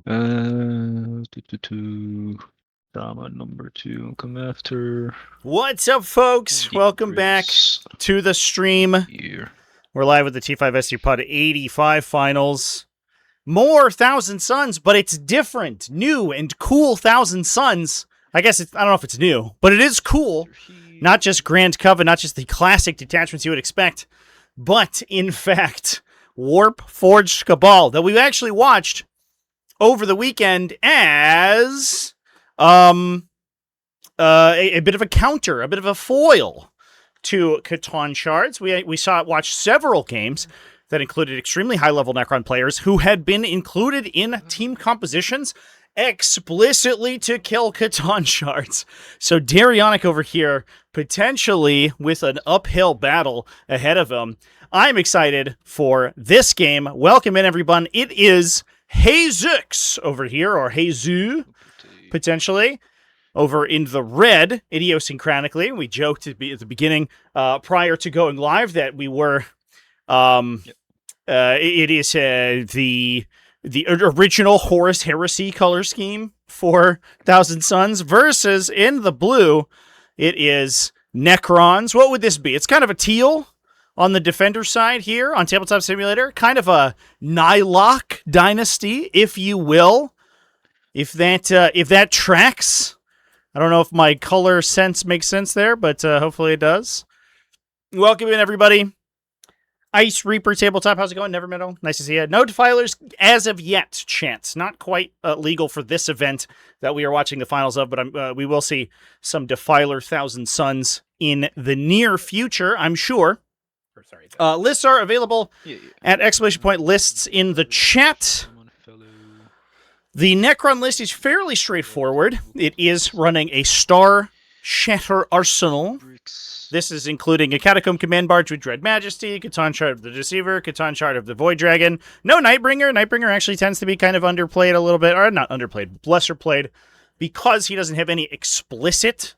Drama number 2 will come after. What's up, folks? Welcome back to the stream. Here. We're live with the T5S2 Pod 85 finals. More Thousand Suns, but it's different, new, and cool Thousand Suns. I guess I don't know if it's new, but it is cool. Not just Grand Coven, not just the classic detachments you would expect, but in fact, Warp Forged Cabal that we actually watched over the weekend as a bit of a counter, a bit of a foil to Catan Shards. We watched several games that included extremely high-level Necron players who had been included in team compositions explicitly to kill Catan Shards. So Darionic over here, potentially with an uphill battle ahead of him. I'm excited for this game. Welcome in, everyone. It is Jesus over here, or Jesus, potentially, over in the red, idiosyncratically. We joked at the beginning, prior to going live, that we were, it is the original Horus Heresy color scheme for Thousand Suns, versus in the blue, it is Necrons. What would this be? It's kind of a teal on the Defender side here on Tabletop Simulator. Kind of a Nylok dynasty, if you will. If that tracks. I don't know if my color sense makes sense there, but hopefully it does. Welcome in, everybody. Ice Reaper Tabletop, how's it going? Never Metal, nice to see you. No defilers as of yet, Chance. Not quite legal for this event that we are watching the finals of, but we will see some Defiler Thousand Suns in the near future, I'm sure. Lists are available at ! Lists in the chat. The Necron list is fairly straightforward. It is running a Star Shatter Arsenal. This is including a Catacomb Command Barge with Dread Majesty, Catan Shard of the Deceiver, Catan Shard of the Void Dragon. No Nightbringer. Nightbringer actually tends to be kind of underplayed a little bit, or not underplayed, lesser played, because he doesn't have any explicit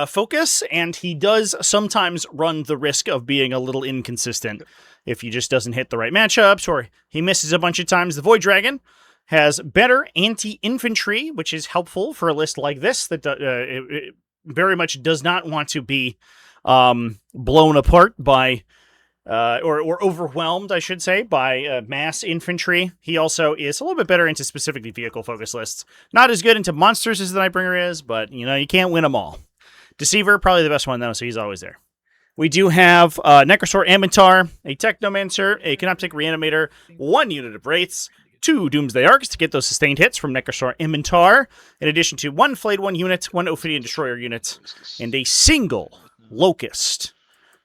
focus, and he does sometimes run the risk of being a little inconsistent if he just doesn't hit the right matchups, or he misses a bunch of times. The Void Dragon has better anti-infantry, which is helpful for a list like this that it very much does not want to be blown apart by, or overwhelmed, I should say, by mass infantry. He also is a little bit better into specifically vehicle-focused lists. Not as good into monsters as the Nightbringer is, but, you know, you can't win them all. Deceiver, probably the best one, though, so he's always there. We do have Necrosaur Amintar, a Technomancer, a Canoptic Reanimator, 1 unit of Wraiths, 2 Doomsday Arcs to get those sustained hits from Necrosaur Amintar, in addition to 1 Flayed 1 unit, 1 Ophidian Destroyer unit, and a single Locust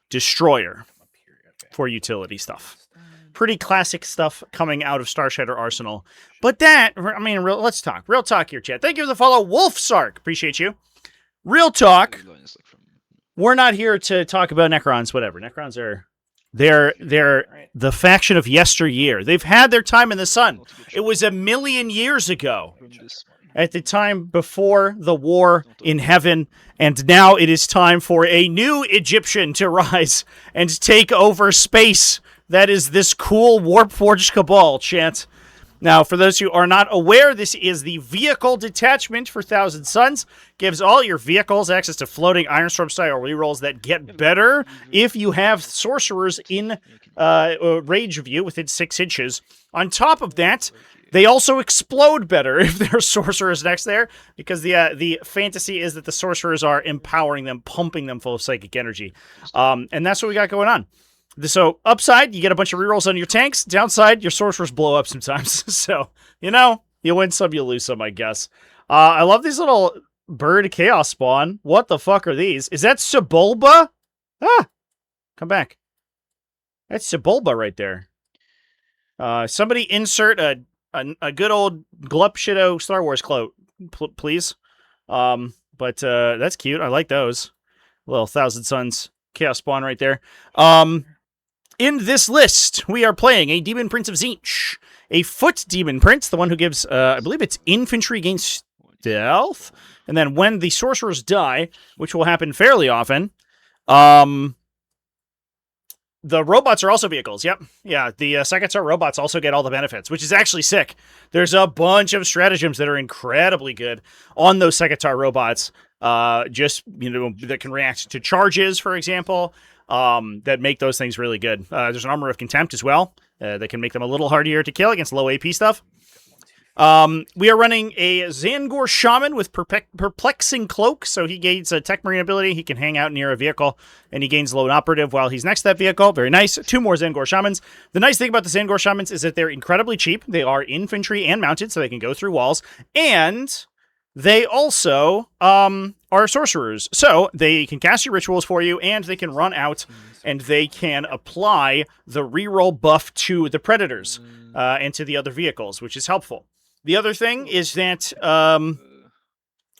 Destroyer for utility stuff. Pretty classic stuff coming out of Star Shatter Arsenal. But that, I mean, let's talk. Real talk here, chat. Thank you for the follow, Wolfsark. Appreciate you. Real talk. We're not here to talk about Necrons, whatever. Necrons are, they're the faction of yesteryear. They've had their time in the sun. It was 1,000,000 years ago, at the time before the war in heaven, and now it is time for a new Egyptian to rise and take over space. That is this cool Warp-Forged Cabal, chant. Now, for those who are not aware, this is the vehicle detachment for Thousand Suns. Gives all your vehicles access to floating Ironstorm style rerolls that get better if you have sorcerers in range of you within 6 inches. On top of that, they also explode better if there are sorcerers next there, because the fantasy is that the sorcerers are empowering them, pumping them full of psychic energy. And that's what we got going on. So, upside, you get a bunch of rerolls on your tanks. Downside, your sorcerers blow up sometimes. So, you know, you win some, you lose some, I guess. I love these little bird chaos spawn. What the fuck are these? Is that Sebulba? Ah! Come back. That's Sebulba right there. Somebody insert a good old Glupshido Star Wars quote, please. But that's cute. I like those. Little Thousand Suns chaos spawn right there. In this list, we are playing a Demon Prince of Tzeentch, a Foot Demon Prince, the one who gives, I believe it's infantry against stealth, and then when the sorcerers die, which will happen fairly often, The robots are also vehicles. Yep. Yeah, the Secretary robots also get all the benefits, which is actually sick. There's a bunch of stratagems that are incredibly good on those Secretary robots. Just, that can react to charges, for example, that make those things really good. There's an Armor of Contempt as well that can make them a little harder to kill against low AP stuff. We are running a Zangor Shaman with Perplexing Cloak, so he gains a Tech Marine ability. He can hang out near a vehicle, and he gains Lone Operative while he's next to that vehicle. Very nice. 2 more Zangor Shamans. The nice thing about the Zangor Shamans is that they're incredibly cheap. They are infantry and mounted, so they can go through walls, and they also are sorcerers, so they can cast your rituals for you, and they can run out, and they can apply the reroll buff to the predators and to the other vehicles, which is helpful. The other thing is that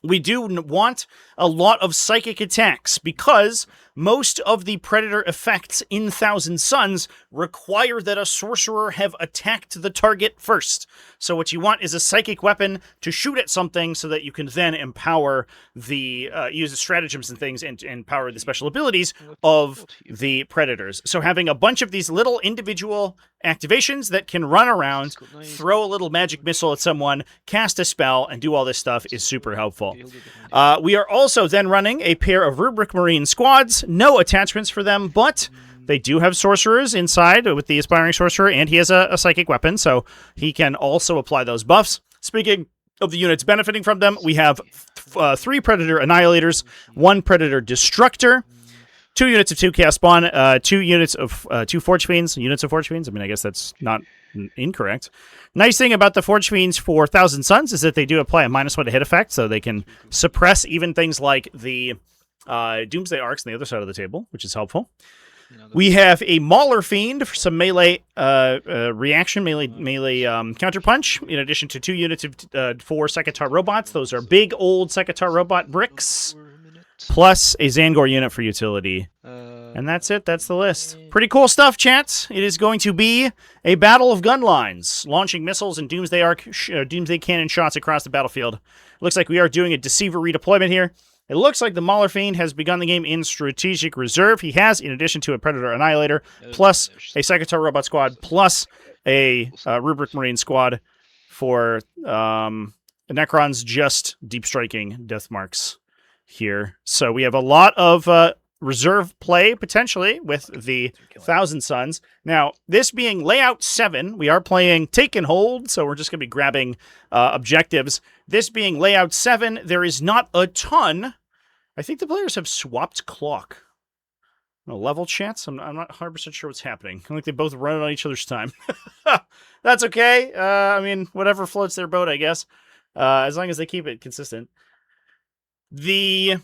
we do want a lot of psychic attacks because most of the predator effects in Thousand Suns require that a sorcerer have attacked the target first. So what you want is a psychic weapon to shoot at something so that you can then empower the use the stratagems and things and empower the special abilities of the predators. So having a bunch of these little individual activations that can run around, throw a little magic missile at someone, cast a spell, and do all this stuff is super helpful. We are also then running a pair of Rubric Marine squads. No attachments for them, but they do have sorcerers inside with the Aspiring Sorcerer, and he has a psychic weapon, so he can also apply those buffs. Speaking of the units benefiting from them, we have 3 Predator Annihilators, 1 Predator Destructor, 2 units of 2 Chaos Spawn, 2 units of 2 Forge Fiends. Units of Forge Fiends? I mean, I guess that's not incorrect. Nice thing about the Forge Fiends for Thousand Suns is that they do apply a -1 to hit effect, so they can suppress even things like the Doomsday Arcs on the other side of the table, which is helpful. We have a Mauler Fiend for some melee reaction, melee counterpunch, in addition to 2 units of 4 Sekitar robots. Those are big old Sekitar robot bricks, plus a Zangor unit for utility. And that's it. That's the list. Pretty cool stuff, chat. It is going to be a battle of gun lines, launching missiles and Doomsday cannon shots across the battlefield. Looks like we are doing a Deceiver redeployment here. It looks like the Mauler Fiend has begun the game in Strategic Reserve. He has, in addition to a Predator Annihilator, plus a Sekitar Robot Squad, plus a Rubric Marine Squad for Necrons just deep striking death marks here. So we have a lot of reserve play, potentially, with the Thousand Suns. Now, this being Layout 7, we are playing Take and Hold, so we're just going to be grabbing objectives. This being Layout 7, there is not a ton. I think the players have swapped clock. No, level chats? I'm not 100% sure what's happening. I think they both run on each other's time. That's okay. I mean, whatever floats their boat, I guess. As long as they keep it consistent. The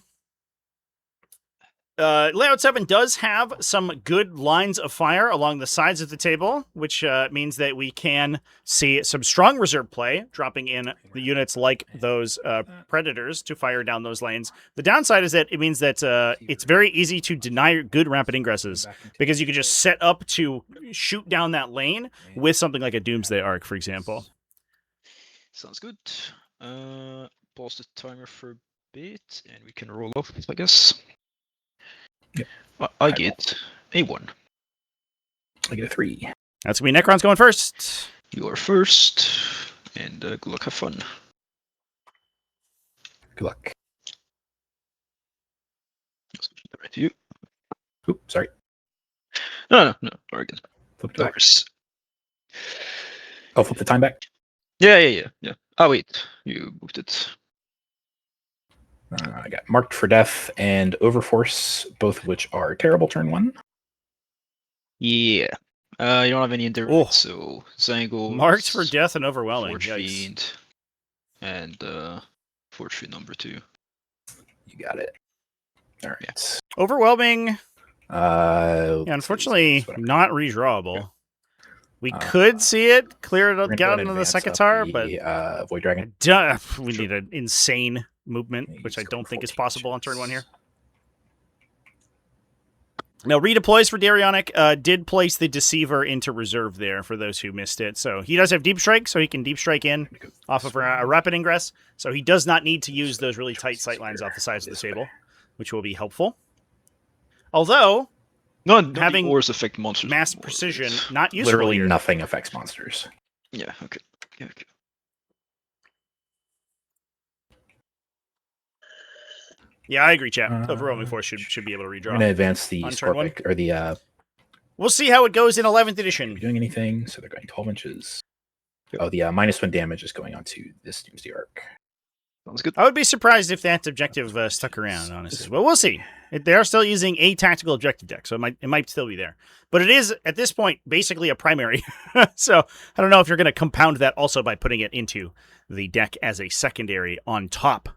Layout 7 does have some good lines of fire along the sides of the table, which means that we can see some strong reserve play, dropping in the units like those Predators to fire down those lanes. The downside is that it means that it's very easy to deny good rapid ingresses, because you can just set up to shoot down that lane with something like a Doomsday Arc, for example. Sounds good. Pause the timer for a bit, and we can roll off, I guess. Yep. I get a 1. I get a 3. That's going to be Necrons going first. You are first, and good luck, have fun. Good luck. Right to you. Oop, sorry. No, Oregon. Flip it back. Yours. Oh, flip the time back? Yeah. Oh, wait. You moved it. I got Marked for Death and Overforce, both of which are terrible turn 1. Yeah. You don't have any endurance, so Zango. Marked for Death and Overwhelming. Forge Fiend. And Forge Fiend number 2. You got it. All right. Yeah. Overwhelming. Unfortunately, not redrawable. Yeah. We could see it, clear it up, get out into the Sekitar, but Void Dragon. We need an insane movement, which I don't think is possible on turn 1 here. Now, redeploys for Darionic did place the Deceiver into reserve there for those who missed it. So he does have Deep Strike, so he can Deep Strike in off of a Rapid Ingress. So he does not need to use those really tight sight lines off the sides of the table, which will be helpful. Although, No, no, having the ores affect monsters. mass more, precision it's- not useful Literally here. nothing affects monsters. Yeah. Okay. Yeah. Okay. Yeah, I agree, chap. Overwhelming force should be able to We're redraw. going to advance the On turn one? Scorpic, or the We'll see how it goes in 11th are edition. doing anything. So they're going 12 inches. Oh, the -1 damage is going on to this Doomsday Arc. Sounds good. I would be surprised if that objective stuck around, honestly. But we'll see. They are still using a tactical objective deck, so it might still be there. But it is, at this point, basically a primary. So I don't know if you're going to compound that also by putting it into the deck as a secondary on top.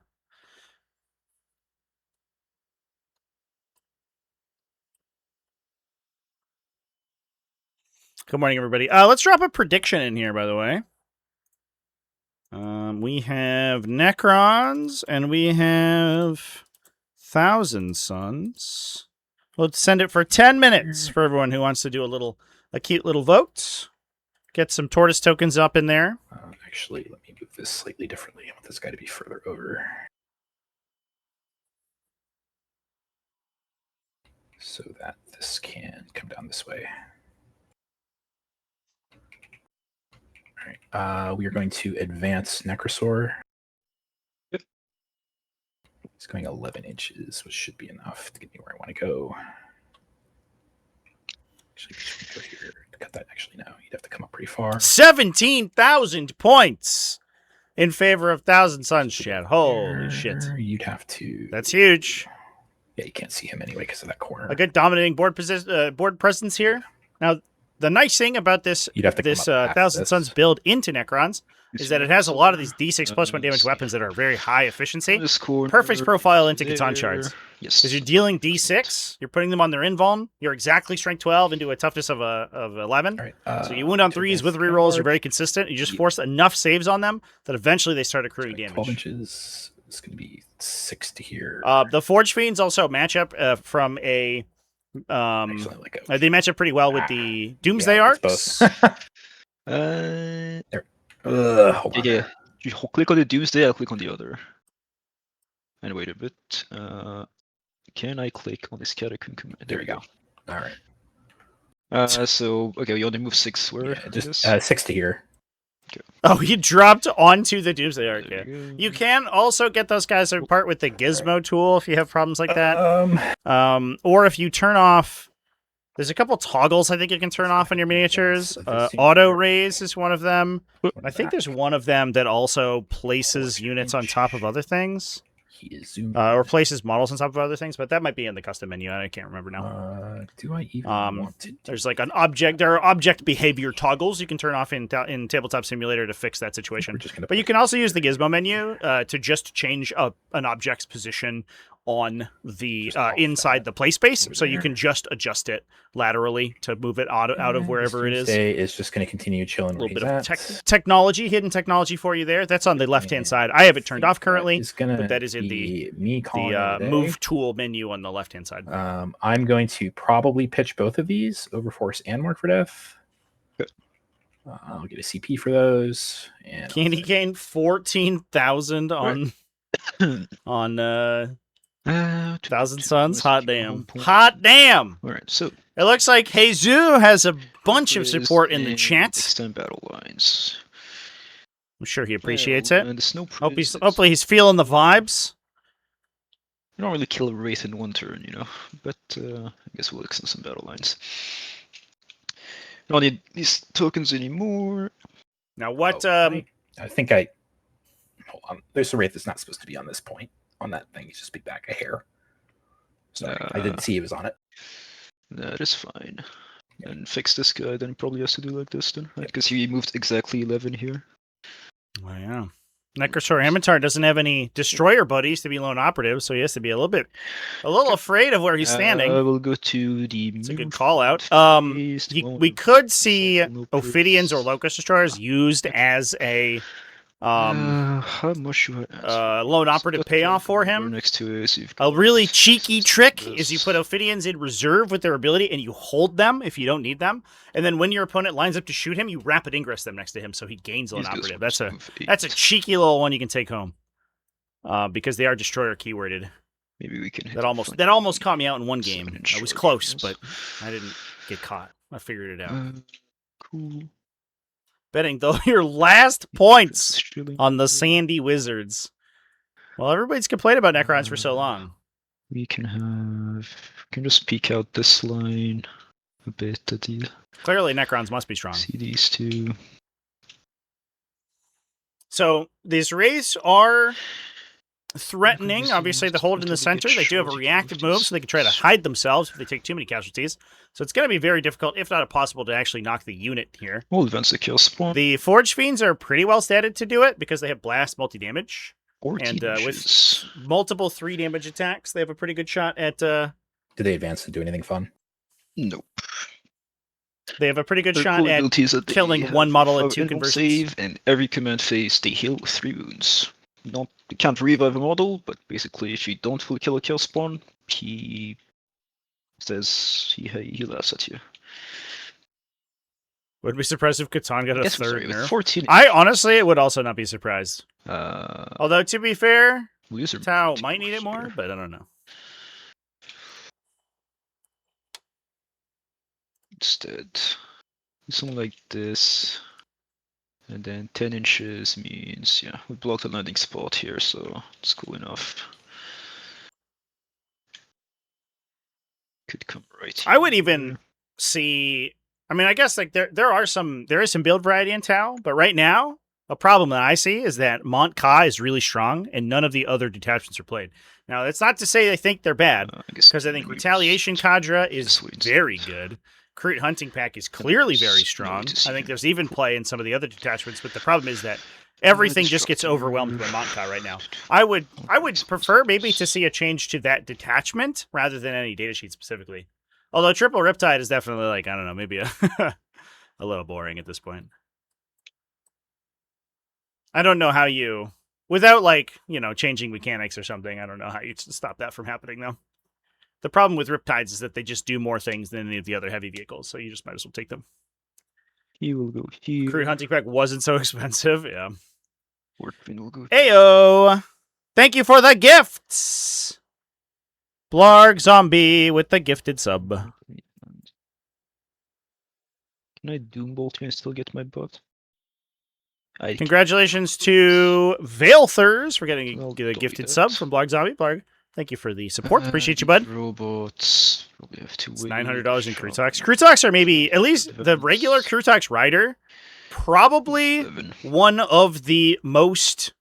Good morning, everybody. Let's drop a prediction in here, by the way. We have Necrons, and we have Thousand Suns. Let's send it for 10 minutes for everyone who wants to do a cute little vote. Get some tortoise tokens up in there. Actually, let me move this slightly differently. I want this guy to be further over. So that this can come down this way. All right. We are going to advance Necrosaur. Yep. It's going 11 inches, which should be enough to get me where I want to go. Actually, just go here. Cut that. Actually, no. You'd have to come up pretty far. 17,000 points in favor of Thousand Suns, chat. Holy shit. You'd have to. That's huge. Yeah, you can't see him anyway because of that corner. A good dominating board presence here. Now, the nice thing about this You'd have to come up Thousand this. Suns build into Necrons is that it has a lot of these D6 plus 1 damage weapons that are very high efficiency. This corner Perfect profile into there. Catan shards. Yes. Because you're dealing D6, you're putting them on their invuln, you're exactly strength 12 into a toughness of 11. All right, So you wound on 3s with rerolls, you're very consistent. You just force enough saves on them that eventually they start accruing damage. 12 inches. It's going to be 60 here. The Forge Fiends also match up from a... Actually, let go. they match up pretty well with the Doomsday Yeah, Arcs. it's both. There. Hold on. Yeah. You click on the Doomsday, I'll click on the other. And wait a bit. Can I click on this Catacomb command? There we go. All right. So, okay, we only move 6 where? Yeah, just 60 here. Oh, he dropped onto the Doomsday Arc. There Yeah. we go. You can also get those guys apart with the Gizmo tool if you have problems like that. Or if you turn off... There's a couple toggles I think you can turn off on your miniatures. Auto raise is one of them. I think there's one of them that also places units on top of other things. He is zoomed. Or places models on top of other things, but that might be in the custom menu. I can't remember now. Do I even want to? There's like an object. There are object behavior toggles you can turn off in Tabletop Simulator to fix that situation. But you can also use the Gizmo menu to just change an object's position on the inside the play space, so you can just adjust it laterally to move it out of wherever it is. Doomsday is just going to continue chilling. A little bit of hidden technology for you there. That's on the left-hand side. I have it turned off currently, but that is in the move tool menu on the left-hand side. I'm going to probably pitch both of these, Overforce and Mark for Death. I'll get a CP for those. And Candy Cane 14,000 on Thousand Suns. Hot damn. Hot damn. All right, so It looks like Jesus has a bunch of support in the chat. Extend battle lines. I'm sure he appreciates it. And the Snow Hopefully he's feeling the vibes. You don't really kill a wraith in one turn, you know, but I guess we'll extend some battle lines. Don't need these tokens anymore. Now what? I think I. Hold on. There's a wraith that's not supposed to be on this point. On that thing, he's just be back a hair. Sorry, I didn't see he was on it. That is fine. And fix this guy, then probably has to do like this then, right? Because he moved exactly 11 here. Oh yeah. Necrosaur Amatar doesn't have any destroyer buddies to be lone operative, so he has to be a little afraid of where he's standing. We'll go to the. It's a good call out. We could see Ophidians or Locust Destroyers used as a how much lone operative payoff for him. Next to it, so A really cheeky trick is you put Ophidians in reserve with their ability and you hold them if you don't need them. And then when your opponent lines up to shoot him, you rapid ingress them next to him so he gains lone operative. That's a cheeky little one you can take home. Because they are destroyer keyworded. Maybe we can hit That almost caught me out in one game. 7-inch I was short close, walls. but I didn't get caught. I figured it out. Cool. Betting though your last points Shilling. on the Sandy Wizards. Well, everybody's complained about Necrons for so long. We can just peek out this line a bit at the Clearly, Necrons must be strong. see these two. So these rays are threatening. Obviously, the hold in the center. They do have a reactive move, so they can try to hide themselves if they take too many casualties. So it's going to be very difficult, if not impossible, to actually knock the unit here. We'll advance the kill spawn. The Forge Fiends are pretty well statted to do it because they have blast multi-damage. 14 And with inches. multiple 3-damage attacks, they have a pretty good shot at... Did they advance to do anything fun? Nope. They have a pretty good Their shot cool at abilities that they killing have one model at of 2 invul conversions. save, and every command phase they heal with 3 wounds. They can't revive a model, but basically if you don't fully kill a kill spawn, he says he laughs at you. Would be surprised if Catan got a Guess I'm third sorry, with nerf. 14. I honestly would also not be surprised. Although, to be fair, Wizard Tau to might need it more, here. but I don't know. Instead, do something like this, and then 10 inches means we blocked the landing spot here, so it's cool enough. Could come right here. I would even see... I mean, I guess like there is some build variety in Tau, but right now, a problem that I see is that Mont Ka is really strong, and none of the other detachments are played. Now, that's not to say I think they're bad, because I think Retaliation Cadre is very good. Recruit Hunting Pack is clearly very strong. I think there's even play in some of the other detachments, but the problem is that everything just gets overwhelmed by Mont Ka right now. I would prefer maybe to see a change to that detachment rather than any datasheet specifically. Although Triple Riptide is definitely like, I don't know, maybe a little boring at this point. I don't know how you, without like, changing mechanics or something, I don't know how you stop that from happening though. The problem with Riptides is that they just do more things than any of the other heavy vehicles, so you just might as well take them. He will go here. Crude Hunting Pack wasn't so expensive, yeah. Workman will go Heyo! Thank you for the gifts! Blarg Zombie with the gifted sub. Can I Doombolt here and still get my butt? Congratulations to Veilthers for getting I'll a do gifted that. sub from Blarg Zombie. Blarg, thank you for the support. Appreciate you, bud. Robots. Probably have to It's wait. $900 in Crutox. Crutox are maybe, at least the regular Crutox Rider, probably 11. one of the most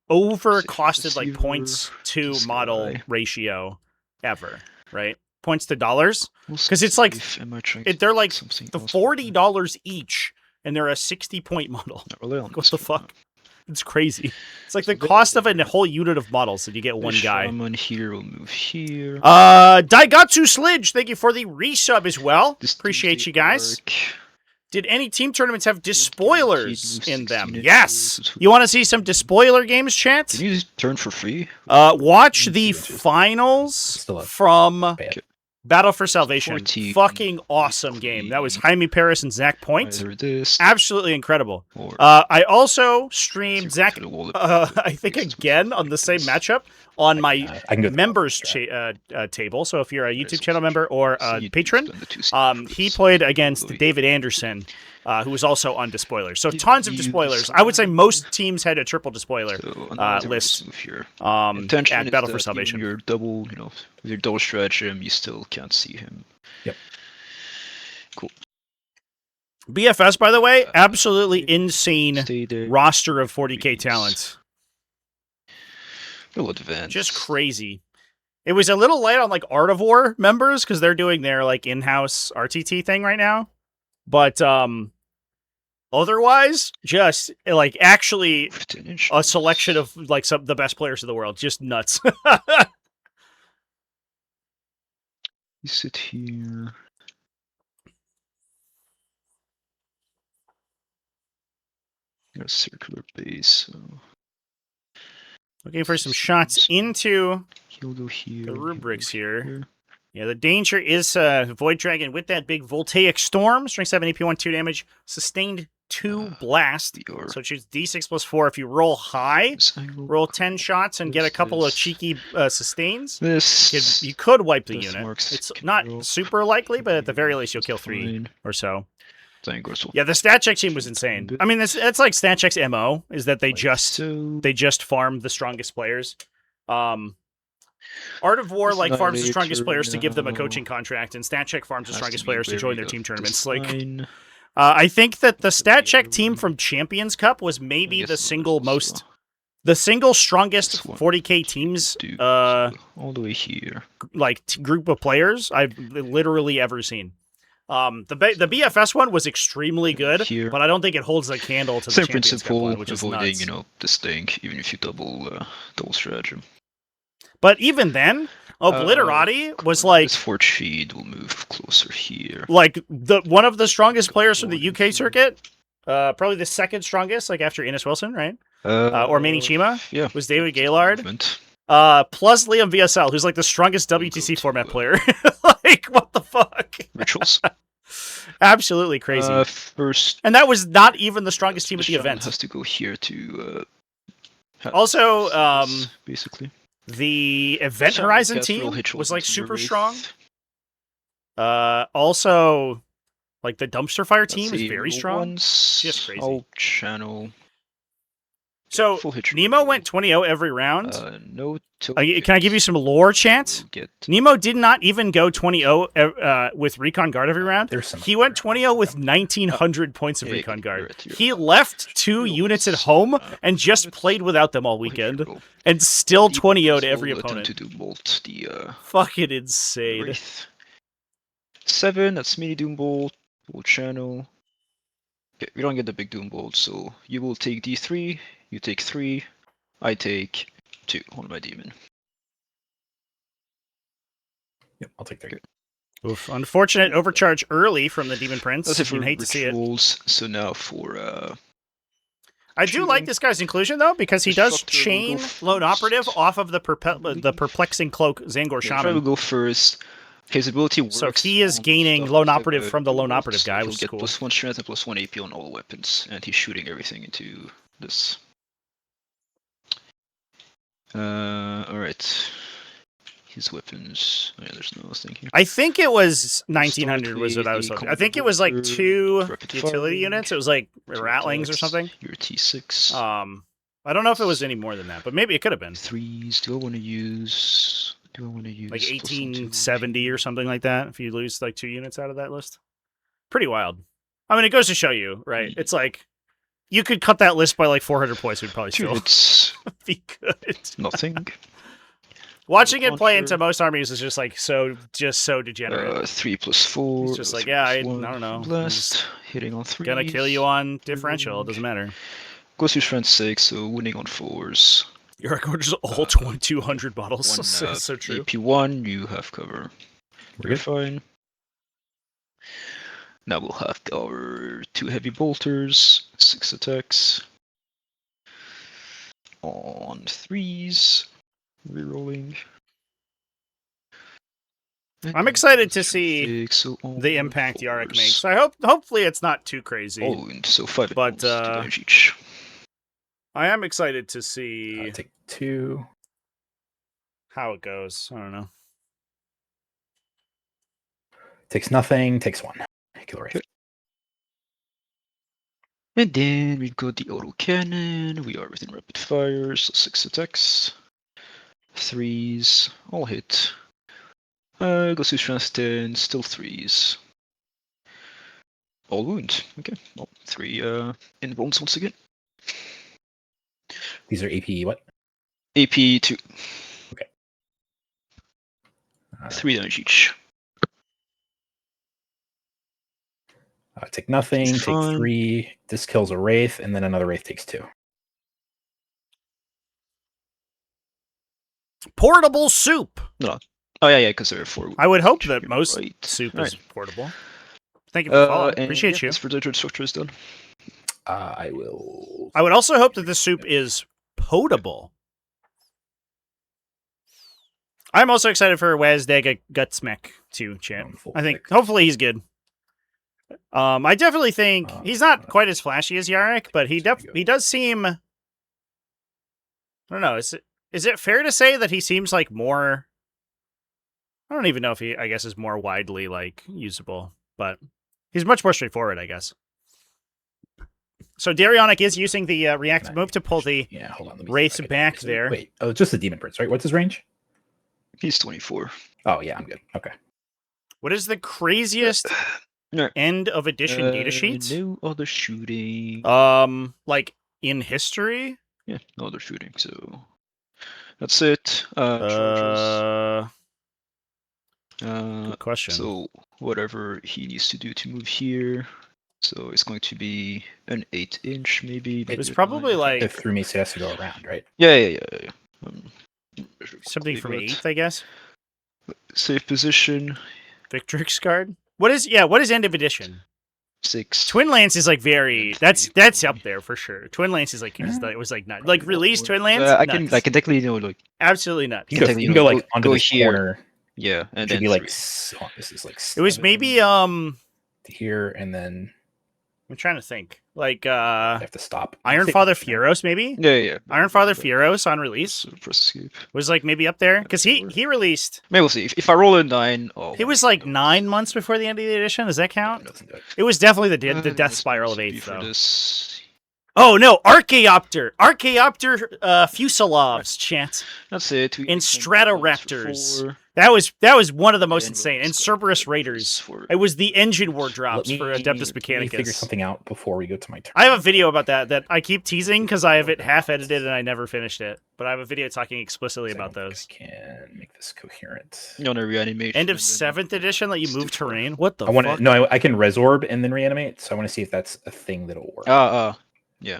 over-costed like points to model ratio ever, right? Points to dollars, because it's like they're like the $40 each, and they're a 60-point model. What the fuck? It's crazy. It's like the cost of a whole unit of models that you get one guy. Shaman here will move here. Daigatsu Slidge, thank you for the resub as well. Appreciate you guys. Did any team tournaments have despoilers in them? Yes. You want to see some despoiler games, chat? Can you turn for free? Watch the finals from Battle for Salvation. 14. Fucking awesome game. That was Jaime Paris and Zach Point. Either this Absolutely incredible. or I also streamed Zach, to the wall. I think again on the same matchup on my members table. So if you're a YouTube channel member or a patron, he played against David Anderson, who was also on Despoilers. So tons of Despoilers. I would say most teams had a triple Despoiler list at Battle for Salvation. Your double, with your double stratagem, you still can't see him. Yep. Cool. BFS, by the way, absolutely insane Stay there. roster of 40k talent. Real advanced. Just crazy. It was a little light on like Art of War members because they're doing their like in-house RTT thing right now. But otherwise, just like actually a selection of like some the best players of the world. Just nuts. You sit here. Got a circular base, so Looking for some shots into he'll go here. the rubrics he'll go here. Yeah, the danger is Void Dragon with that big Voltaic Storm. Strength 7, AP 1, 2 damage. Sustained 2 blast. We are So choose d6 plus 4. If you roll high, this angle. roll 10 shots and get a couple of This. cheeky sustains. This. You could wipe the this unit. marks It's can not drop. super likely, but at the very least, you'll kill 3 Fine. or so. Triangles will Yeah, the stat check team was insane. I mean, that's like stat check's MO, is that they like just so. farm the strongest players. Art of War This like farms the strongest Annihilator players to give them a now coaching contract, and Stat Check farms the has to strongest be players to join wary their of team this tournaments. Like, line. I think that the Stat Check Yeah. team from Champions Cup was maybe guess the there's single also most, the single strongest this one. 40k teams, do so all the way here. like group of players I've literally ever seen. The BFS one was extremely good, Here. but I don't think it holds a candle to the Same Champions Cup principle, one, which is avoiding nuts. the sting, even if you double stratagem. But even then, Obliterati was like this fort sheet will move closer here. one of the strongest players from the UK circuit, probably the second strongest, like after Innes Wilson, right? Or Manny Chima, yeah, was David Gaylord. movement. Plus Liam VSL, who's like the strongest WTC format player. Like, what the fuck? Rituals. Absolutely crazy. First, And that was not even the strongest team at the Sean event. has to go here to. Also, basically, the Event Sean Horizon cast roll team Rituals was like into your super wraith. strong. Also, like the Dumpster Fire Let's team is see, very roll strong. once. Just crazy. I'll channel. So Full hit Nemo roll. went 20-0 every round. No. Can I give you some lore, chat? Get Nemo did not even go 20-0 with Recon Guard every round. There's some He went 20-0 with 1,900 points of Yeah, Recon you're Guard. at your He left 2 units at home and just played without them all weekend, and still 20-0 to every opponent. To do bolt the Fucking insane. Wraith. 7. That's mini doom bolt. We'll channel. Okay, we don't get the big doom bolt, so you will take D3. You take 3. I take 2 on my demon. Yep, I'll take 3. Good. Oof. Unfortunate overcharge early from the Demon Prince. That's it for You'd hate to see it. rituals. So now for I do like this guy's inclusion, though, because he does Destructor will chain go Lone Operative first. off of the Perplexing Cloak Zangor Try will Shaman. go first. His ability works. So he is on gaining stuff Lone like Operative the from the Lone doom Operative bolts, guy, he'll which is get cool. +1 strength and +1 AP on all weapons, and he's shooting everything into this. Alright. His weapons. Oh, yeah, there's no thing here. I think it was 1900 was what I was Historically, looking. I think it was like commander, 2 rapid utility firing, units. It was like 2 Ratlings or attacks, something. Your T6. I don't know if it was any more than that, but maybe it could have been 3s. Do I want to use? like 1870 or something like that. If you lose like 2 units out of that list, pretty wild. I mean, it goes to show you, right? It's like you could cut that list by like 400 points. We'd probably 2 still hits. be good. Nothing. Watching it play Launcher. into most armies is just like so degenerate. 3 + 4. It's just like, 3 yeah, + I 1, don't know. I'm Blast. just Hitting on 3. Gonna kill you on differential. It doesn't matter. Goes to strength 6, so winning on 4s. Your record is all 2,200 bottles. 1 So true. AP1, you have cover. We're You're good. fine. Now we'll have our 2 heavy bolters, 6 attacks. On 3s. Rerolling. I'm excited to see Six, so The on impact Yarrick 4s. makes. I hopefully it's not too crazy. Oh, and so 5 But, to damage each. I am excited to see Take 2. how it goes. I don't know. Takes nothing. Takes 1. Killer Wraith. Okay. And then we've got the auto cannon. We are within rapid fire, so 6 attacks. 3s, all hit. Goes to strength 10, still 3s. All wound. Okay, well, 3 in bones once again. These are AP what? AP 2, Uh, 3 damage each. Take nothing. Take Fine. 3. This kills a Wraith, and then another Wraith takes 2. Portable soup. Oh yeah, because there are 4. I would hope You're that most right. soup Right. is portable. Thank you for following. And Appreciate you. That's for the structure is done. I will. I would also hope that the soup is potable. I'm also excited for Wazdega Gutsmech too, chat. Full I think 6. hopefully he's good. I definitely think he's not quite as flashy as Yarrick, but he does seem. I don't know. Is it fair to say that he seems like more? I don't even know if he, I guess, is more widely like usable, but he's much more straightforward, I guess. So Darionic is using the reactive move to pull the hold on, Wraiths back there. Wait, oh, just the Demon Prince, right? What's his range? He's 24. Oh yeah, I'm good. Okay. What is the craziest end of edition data sheets? No other shooting. Like in history? Yeah, no other shooting. So that's it. Charges. Good question. So whatever he needs to do to move here. So it's going to be an 8-inch, maybe. It's probably like if through me, so it has to go around, right? Yeah. Something from 8th, I guess. Safe position. Victrix card. What is end of edition? 6. Twin Lance is like very. That's up there for sure. Twin Lance is like it was like not like released Twin Lance. I can technically like absolutely nuts. You can go like under this here. Corner. Yeah, and then be like this is like it was maybe here and then I'm trying to think. Like I have to stop. Iron Father Fieros, maybe? Yeah. Iron Father Fieros on release was like maybe up there because he released. Maybe we'll see. If I roll a 9, he was like 9 months before the end of the edition. Does that count? It was definitely the death spiral of 8th though. Oh no, Archaeopter Fusilovs, chat. That's it. And Stratoraptors. That was one of the most insane. And Cerberus Raiders. It was the engine war drops for Adeptus Mechanicus. Let me figure something out before we go to my turn. I have a video about that I keep teasing because I have it half edited and I never finished it. But I have a video talking explicitly about those. I can make this coherent. You want to reanimate? End of 7th edition that you move terrain. What the? Fuck? I can resorb and then reanimate. So I want to see if that's a thing that'll work. Yeah.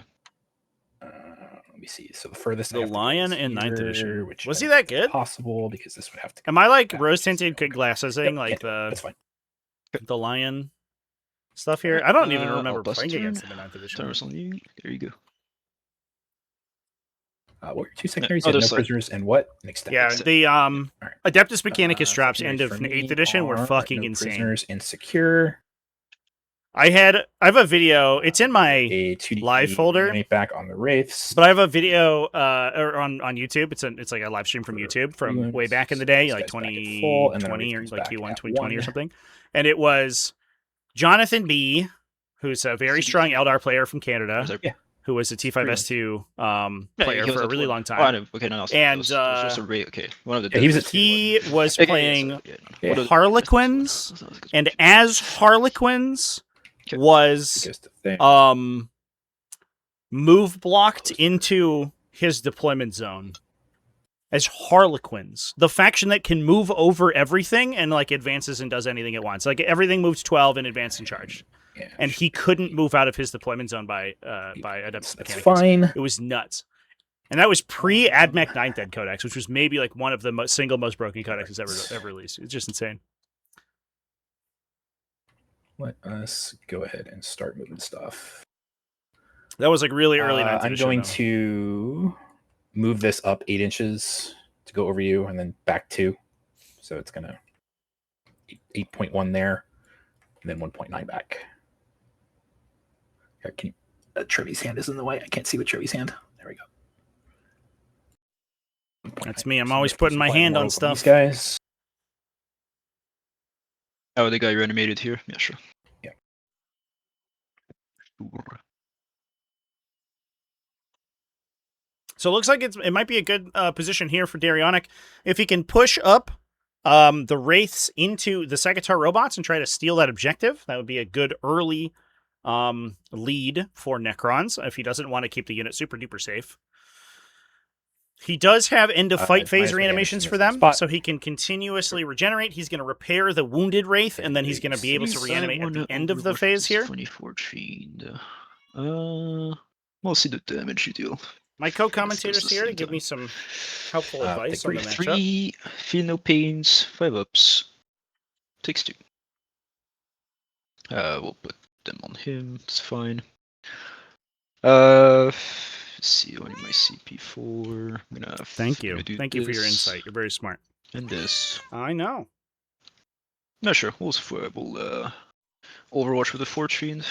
Let me see. So the furthest the Lion in 9th edition. Which was he that good? Possible because this would have to. Am I like rose tinted good glassesing like that's fine. The Lion stuff here? I don't even remember playing against him in 9th edition. There you go. What were your 2 secondaries? No prisoners and what? An extended. Yeah, the Adeptus Mechanicus drops end of 8th edition were fucking insane. Prisoners and secure. I have a video. It's in my live folder. Back on the Wraiths. But I have a video on YouTube. It's like a live stream from YouTube from way back in the day, like 2020 or like Q1 2020 or something. And it was Jonathan B, who's a very strong Eldar player from Canada, who was a T5S2 player for a really long time. And he was playing Harlequins, and as Harlequins was move blocked into his deployment zone as Harlequins, the faction that can move over everything and like advances and does anything it wants. Like everything moves 12 and advance and charge. Yeah, and he couldn't move out of his deployment zone by Adeptus Mechanicus. That's fine. It was nuts. And that was pre-AdMech 9th Ed Codex, which was maybe like one of the single most broken codexes ever released. It's just insane. Let us go ahead and start moving stuff. That was like really early 9th I'm edition, going to move this up 8 inches to go over you and then back 2. So it's going to 8.1 there and then 1.9 back. Here, can you, Trevi's hand is in the way. I can't see with Trevi's hand. There we go. That's me. I'm always putting my hand on stuff. These guys. Oh, the guy reanimated here? Yeah, sure. Yeah. So it looks like it might be a good position here for Darionic. If he can push up the Wraiths into the Sagitar robots and try to steal that objective, that would be a good early lead for Necrons if he doesn't want to keep the unit super duper safe. He does have end of fight phase reanimations for them, so he can continuously regenerate. He's going to repair the wounded Wraith, and then he's going to be able to reanimate at the end of the phase here. 2014. We'll see the damage you deal. My co-commentator's here to give me some helpful advice on the matchup. 3, feel no pains, 5 ups. Takes 2. We'll put them on him, it's fine. Let's see, I need my CP4. I'm gonna Thank you for your insight. You're very smart. And this. I know. No, sure. We'll Overwatch with the Forge Fiend.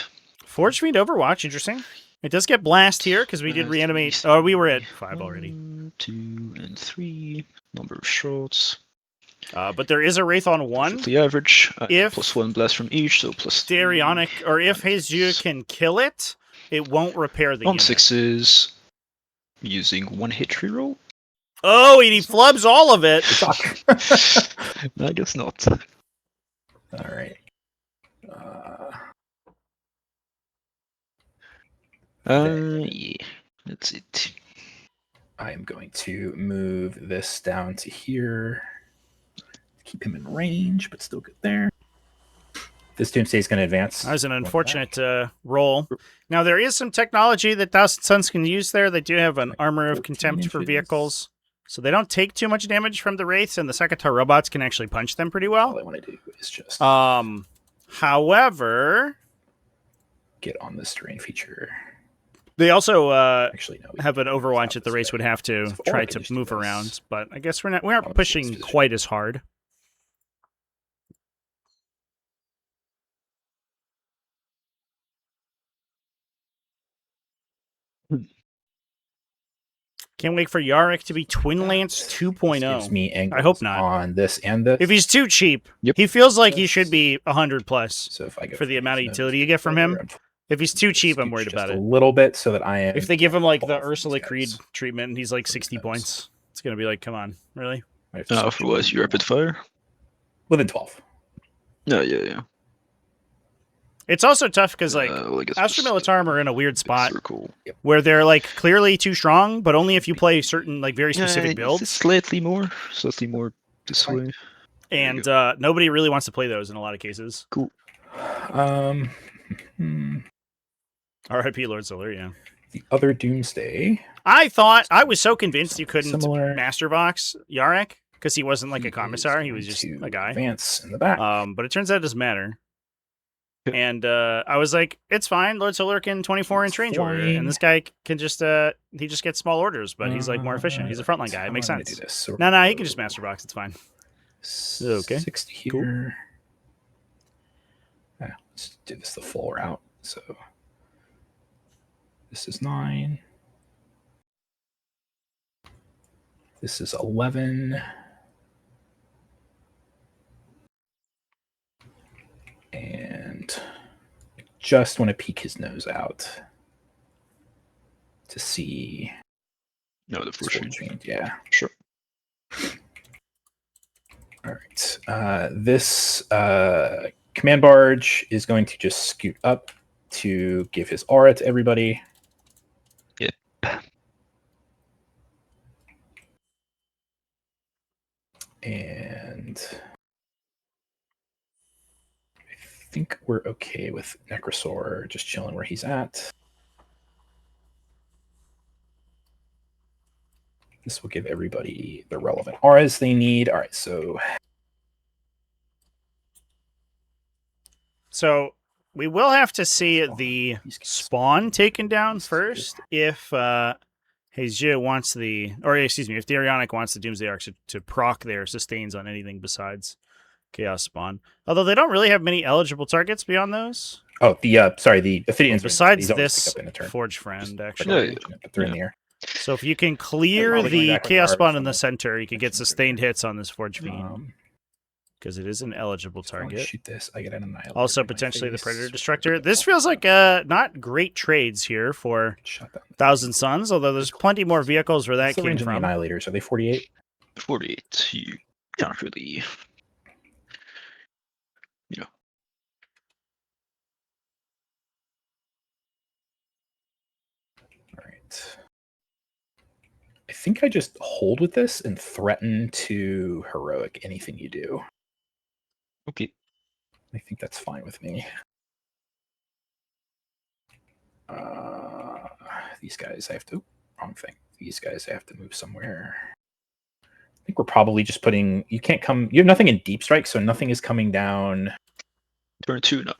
Forge Fiend Overwatch, interesting. It does get blast here because we did reanimate. Oh, we were at 5 already. 1, 2, and 3. Number of shots. But there is a Wraith on 1. Perfectly average. If plus 1 blast from each, so plus 3. Stereonic, or if Heiju can kill it, it won't repair the On unit. 6s, using 1 hit reroll. Oh, and he flubs all of it. I guess not. All right. Yeah, that's it. I am going to move this down to here. Keep him in range, but still good there. This Doomsday is going to advance. That was an unfortunate roll. Now, there is some technology that Thousand Suns can use there. They do have an Armor of Contempt for vehicles. So they don't take too much damage from the Wraiths, and the Sekatar robots can actually punch them pretty well. All I want to do is just however, get on this terrain feature. they also Actually, no, have an Overwatch that the Wraiths would have to So try I can to just do move this. around. But I guess we aren't I'll pushing just quite as hard. Can't wait for Yarrick to be Twin Lance This 2.0. gives me angles I hope not. on this and this. If he's too cheap, Yep. he feels like he should be 100 plus so if I go for the amount of these utility nodes you get from him. together, If he's too cheap, I'm scooch worried just about a it. little bit so that I am. If they give him like the both of Ursula these Creed guys. treatment and he's like 60 nodes. points, it's going to be like, come on, really? I have to switch Otherwise, you rapid fire. within 12. No, yeah. It's also tough because like Well, I guess Astra just Militarum are in a weird spot circle. where they're like clearly too strong, but only if you play certain like very specific It's builds. slightly more this Fine. way. And nobody really wants to play those in a lot of cases. Cool. R.I.P. Lord Solar, yeah. The other Doomsday. I was so convinced you couldn't Similar. Master Vox Yarek because he wasn't like a He commissar, is he was going just to a guy. Advance in the back. But it turns out it doesn't matter. And I was like, it's fine. Lord Solar can 24-inch range order, and this guy can just he just gets small orders, but he's like more efficient. He's a frontline guy. It makes How am I gonna sense. do this? So No, he can just Master Box. It's fine. Okay, 60 here. Let's do this the full route. So this is 9. This is 11. And just want to peek his nose out to see. No, the his first forge fiend. Yeah. Sure. All right. This command barge is going to just scoot up to give his aura to everybody. Yep. And I think we're okay with Necrosaur just chilling where he's at. This will give everybody the relevant auras they need. All right, so we will have to see the spawn taken down first if Heiju wants if Darionic wants the Doomsday Arcs to proc their sustains on anything besides Chaos Spawn. Although they don't really have many eligible targets beyond those. oh, the Ophidians. Besides these always this pick up in a turn. Forge Friend, Just actually. but they're in the air. So if you can clear Probably going the back with Chaos the Spawn Arcs in on the the center, you could get section. sustained hits on this Forge Fiend. Because it is an eligible If I wanna target. shoot this, I get an annihilator. Also, in my potentially the face. Predator Destructor. This feels like not great trades here for Shut down. Thousand Suns, although there's plenty more vehicles where that What's the came range of the from. annihilators? Are they 48? 48. You can't really. All right. I think I just hold with this and threaten to heroic anything you do. Okay. I think that's fine with me. These guys, I have to. Wrong thing. These guys, I have to move somewhere. I think we're probably just putting. You can't come. You have nothing in deep strike, so nothing is coming down. Turn 2 now.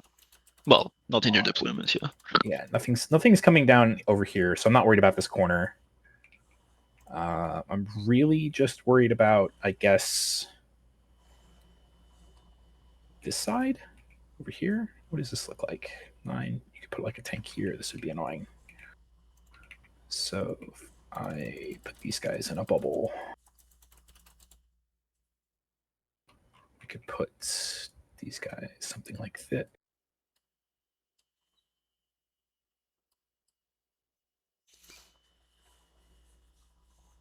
Well, not in your deployment, yeah. Yeah, nothing's coming down over here, so I'm not worried about this corner. I'm really just worried about, I guess, this side over here. what does this look like? 9. You could put like a tank here. This would be annoying. So if I put these guys in a bubble, I could put these guys something like that.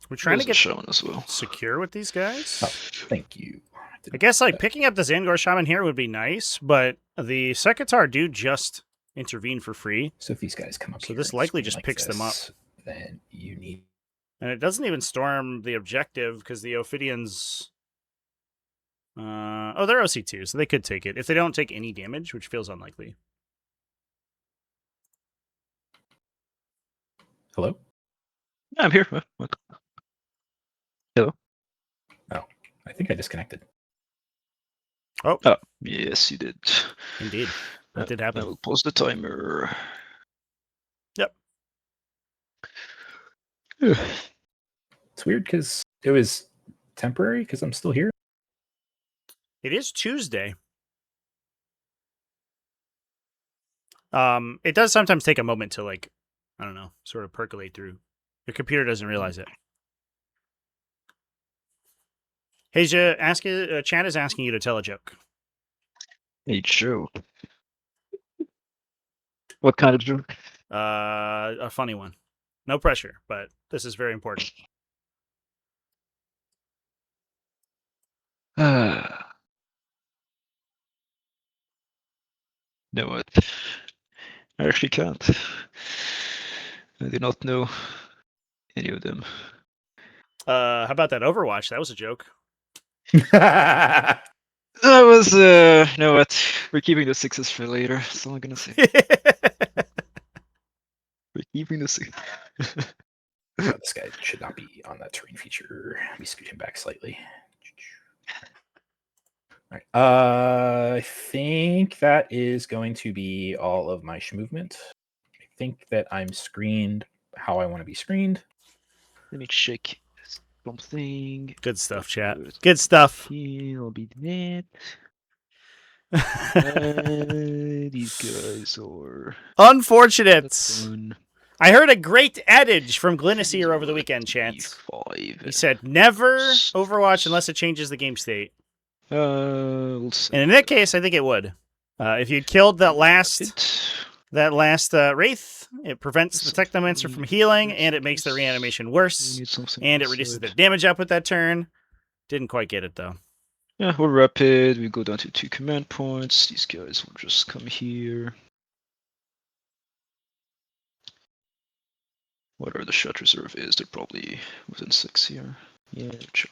We're trying to There's a get shaman as well. secure with these guys. Oh, thank you. I guess like picking up the Zangor Shaman here would be nice, but the Sekitar do just intervene for free. So if these guys come up So here this and likely scream just like picks them up. this, then you need. And it doesn't even storm the objective because the Ophidians... oh, they're OC2, so they could take it. If they don't take any damage, which feels unlikely. Hello? Yeah, I'm here. What? Hello? Oh, I think I disconnected. Oh, Yes, you did. indeed. That did I happen. will pause the timer. Yep. It's weird because it was temporary because I'm still here. It is Tuesday. It does sometimes take a moment to, like, I don't know, sort of percolate through. Your computer doesn't realize it. Hey, Chad is asking you to tell a joke. A joke. What kind of joke? A funny one. No pressure, but this is very important. No, what? I actually can't. I do not know any of them. How about that Overwatch? That was a joke. That was, no, what? We're keeping the sixes for later. That's all I'm gonna say. We're keeping the six. Oh, this guy should not be on that terrain feature. Let me scoot him back slightly. All right. I think that is going to be all of my movement. I think that I'm screened how I want to be screened. Let me check something. Good stuff, chat. Good stuff. I'll be dead. These guys are Unfortunate. fun. I heard a great adage from Glynaseer over the weekend, chat. T5. He said, never Overwatch unless it changes the game state. We'll see. And in that case, I think it would. If you killed that last Wraith, it prevents the Technomancer from healing, and it makes the reanimation worse, and it reduces their damage output that turn. Didn't quite get it, though. Yeah, we're rapid. We go down to 2 command points. These guys will just come here. Whatever the shot reserve is, they're probably within 6 here. Yeah, sure.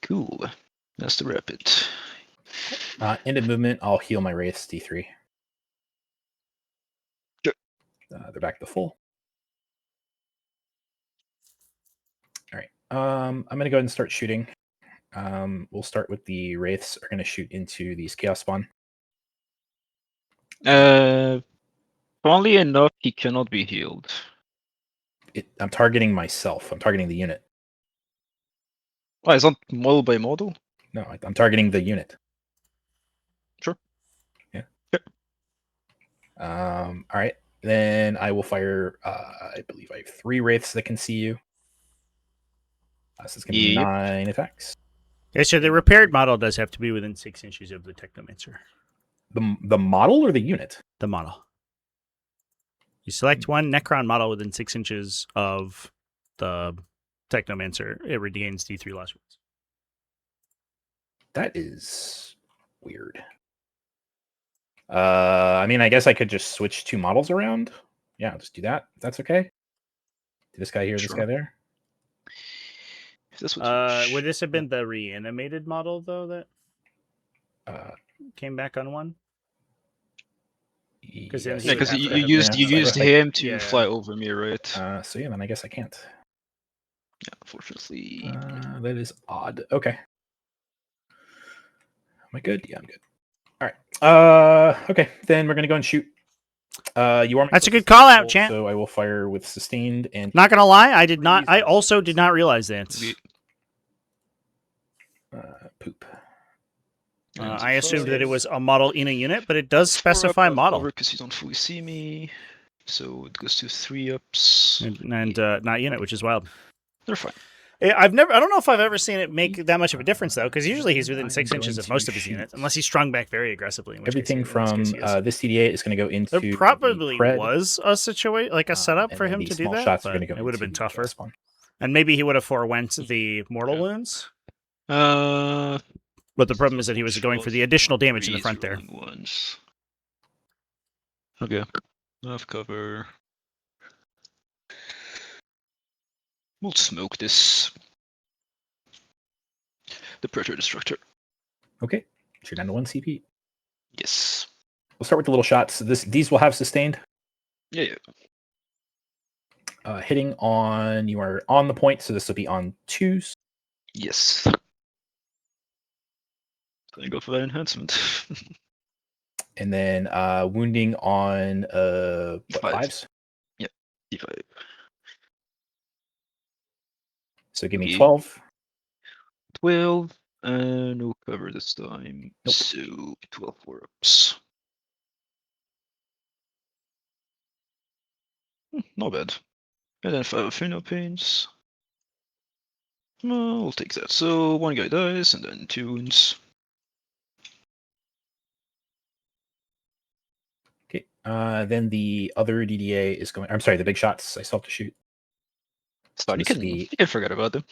Cool. That's the rapid. Ended movement, I'll heal my Wraiths D3. Sure. They're back to full. All right. I'm going to go ahead and start shooting. We'll start with the Wraiths are going to shoot into these Chaos Spawn. Funnily enough, he cannot be healed. I'm targeting myself. I'm targeting the unit. Oh, it's not model by model? No, I'm targeting the unit. Sure. Yeah. Yep. All right. Then I will fire, I believe I have 3 Wraiths that can see you. So it's going to be 9 attacks. Yeah, so the repaired model does have to be within 6 inches of the Technomancer. The model or the unit? The model. You select one Necron model within 6 inches of the Technomancer, it regains D3 loss wounds. That is weird. I mean, I guess I could just switch 2 models around. Yeah, I'll just do that. If that's okay. This guy here, Sure. this guy there. This was Would this have been the reanimated model, though, that came back on one? Because then yeah, because you used him to fly over me, right? So yeah, then I guess I can't. Yeah, unfortunately. That is odd. Okay. Am I good? Yeah, I'm good. All right. Okay, then we're gonna go and shoot. You are. That's a good call out, champ. So I will fire with sustained and. Not gonna lie, I did not. I also did not realize that. Poop. And I assumed that it D5. was a model in a unit, but it does 4 up, specify not model. because you don't fully see me. So it goes to 3 ups. And not unit, which is wild. They're fine. I don't know if I've ever seen it make that much of a difference, though, because usually he's within 6 inches of most of his units, unless he's strung back very aggressively. In which Everything case he, from this DDA is going to go into there probably the cred, was a situation, like a setup and for then him the to do small that, shots are but going to go it would have been into tougher. spawn. And maybe he would have forewent the mortal wounds. Uh, But the problem is that he was going for the additional damage in the front there. Ones. Okay. Enough cover. We'll smoke this. The Predator Destructor. Okay, so you're down to 1 CP. Yes. We'll start with the little shots. These will have sustained. Yeah. Hitting on, you are on the point, so this will be on 2s. Yes. Thank God for that enhancement. And then wounding on what, 5s? Yeah, D5. So give me Okay. 12. 12. No cover this time. Nope. So 12 4-ups. Not bad. And then 5 Fino Pains. No, we'll take that. So 1 guy dies, and then 2 wounds. Okay. Then the other DDA is going. I'm sorry, the big shots. I still have to shoot. It's fine, this you can forget about them.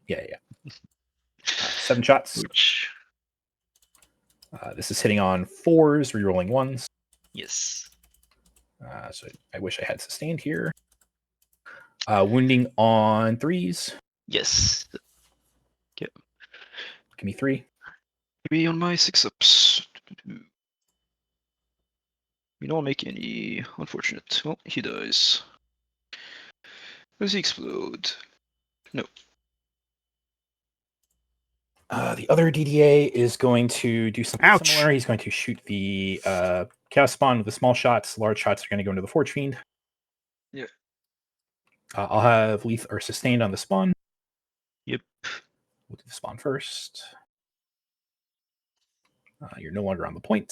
Yeah. 7 shots. Which... This is hitting on 4s, rerolling 1s. Yes. So I wish I had sustained here. Wounding on 3s. Yes. Give me 3. Maybe on my 6-ups. We don't make any unfortunate. Well, he dies. Does he explode? No. The other DDA is going to do something Ouch. similar. He's going to shoot the Chaos Spawn with the small shots. Large shots are going to go into the Forge Fiend. Yeah. I'll have Lethal or Sustained on the Spawn. Yep. We'll do the Spawn first. You're no longer on the point.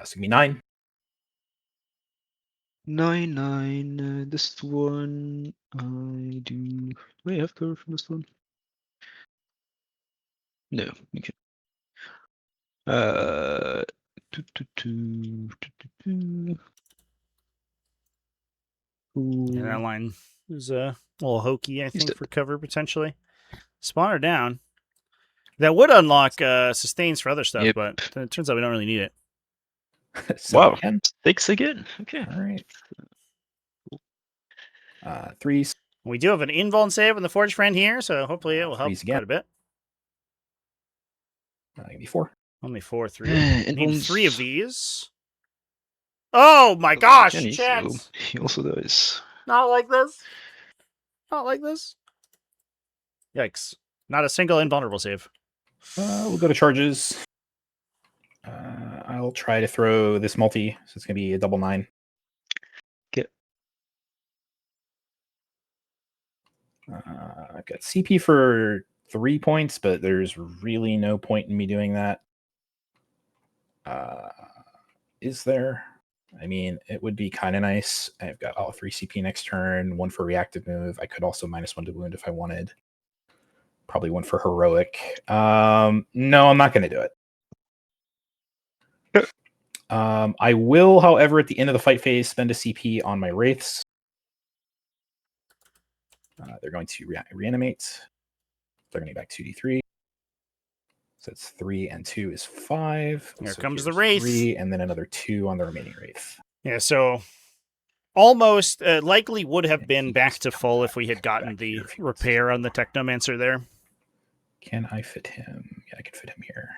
So give me 9. 9. This one I do. Do I have cover from this one? No. Okay. Yeah, that line was a little hokey, I think, for cover potentially. Spawner down. That would unlock sustains for other stuff, Yep. but it turns out we don't really need it. So Wow. again. 6 again. Okay. All right. 3s. We do have an invuln save on the Forge Friend here, so hopefully it will help Threes again. quite a bit. Give me 4. Only 4, 3. And Need 3 of these. Oh my gosh, Kenny, chance! so he also dies. Not like this. Not like this. Yikes. Not a single invulnerable save. We'll go to charges. I'll try to throw this multi, so it's going to be a double 9. Okay. I've got CP for 3 points, but there's really no point in me doing that. Is there? I mean, it would be kind of nice. I've got all 3 CP next turn, 1 for reactive move. I could also -1 to wound if I wanted. Probably 1 for heroic. No, I'm not going to do it. I will, however, at the end of the fight phase, spend a CP on my Wraiths. They're going to reanimate. They're going to get back 2d3. So it's 3 and 2 is 5. Here so comes the Wraith. 3, and then another 2 on the remaining Wraith. Yeah, so almost likely would have been back to full if we had gotten the repair on the Technomancer there. Can I fit him? Yeah, I can fit him here.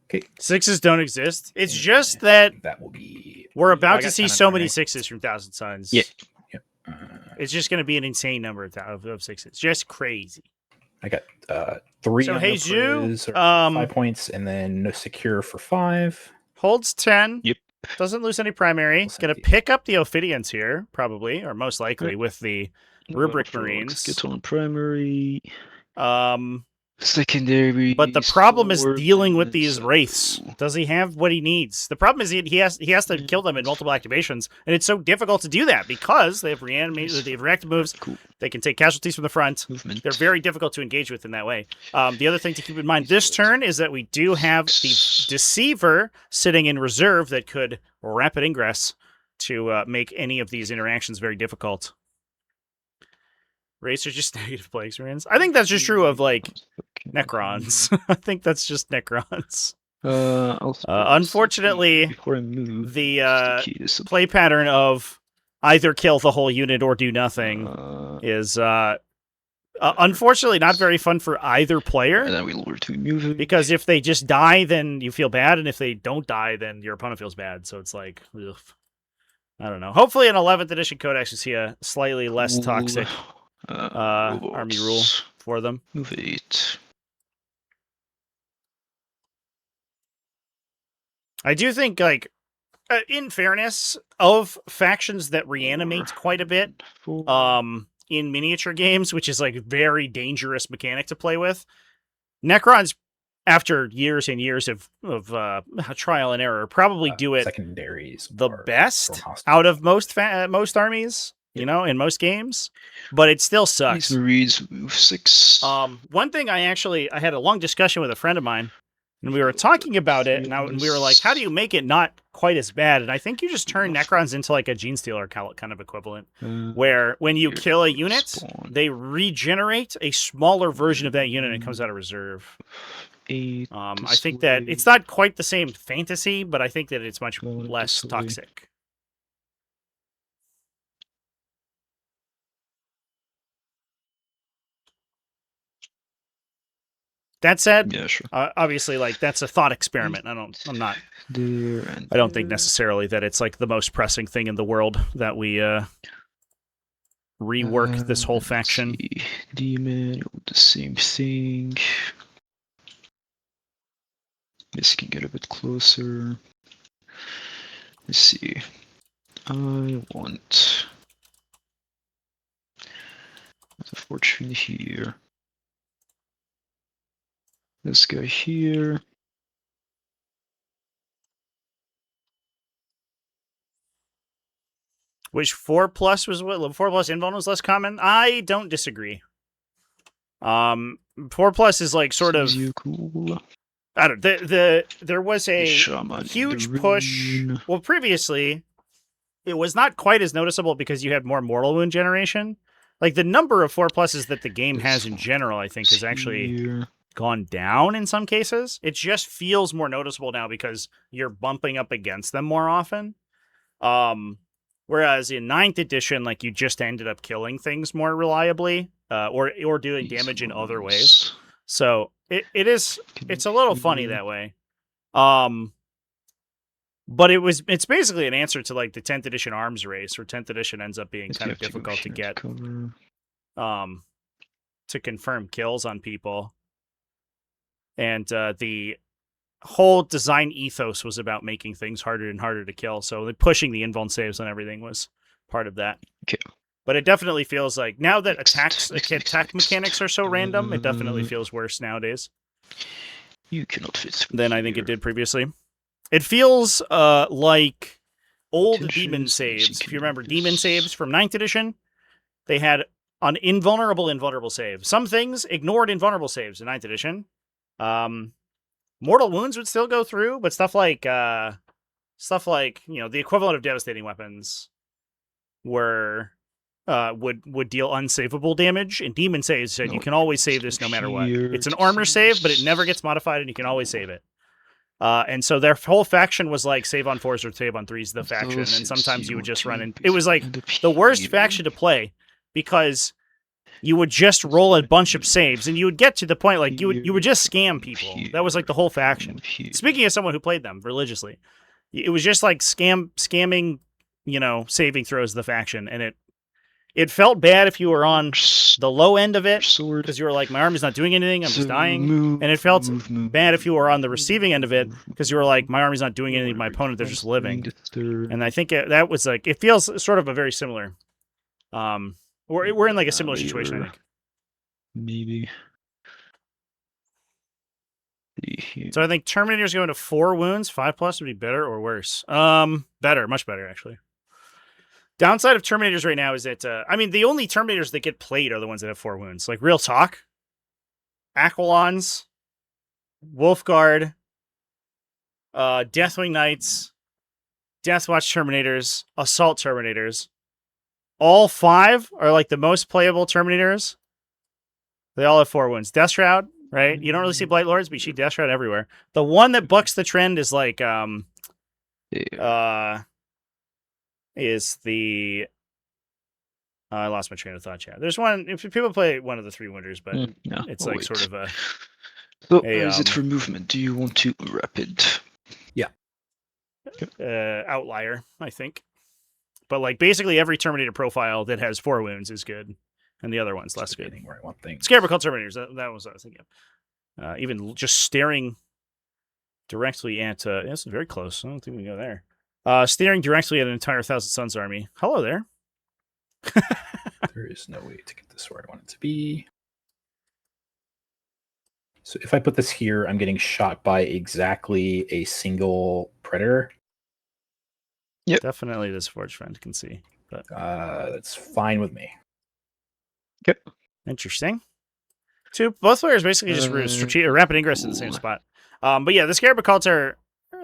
Okay. 6s don't exist. It's just that that will be. we're about I to got see 10 so on many right? 6s from Thousand Suns. Yeah. It's just going to be an insane number of 6s. Just crazy. I got 3 So on Jesus, the 5 points, and then no secure for 5. holds 10. Yep. Doesn't lose any primary. We'll send Gonna the- pick up the Ophidians here, probably, or most likely, Right. with the Rubric After all, Marines. Get on primary. Um, Secondary. but the problem is sword, dealing with and these so- wraiths. Does he have what he needs? The problem is he has to kill them in multiple activations, and it's so difficult to do that because they have reanimated, they have reactive moves. Cool. They can take casualties from the front. Movement. They're very difficult to engage with in that way. The other thing to keep in mind this turn is that we do have the Deceiver sitting in reserve that could rapid ingress to make any of these interactions very difficult. Wraiths are just negative plagues marines. I think that's just true of like Necrons. I think that's just Necrons. Unfortunately, before I move, the play pattern of either kill the whole unit or do nothing is unfortunately not very fun for either player. And then we lower to move because if they just die, then you feel bad, and if they don't die, then your opponent feels bad. So it's like, ugh. I don't know. Hopefully, an 11th edition codex you see a slightly less toxic army rule for them. Move 8. I do think, like, in fairness, of factions that reanimate quite a bit, in miniature games, which is like very dangerous mechanic to play with, Necrons, after years and years of trial and error, probably do it secondaries the best out of most armies. You know, in most games, but it still sucks. These Marines move 6. One thing I had a long discussion with a friend of mine, and we were talking about it, and we were like, how do you make it not quite as bad? And I think you just turn Necrons into like a Gene Stealer kind of equivalent, where when you kill a unit, they regenerate a smaller version of that unit and it comes out of reserve. 8. I think that it's not quite the same fantasy, but I think that it's much less toxic. That said, yeah, sure. Obviously, like that's a thought experiment. I don't think necessarily that it's like the most pressing thing in the world that we rework this whole faction. Demon, the same thing. This can get a bit closer. Let's see. I want the fortune here. This guy here. Which 4+ was what? 4+ invuln was less common? I don't disagree. 4+ is like sort of cool. I don't there was a huge push. Well, previously it was not quite as noticeable because you had more mortal wound generation. Like the number of 4+s that the game has in general, I think, has actually gone down in some cases. It just feels more noticeable now because you're bumping up against them more often. Whereas in 9th edition, like you just ended up killing things more reliably, or doing damage in other ways. So it's a little funny that way. But it's basically an answer to like the 10th edition arms race, where 10th edition ends up being kind of difficult to get to confirm kills on people. And the whole design ethos was about making things harder and harder to kill. So pushing the invuln saves and everything was part of that. Okay. But it definitely feels like now that attack mechanics are so random, it definitely feels worse nowadays. You cannot fit than I think it did previously. It feels like old demon saves. If you remember demon saves from 9th edition, they had an invulnerable save. Some things ignored invulnerable saves in 9th edition. Mortal wounds would still go through, but stuff like the equivalent of devastating weapons would deal unsavable damage, and demon saves said you can always save this no matter what. It's an armor save, but it never gets modified, and you can always save it. And so their whole faction was like save on 4s or save on 3s, the faction, and sometimes you would just run in. It was like the worst faction to play because you would just roll a bunch of saves, and you would get to the point like you would just scam people. That was like the whole faction. Speaking as someone who played them religiously, it was just like scamming, saving throws of the faction, and It felt bad if you were on the low end of it, sword. because you were like, my army's not doing anything, I'm just So dying. move, And it felt move, bad if you were on the receiving end of it, move, because you were like, my army's not doing move, anything to my opponent, they're just living. disturb. And I think that was like, it feels sort of a very similar. We're in like a similar situation, I think. Maybe. So I think Terminator's going to 4 wounds. 5+ would be better or worse. Better, much better actually. Downside of Terminators right now is that I mean the only Terminators that get played are the ones that have 4 wounds. Like real talk. Aquilons, Wolfguard, Deathwing Knights, Deathwatch Terminators, Assault Terminators. All 5 are like the most playable Terminators. They all have 4 wounds. Death Shroud, right? You don't really see Blight Lords, but you see Death Shroud everywhere. The one that bucks the trend is like is the I lost my train of thought, chat. There's one if people play one of the 3 wonders, but no, it's like sort of So is it for movement? Do you want to rapid? Yeah. Outlier, I think. But like basically every Terminator profile that has 4 wounds is good, and the other one's less good. Where I want things. Scarecrow called Terminators. That was what I was thinking of. Even just staring directly at this is very close. I don't think we can go there. Staring directly at an entire Thousand Suns army. Hello there. There is no way to get this where I want it to be. So if I put this here, I'm getting shot by exactly a single predator. Yep. Definitely this Forge Friend can see. But that's fine with me. Okay. Interesting. Both players basically just rapid ingress in the same spot. But yeah, the Scarab Occults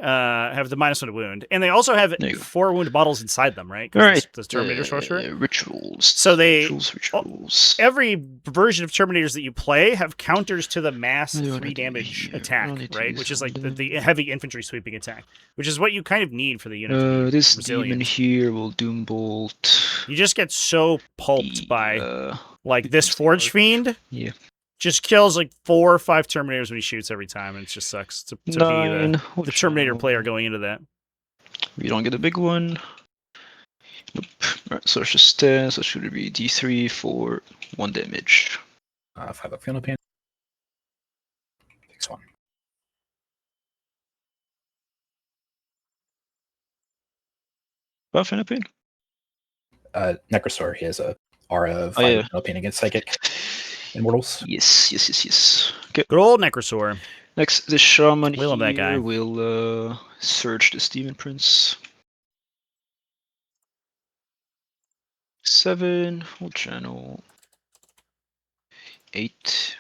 have the -1 to wound, and they also have 4 wound bottles inside them, right? All right. The Terminator sorcerer. Rituals. So rituals. Every version of Terminators that you play have counters to the mass 3 damage attack, right? Which is like the heavy infantry sweeping attack, which is what you kind of need for the unit. To be this resilient. demon here will Doombolt. You just get so pulped by like this Forge Fiend. Yeah. Just kills like 4 or 5 Terminators when he shoots every time, and it just sucks to be the Terminator player going into that. You don't get a big one. Nope. Alright, so it's just so should it be D3 for 1 damage. 5 up Fiona Pan. Takes 1. Buff and a pin? Necrosaur, he has a aura of Fiona Pan against Psychic. Immortals. Yes. Okay. Good old Necrosaur. Next, the Shaman we love that guy. will search the Demon Prince. 7, we'll channel. 8,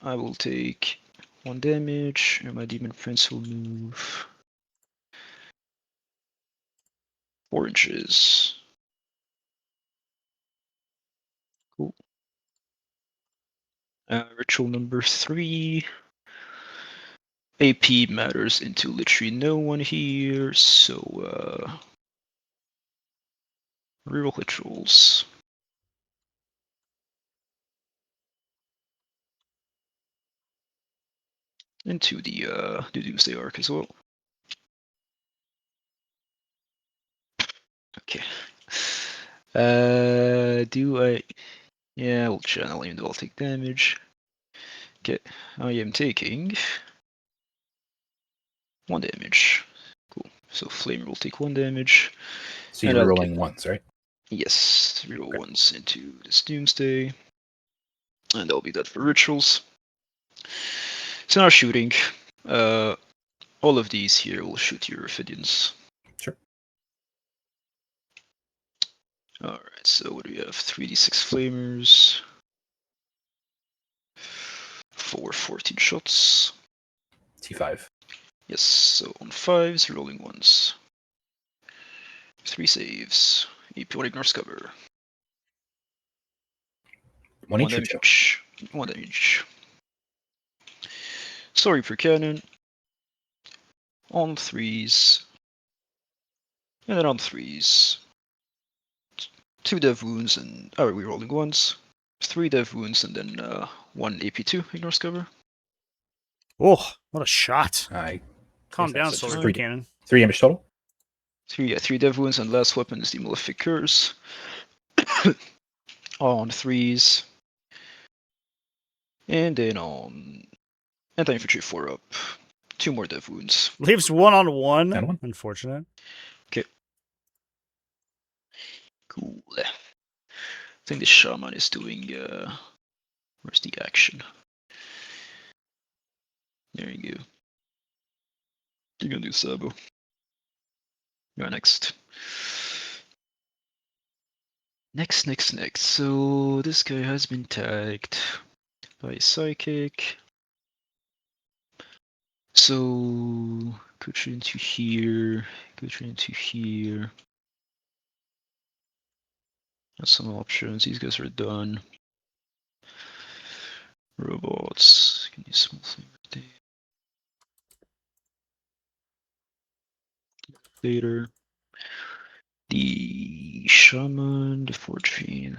I will take 1 damage, and my Demon Prince will move 4 inches. Cool. Ritual number 3. AP matters into literally no one here, so reroll rituals. Into the Doomsday Arc as well. Okay. Do I? Yeah, we'll channel even though I'll take damage. Okay, I am taking 1 damage. Cool. So Flamer will take 1 damage. So you're rolling ones, right? Yes, reroll ones into this Doomsday. And that'll be that for rituals. So now shooting. All of these here will shoot your Ophidians. Sure. Alright, so what do we have? 3d6 flamers. 4 14 shots. T5. Yes, so on 5s, rolling ones. 3 saves. AP1 ignores cover. 1 each. 1 damage. 1 damage. Sorry for cannon. On 3s. And then on 3s. 2 dev wounds and. Are we rolling ones? 3 dev wounds and then 1 AP2 ignores cover. Oh, what a shot! I Calm down, Solar Cannon. 3 damage total. 3 dev wounds and last weapon is the Malefic Curse. on 3s, and then on anti-infantry 4 up. 2 more dev wounds. Leaves 1-on-1. That one? Unfortunate. Cool. I think the shaman is doing. Where's the action? There you go. You're gonna do Sabo. You're next. Next. So this guy has been tagged by Psychic. So go into here. Go into here. That's some options. These guys are done. Robots. Can you small thing right there? Later. The shaman, the forge fiend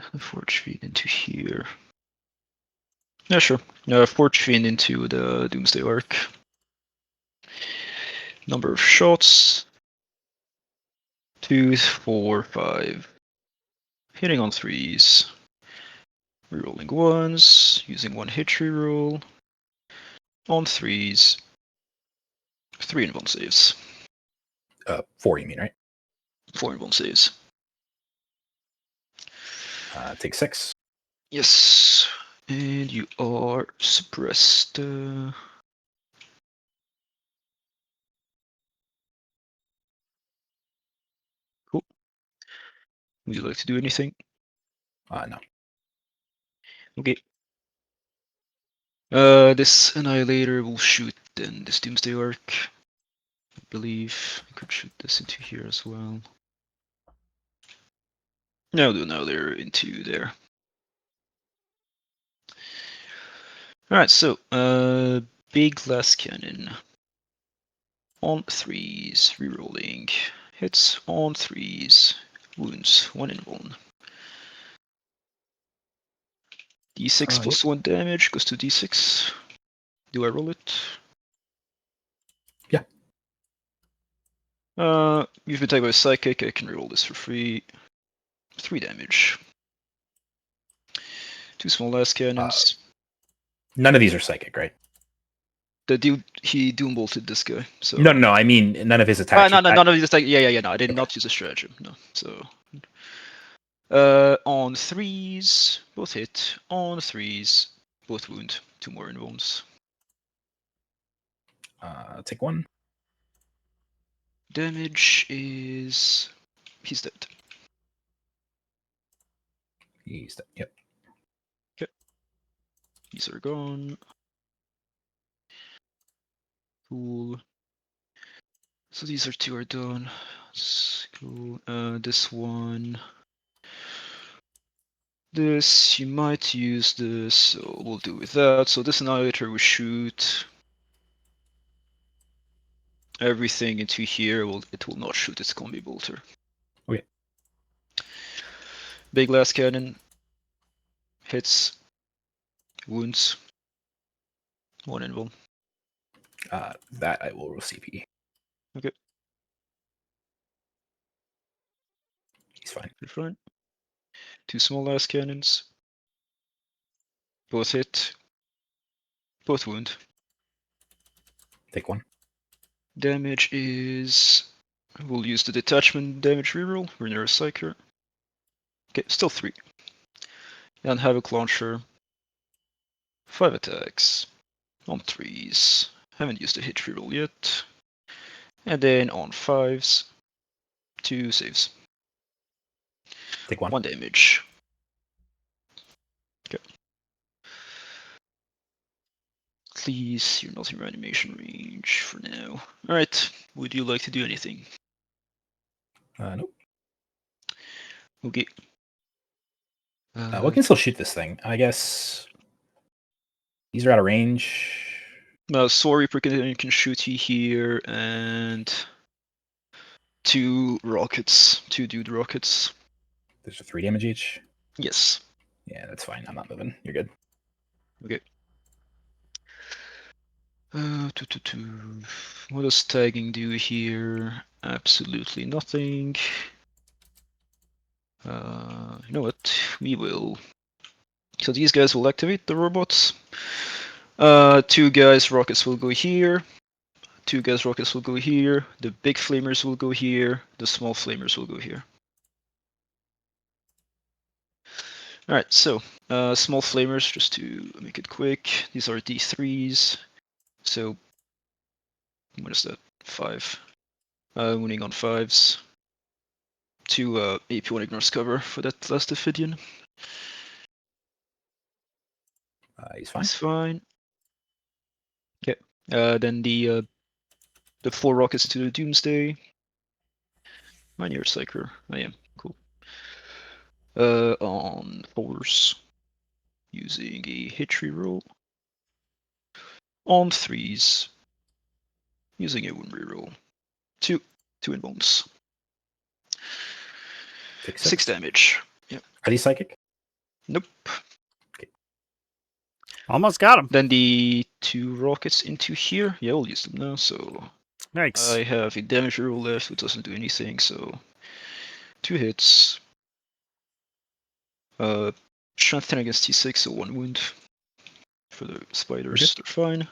into here. Yeah, sure. Forge fiend into the Doomsday Arc. Number of shots. 2, 4, 5. Hitting on 3s. Rerolling 1s. Using 1 hit reroll. On 3s. 3 and 1 saves. 4, you mean, right? 4 and 1 saves. Take 6. Yes. And you are suppressed. Cool. Would you like to do anything? No. Okay. This Annihilator will shoot then this Doomsday Arc. I believe I could shoot this into here as well. No, do another into there. Alright, so big glass cannon. On 3s, rerolling. Hits on 3s. Wounds, 1 and 1. D6 plus 1 damage goes to D6. Do I roll it? Yeah. You've been tagged by Psychic, I can reroll this for free. 3 damage. 2 small glass cannons. None of these are psychic, right? The dude, he doom bolted this guy. So No. I mean, none of his attacks. no, none of these like yeah. No, I did not use a stratagem. No. So on 3s, both hit. On 3s, both wound. 2 more in wounds. Take 1. Damage is he's dead. He's dead. Yep. Okay. These are gone. Cool. So these are 2 are done. Let's go. This one. This, you might use this, so we'll do with that. So this Annihilator will shoot everything into here. It will not shoot its combi bolter. Okay. Big glass cannon. Hits. Wounds. 1 and 1. That I will roll CP. Okay. He's fine. You're fine. 2 small glass cannons. Both hit. Both wound. Take 1. Damage is... We'll use the detachment damage reroll. We're near a psyker. Okay, still 3. And Havoc Launcher. 5 attacks. On 3s. Haven't used the hit reroll yet. And then on 5s. 2 saves. Take 1. 1 damage. Okay. Please, you're not in reanimation range for now. Alright, would you like to do anything? Nope. Okay. We can still shoot this thing. I guess these are out of range. Sword Reaper can shoot you here, and 2 rockets. 2 dude rockets. There's a 3 damage each. Yes. Yeah, that's fine. I'm not moving. You're good. Okay. What does tagging do here? Absolutely nothing. You know what? We will. So these guys will activate the robots. 2 guys rockets will go here. 2 guys rockets will go here. The big flamers will go here. The small flamers will go here. Alright, so small flamers, just to make it quick, these are D3s. So what is that? 5. Winning on 5s. 2 AP1 ignores cover for that last Ophidian. He's fine. He's fine. Okay. Then the 4 rockets to the Doomsday. My near Psyker. I am. Cool. On 4s. Using a hit reroll. On 3s. Using a wound reroll. 2 in bones. Take 6 damage. Yep. Are these psychic? Nope. Almost got him. Then the 2 rockets into here. Yeah, we'll use them now. So Nice. I have a damage roll left, which doesn't do anything. So 2 hits. Strength 10 against T6, so 1 wound for the spiders. They're fine.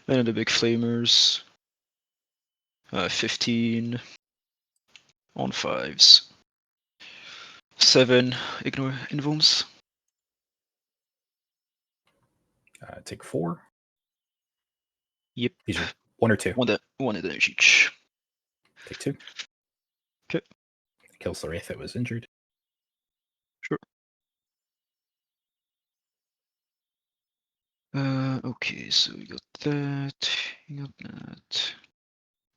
And then the big flamers. 15 on 5s. 7 ignore invulns. Take 4. Yep. These are 1 or 2. One damage each. Take 2. Okay. Kills the wraith that was injured. Sure. Okay, so we got that. You got that.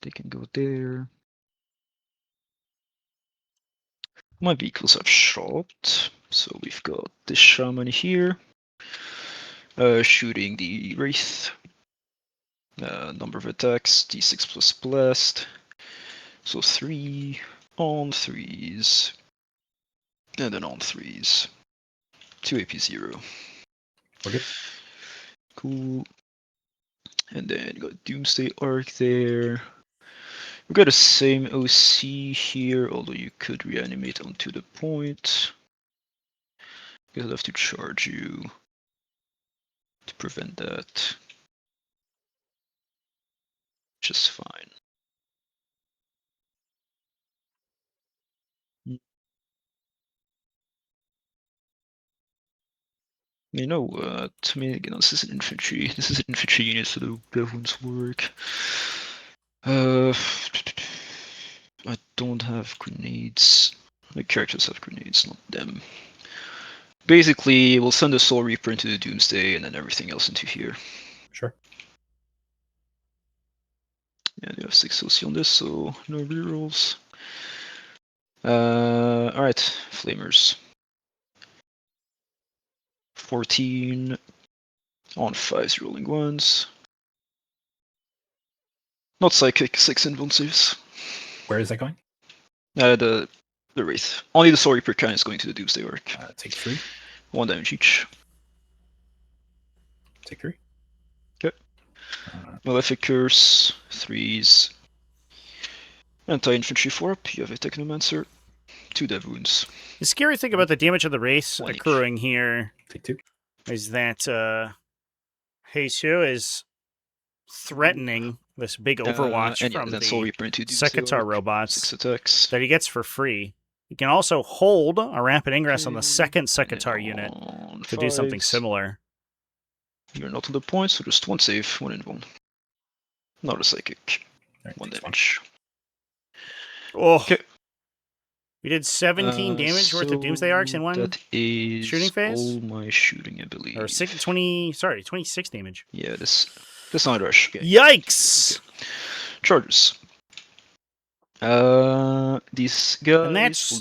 They can go there. My vehicles have shot, so we've got this shaman here. Shooting the wraith. Number of attacks, d6 plus blast. So 3 on 3s. And then on 3s. 2 AP 0. Okay. Cool. And then you got Doomsday Arc there. We've got the same OC here, although you could reanimate onto the point. Because I'll have to charge you to prevent that. Which is fine. You know what? I mean, again, this is an infantry. This is an infantry unit, so the weapons work. I don't have grenades. The characters have grenades, not them. Basically, we'll send the Soul Reaper into the Doomsday and then everything else into here. Sure. And you have 6 OC on this, so no rerolls. Alright, Flamers. 14 on 5s rolling 1s. Not psychic, 6 invulsives. Where is that going? The Wraith. Only the Soul Reaper kind is going to the Doomsday Arc. Take 3. 1 damage each. Take 3. Okay. Malefic Curse, 3s. Anti-infantry 4 up, you have a Technomancer. 2 dev wounds. The scary thing about the damage of the race 1 each. accruing here Take 2. is that Jesus is threatening this big Overwatch and from then Soul the Reaper into Doomsday Sekitar Arc. robots 6 attacks. that he gets for free. He can also hold a Rampant Ingress on the second Sekitar unit to do something 5s. similar. You're not on the point, so just 1 save, 1 invuln. Not a psychic. Right, 1 takes damage. Oh, Okay. we did 17 damage worth of Doomsday Arcs in one That is shooting phase? all my shooting, I believe. or 26 damage. Yeah, that's not a rush. Okay. Yikes! Okay. Charges. These guys. And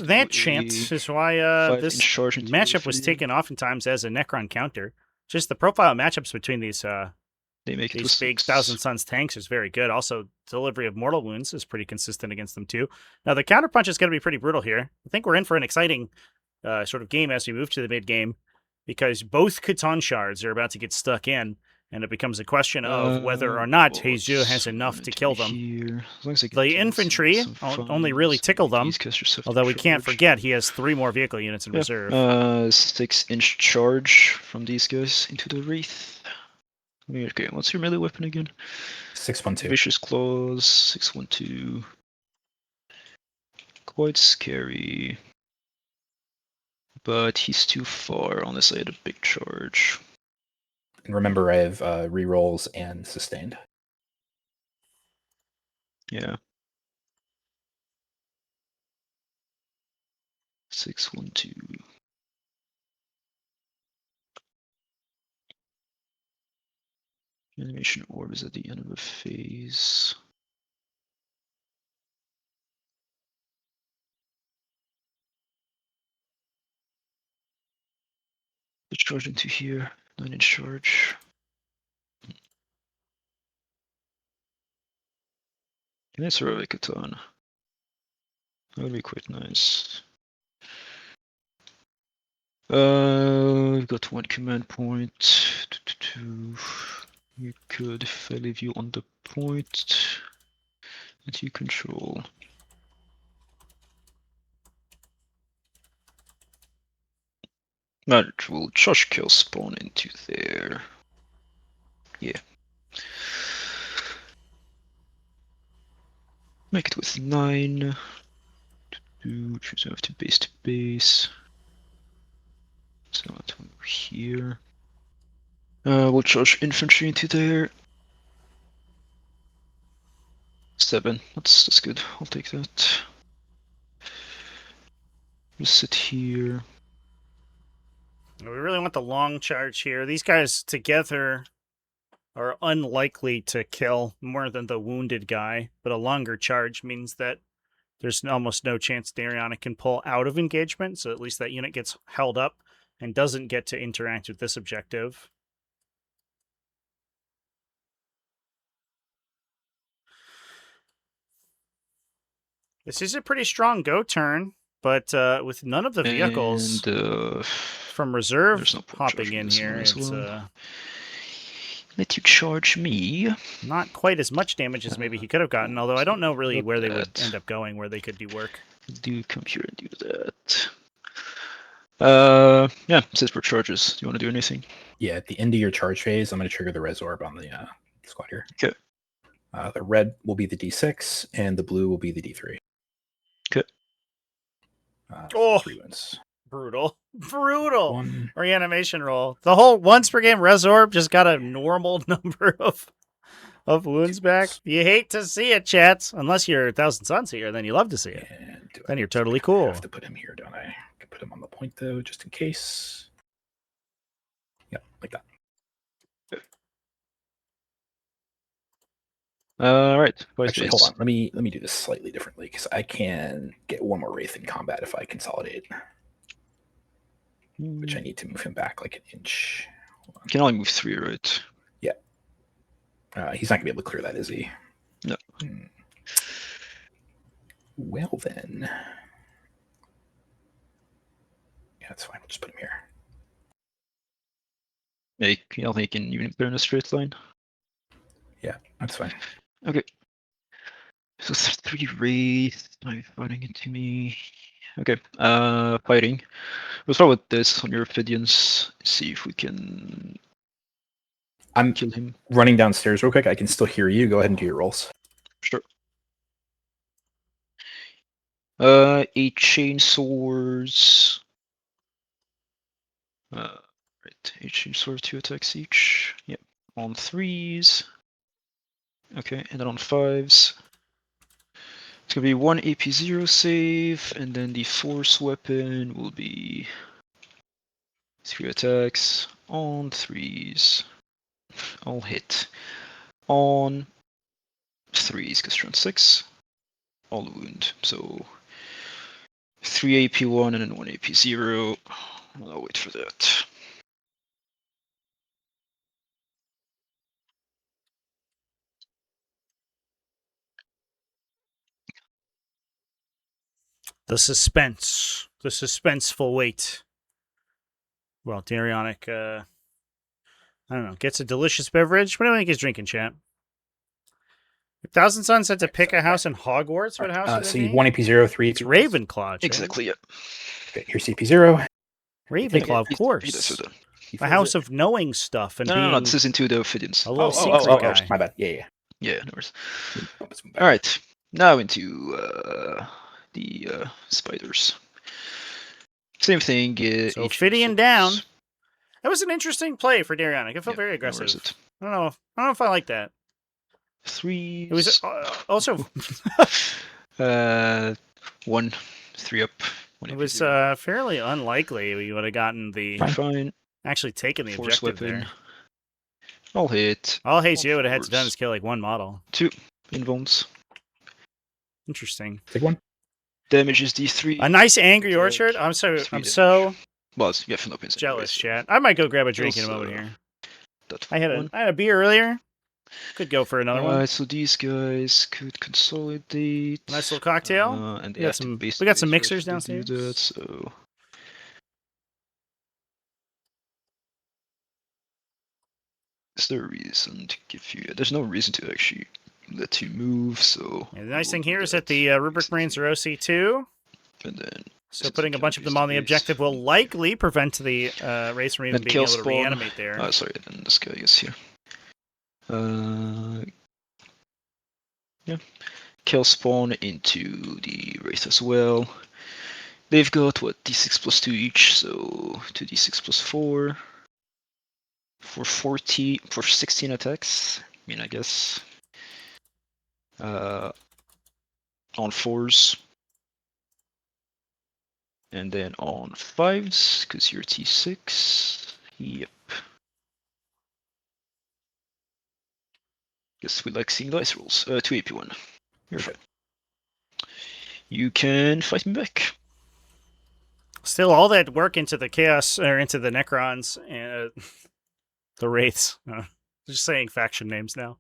that chance is why this charge into matchup was Ophidian. taken oftentimes as a Necron counter. Just the profile matchups between these They make it these with big 6. Thousand Suns tanks is very good. Also, delivery of mortal wounds is pretty consistent against them too. Now the counterpunch is going to be pretty brutal here. I think we're in for an exciting sort of game as we move to the mid game, because both Catan shards are about to get stuck in, and it becomes a question of whether or not Heiju has enough to kill them. Here. As long as I can The kill infantry some only really fines, tickle maybe them, these guys just have to although we can't charge. forget he has 3 more vehicle units in reserve. 6-inch charge from these guys into the wraith. Okay, what's your melee weapon again? 612. Vicious claws. 612. Quite scary. But he's too far unless I had a big charge. And remember, I have rerolls and sustained. Yeah. 612. Animation orb is at the end of a phase. Let's charge into here. 9-inch charge. Nice heroic katana. That would be quite nice. We've got 1 command point. You could, if I leave you on the point that you control. That will just kill spawn into there. Yeah. Make it with 9. Choose move to base. So that one over here. We'll charge infantry into there. 7. That's good. I'll take that. Just sit here. We really want the long charge here. These guys together are unlikely to kill more than the wounded guy, but a longer charge means that there's almost no chance Dariana can pull out of engagement, so at least that unit gets held up and doesn't get to interact with this objective. This is a pretty strong go turn, but with none of the vehicles And from reserve there's no point hopping charging in this here, one as it's well. Let you charge me. not quite as much damage as maybe he could have gotten, although I don't know really Got where they would that. end up going, where they could do work. Do come here and do that. Yeah, since we're charges, do you want to do anything? Yeah, at the end of your charge phase, I'm going to trigger the res orb on the squad here. Okay. The red will be the D6, and the blue will be the D3. Okay. Oh. 3 wounds. Brutal. Brutal. 1. Reanimation roll. The whole once per game Resorb just got a normal number of wounds back. You hate to see it, chats. Unless you're 1,000 Suns here, then you love to see it. Then you're totally cool. I have to put him here, don't I? I can put him on the point, though, just in case. Yeah, like that. All right. Actually, hold on. Let me do this slightly differently, because I can get 1 more Wraith in combat if I consolidate. Which I need to move him back like 1 inch. You can only move 3, right? Yeah. He's not going to be able to clear that, is he? No. Well, then. Yeah, that's fine. We'll just put him here. Yeah, you don't think you can even put in a straight line? Yeah, that's fine. Okay. So 3 Wraith, fighting into me. Okay, fighting. We'll start with this on your Ophidians. See if we can kill him. Running downstairs real quick. I can still hear you. Go ahead and do your rolls. Sure. 8 chainsaws. Right, 8 chainsaws, 2 attacks each. Yep, on 3s. Okay, and then on 5s. It's gonna be 1 AP0 save, and then the force weapon will be 3 attacks on 3s. I'll hit on 3s because turn 6. All wound. So 3 AP1 and then 1 AP0. I'll wait for that. The suspense. The suspenseful wait. Well, Darionic I don't know. Gets a delicious beverage. What do you think he's drinking, chat? If Thousand Suns had to pick a house in Hogwarts, what house would it So be? you 1 AP0, 3 It's AP. Ravenclaw, chat. Exactly, yep. Okay, here's CP0. Ravenclaw, of He does course. with it. He A fills house it. of knowing stuff and No, being this is into the Ophidians. a little secret guy. My bad. Yeah. Yeah, no worries. Let's move back. All right, now into the spiders. Same thing. So each Ophidian swords. down. That was an interesting play for Darianic. It felt Yeah, very now where is aggressive. it? I don't know if I like that. 3. It was also 1, 3 up. 1 it was AP0. fairly unlikely we would have gotten the Fine. actually taken the Force objective weapon. there. All hit. All haste All you would have had to fours. done is kill like one model. 2 invulns. Interesting. Take one. Damage is D3. A nice angry Attack, orchard. I'm 3 so damage. Well, you have no pins anyway, jealous, so chat. I might go grab a drink in a Also, moment here. that I had one. a beer earlier. Could go for another one. So these guys could consolidate. Nice little cocktail. And We got some mixers downstairs. Do that, so is there a reason to give you? There's no reason to actually let you move. So And the nice we'll thing do here is that. that the rubric marines are OC2. And then So putting a bunch of them on the objective will likely prevent the race from even And being kill able to spawn. reanimate there. Oh, sorry, then this guy is here. Yeah. Kill spawn into the wraith as well. They've got what, d6 plus 2 each, so 2d6 plus 4 for 16 attacks. I mean, I guess on 4s, and then on 5s because you're t6. Yep. Guess we like seeing dice rolls. 2 AP1. You're okay. You can fight me back. Still, all that work into the chaos or into the Necrons and the wraiths. Just saying faction names now.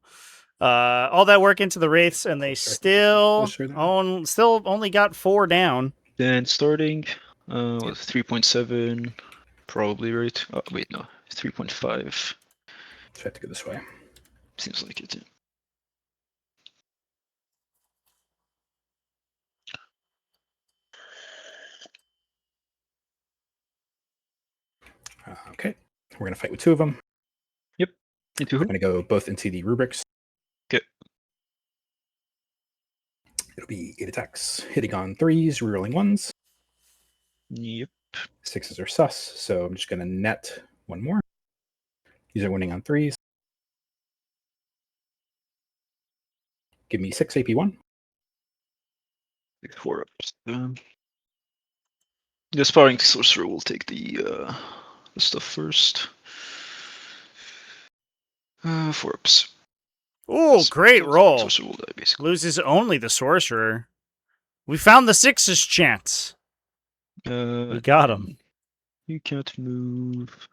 All that work into the wraiths, and they still only got 4 down. Then starting, 3.7, probably right. Oh, wait, no, 3.5. So I have to go this way. Seems like it. Yeah. Okay. We're going to fight with 2 of them. Into I'm who? going to go both into the rubrics. Okay. It'll be 8 attacks. Hitting on 3s, rerolling 1s. Yep. 6s are sus, so I'm just going to net 1 more. These are winning on 3s. Give me 6 AP1. 4 ups. The sparring sorcerer will take the stuff first. 4 ups. Ooh, great roll. Sorcerer will die, basically. Loses only the sorcerer. We found the 6's chance. We got him. You can't move.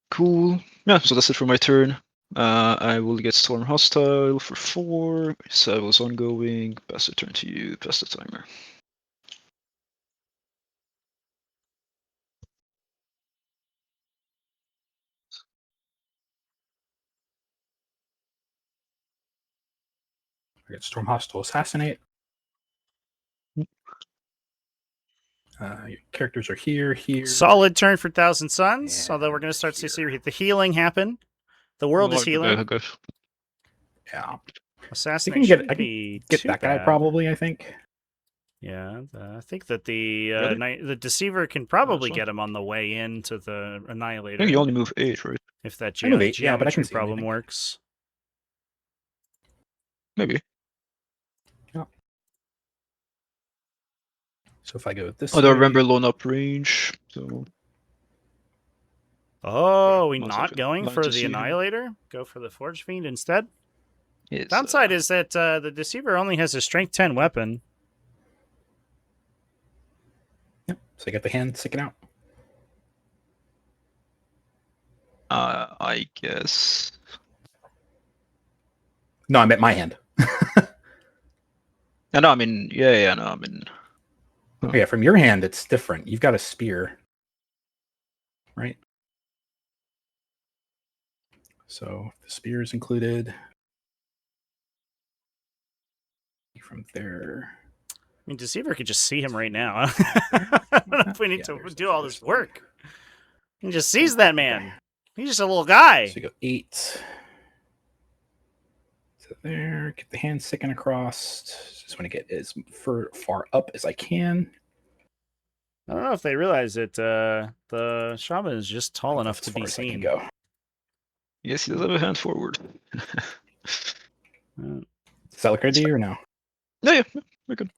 Cool. Yeah, so that's it for my turn. I will get Storm Hostile for 4. Savil's ongoing. Pass the turn to you. Pass the timer. I get Storm Hostile Assassinate. Your characters are here. Solid turn for Thousand Suns, And although we're going to start to here. see the healing happen. The world is healing. Yeah. Assassination I can shouldn't be Get too that guy bad. probably, I think. Yeah, I think that the Really? the Deceiver can probably fine. get him on the way into the I Annihilator. think you only move 8, right? If that I move 8, yeah, but I geometry can see problem anything. works. Maybe. Yeah. So if I go this Although way, remember loan up range, so Oh, we One not second. going Line for to the see here. Annihilator? Go for the Forge Fiend instead? it's, Downside is that the Deceiver only has a Strength 10 weapon. yep. So I get the hand sticking out. I guess. No, I meant my hand. No, I mean, yeah, no, I mean, Oh, yeah, from your hand, it's different. You've got a spear, right? So the spear is included. From there. I mean, Deceiver could just see him right now. I don't know if we need Yeah, to there's do all there's this the- work. He just sees that man. He's just a little guy. So you go 8. So there, get the hand sticking across. Just want to get as far up as I can. I don't know if they realize that the shaman is just tall That's enough as to far be as I can seen. go. Yes, he does have a hand forward. Uh, Does that look good to you or no? Yeah, we're good.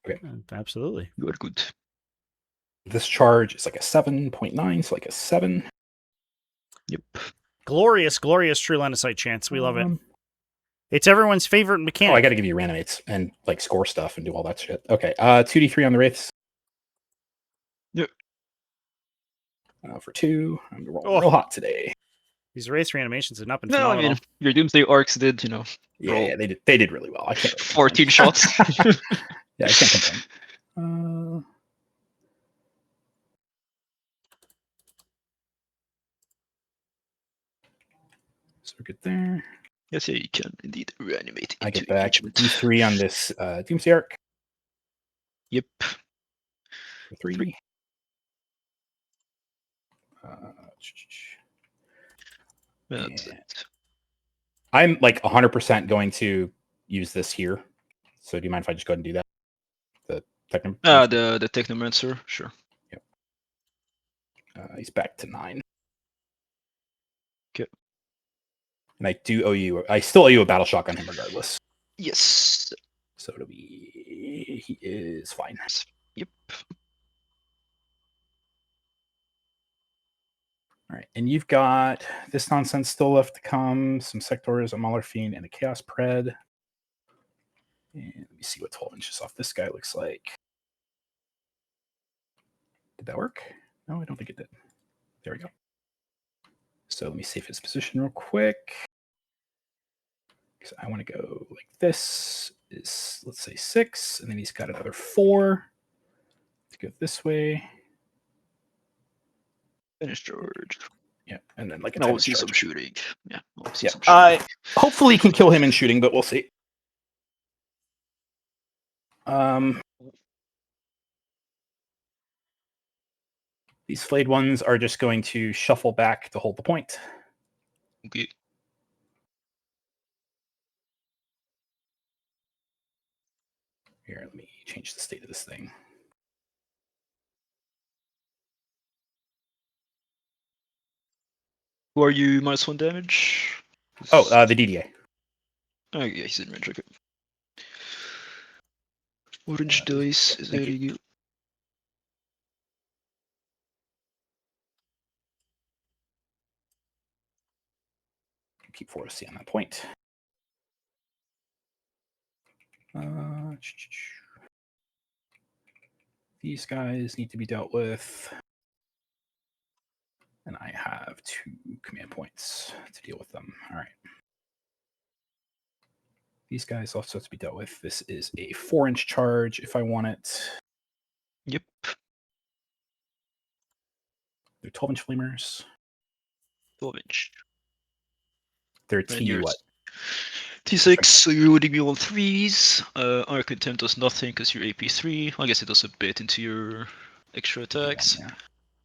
Absolutely. You are good. This charge is like a 7.9, so like a 7. Yep. Glorious, glorious true line of sight chance. We love it. Um, It's everyone's favorite mechanic. Oh, I got to give you reanimates and like score stuff and do all that shit. Okay, 2d3 on the wraiths. Yep. For 2, I'm rolling Oh. real hot today. These race reanimations have not been No, I phenomenal. mean your Doomsday Arcs did, Yeah, they did really well. I can't really 14 complain. shots. Yeah, I can't complain. So we're good there. Yes, yeah, you can indeed reanimate I into get back engagement. d3 on this Doomsday Arc Yep. for 3. 3. That's And it. I'm like 100% going to use this here. So do you mind if I just go ahead and do that? The techno. The Technomancer, sure. He's back to 9. Okay. And I still owe you a battle shock on him regardless. Yes. So he is fine. Yep. All right, and you've got this nonsense still left to come, some Sectors, a Mauler Fiend, and a Chaos Pred. And let me see what 12 inches off this guy looks like. Did that work? No, I don't think it did. There we go. So let me save his position real quick. Because I want to go like this is, let's say 6, and then he's got another 4 to go this way. Finish George. Yeah, and then like a I'll 10 see charge. some shooting. Yeah, I'll see Yeah, some shooting. hopefully can kill him in shooting, but we'll see. These flayed ones are just going to shuffle back to hold the point. Okay. Here, let me change the state of this thing. Who are you? -1 damage? Oh, the DDA. Oh, yeah, he's in range. Okay. Orange dice. Yeah, Is thank there you. you? Keep 4C on that point. These guys need to be dealt with. And I have 2 command points to deal with them. All right. These guys also have to be dealt with. This is a 4-inch charge if I want it. Yep. They're 12-inch flamers. 12-inch. They're And T yours. what? T6, so you're loading me on 3s. Arc Contempt does nothing because you're AP3. I guess it does a bit into your extra attacks. Yeah.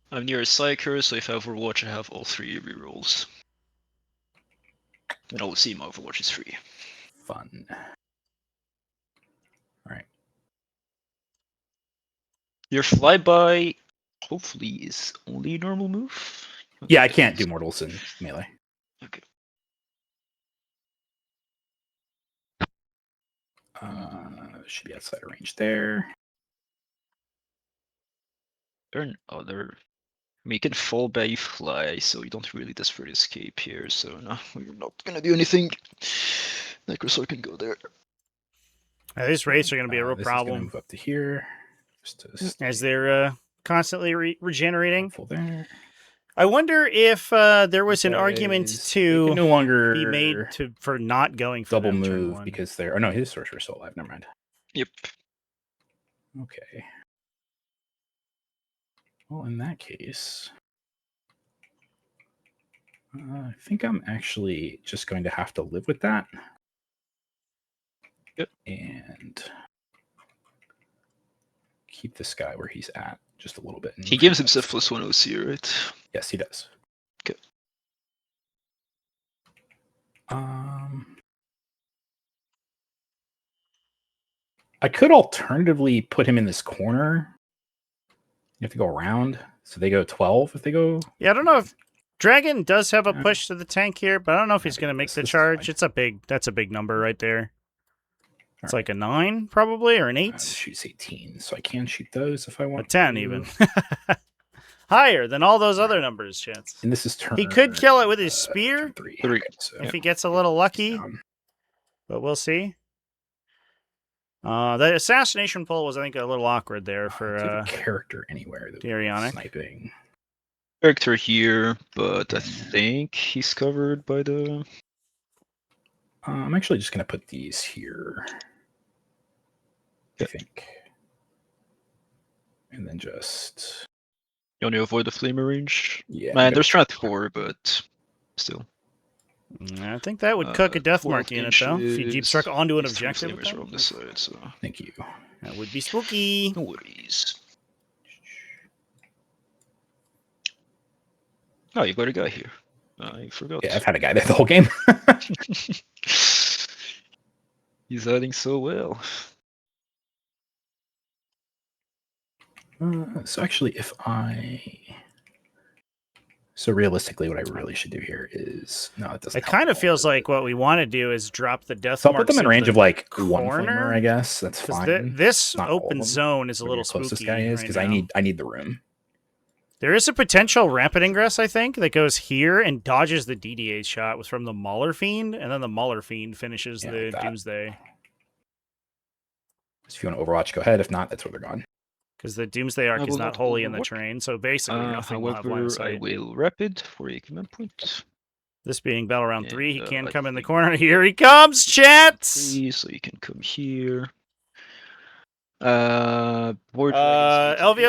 I'm near a Psyker, so if I Overwatch, I have all 3 rerolls. And I'll see my Overwatch is free. Fun. All right. Your flyby, hopefully, is only a normal move. Yeah, I can't do mortals in melee. Okay. Should be outside of range there. I mean, you can fall by fly, so you don't really desperate escape here, so no, we're not gonna do anything. Necrosword can go there. These wraiths are going to be a real This is going to problem move up to here. Just to as they're constantly regenerating. full there. I wonder if there was an These argument guys, to they can no longer be made for not going for double them turn move 1. because they're. Oh no, his sorcerer's still alive. Never mind. Yep. Okay. Well, in that case, I think I'm actually just going to have to live with that. Yep. And keep this guy where he's at just a little bit. He gives himself +1 OC, right? Yes, he does. Okay. I could alternatively put him in this corner. You have to go around, so they go 12 if they go. Yeah, I don't know if Dragon does have a push to the tank here, but I don't know if he's going to make the charge. That's a big number right there. It's like a 9 probably, or an 8. Shoots 18, so I can shoot those if I want. A 10 to. even. Higher than all those other numbers, Chance. And this is turn. He could kill it with his spear three. So, if he gets a little lucky, but we'll see. The assassination pull was, I think, a little awkward there for a character anywhere. Arionic. Sniping. Character here, but I think he's covered by the... I'm actually just going to put these here. I think. And then just... You want to avoid the flamer range? Yeah. Man, there's strength 4, but still. I think that would cook a death mark unit, though, if you deep struck onto an These two objective. flamers are on this side, so... Thank you. That would be spooky. No worries. Oh, you got a guy here. I forgot. Yeah, I've had a guy there the whole game. He's hiding so well. So actually, so realistically, what I really should do here is no, it doesn't. It kind of feels like what we want to do is drop the death So I'll marks put them in range of like one corner, flamer, I guess. That's fine. This Not all open of them, zone is a little close spooky. this guy is because I need the room. There is a potential rapid ingress, I think, that goes here and dodges the DDA shot from the Mauler Fiend, and then the Mauler Fiend finishes the Doomsday. So if you want to Overwatch, go ahead. If not, that's where they're gone. Because the Doomsday arc is not wholly in the terrain, so basically nothing will have line of sight. I will rapid for a command point. This being battle round 3, he can come in the corner. Here he comes, chat! So you can come here. LVO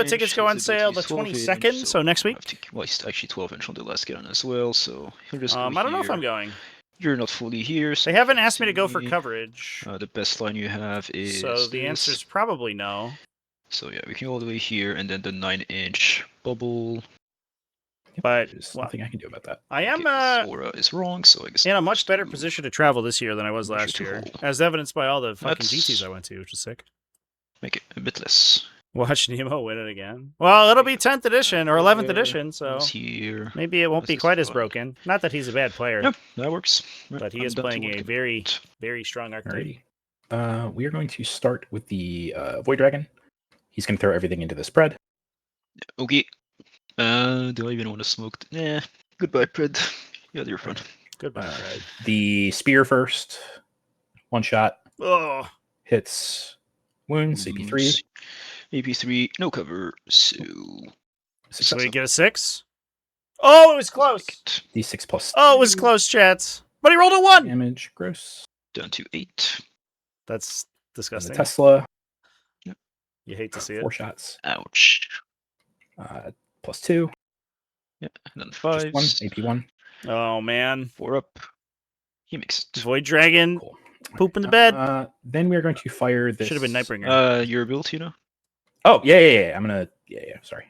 tickets go on sale the 22nd, so next week. Well, it's actually 12-inch on the last cannon as well, so he'll just go I don't know if I'm going. You're not fully here. So they haven't asked me to go for coverage. The best line you have is... So the answer is probably no. So yeah, we can go all the way here, and then the 9-inch bubble. But there's nothing I can do about that. I am Sora is wrong, so I guess in a much better position to travel this year than I was last year, as evidenced by all the fucking GTs I went to, which is sick. Make it a bit less. Watch Nemo win it again. Well, it'll be 10th edition or 11th edition, so here. Maybe it won't be quite as broken. Not that he's a bad player. Yep, that works. But he is playing a very, very strong archetype. We are going to start with the Void Dragon. He's going to throw everything into the spread. Okay. Do I even want to smoke? Nah. Goodbye, Pred. You had your fun. Goodbye, Pred. The spear first. One shot. Oh. Hits. Wounds. AP3. AP3. No cover. So we get a 6? Oh, it was close. D6 plus. Oh, it was close, chats. But he rolled a 1. Damage. Gross. Down to 8. That's disgusting. And the Tesla. You hate to see it. 4 shots. Ouch. +2. Yeah, and then 5. AP1. Oh, man. 4 up. He makes it. Void Dragon. Cool. Poop in the bed. Then we are going to fire this. Should have been Nightbringer. Your ability, Oh, yeah. I'm going to... Yeah, sorry.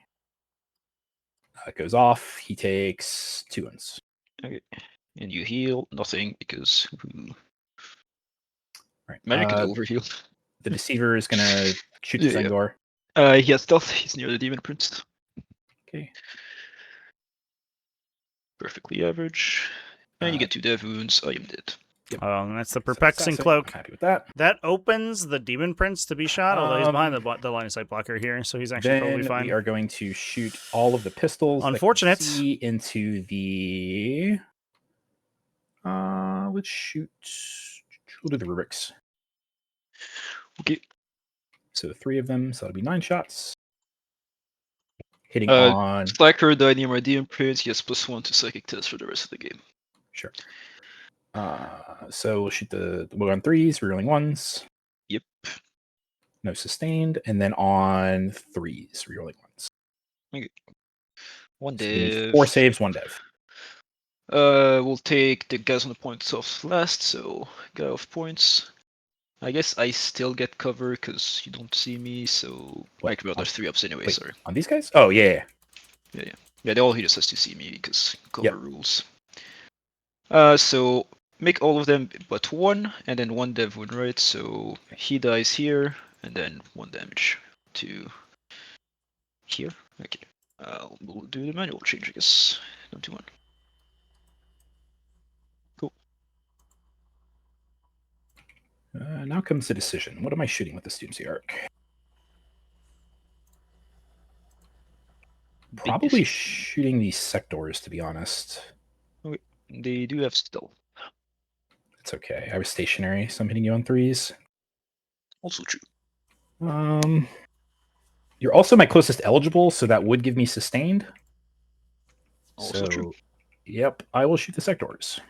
It goes off. He takes 2 wounds. Okay. And you heal nothing because... Right. Magic can overheal. The Deceiver is going to shoot the Zangor. He has stealth. He's near the Demon Prince. Okay. Perfectly average. And you get 2 dev wounds. I am dead. Yep. Oh, and that's the Perplexing Cloak. I'm happy with that. That opens the Demon Prince to be shot, although he's behind the line of sight blocker here, so he's actually probably fine. We are going to shoot all of the pistols. Unfortunate. Into the... let's shoot... We'll do the rubrics. Okay. So 3 of them, so that'll be 9 shots. Hitting on... Slacker died near my DM Prince. He has +1 to Psychic Test for the rest of the game. Sure. So we'll shoot we'll go on 3s, rerolling 1s. Yep. No sustained. And then on 3s, rerolling 1s. Okay. 1 so dev. 4 saves, 1 dev. We'll take the guys on the points off last, so guy off points. I guess I still get cover because you don't see me, so What, I can there's 3-ups anyway, wait, sorry. on these guys? Oh, yeah. Yeah, all he just has to see me because cover Yep. rules. So make all of them but one, and then one dev wound, right? So he dies here, and then 1 damage to here. Okay. We'll do the manual change, I guess. Don't do one. Cool. Now comes the decision. What am I shooting with the Students Arc? Big Probably decision. shooting these sectors, to be honest. Okay. They do have stealth. It's okay. I was stationary, so I'm hitting you on 3s. Also true. You're also my closest eligible, so that would give me sustained. Also true. Yep, I will shoot the sectors.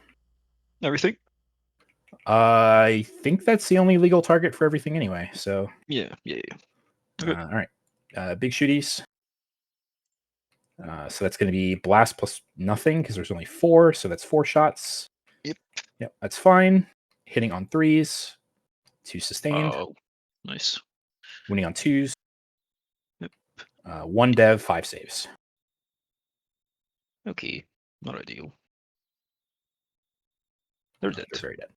Everything? I think that's the only legal target for everything anyway. So Yeah. Okay. all right, big shooties. So that's going to be blast plus nothing because there's only 4, so that's 4 shots. Yep, that's fine. Hitting on 3s, 2 sustained. Oh, nice. Winning on 2s. Yep. 1 dev, 5 saves. Okay, not ideal. They're dead. They're very dead.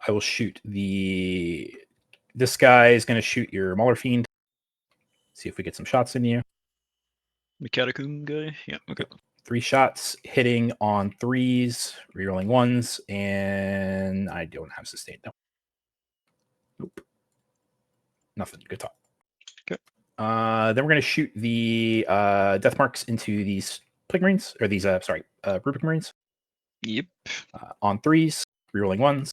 I will shoot the. This guy is going to shoot your Mauler Fiend. See if we get some shots in you. The Catacomb guy? Yeah, okay. 3 shots, hitting on 3s, rerolling 1s, and I don't have sustained. No. Nope. Nothing. Good talk. Okay. Then we're going to shoot the death marks into these Plague Marines, or these, Rubric Marines. Yep. On 3s, rerolling 1s.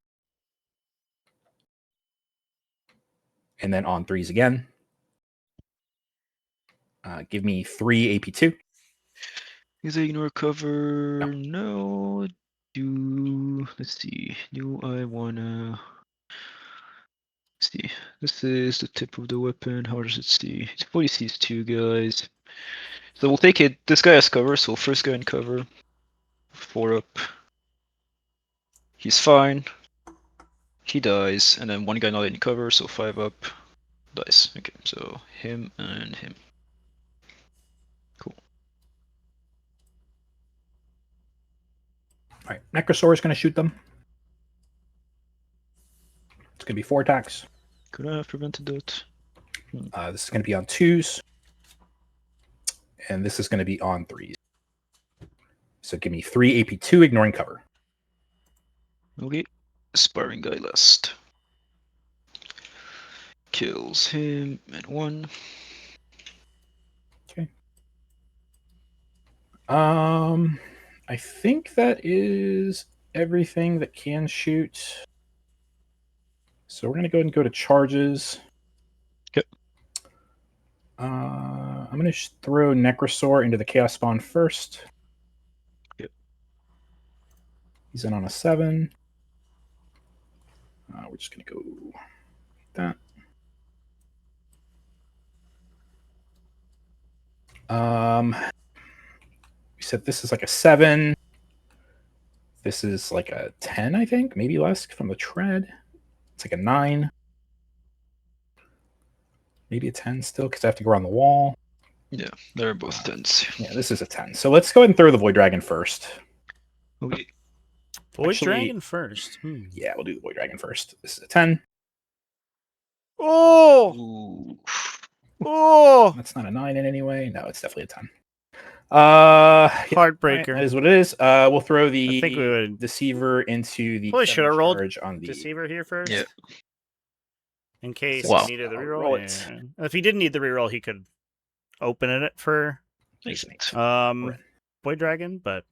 And then on 3s again. Give me 3 AP2. Is they ignore cover? No. Let's see. Do I wanna see? This is the tip of the weapon. How does it see? It fully sees 2 guys. So we'll take it. This guy has cover, so first guy in cover. 4 up. He's fine. He dies, and then 1 guy not in cover, so 5 up. Dies. Okay, so him and him. Cool. All right, Necrosaur is going to shoot them. It's going to be 4 attacks. Could I have prevented that? This is going to be on 2s. And this is going to be on 3s. So give me 3 AP2, ignoring cover. Okay. Aspiring guy last. Kills him and 1. Okay. I think that is everything that can shoot. So we're going to go ahead and go to charges. Okay. I'm going to throw Necrosaur into the Chaos Spawn first. Yep. He's in on a 7. We're just going to go like that. We said this is like a 7. This is like a 10, I think, maybe less from the tread. It's like a 9. Maybe a 10 still, because I have to go around the wall. Yeah, they're both 10s. Yeah, this is a 10. So let's go ahead and throw the Void Dragon first. Okay. Void Actually, Dragon first. Yeah, we'll do the Void Dragon first. This is a 10. Oh! Ooh. Oh! That's not a 9 in any way. No, it's definitely a 10. Heartbreaker. That is what it is. We'll throw I think we the would Deceiver into the Probably should have 7 rolled charge on the Deceiver here first. Yeah. In case Wow. he needed the I'll reroll. roll it. Yeah. If he didn't need the reroll, he could open it for Excellent. Void Dragon, but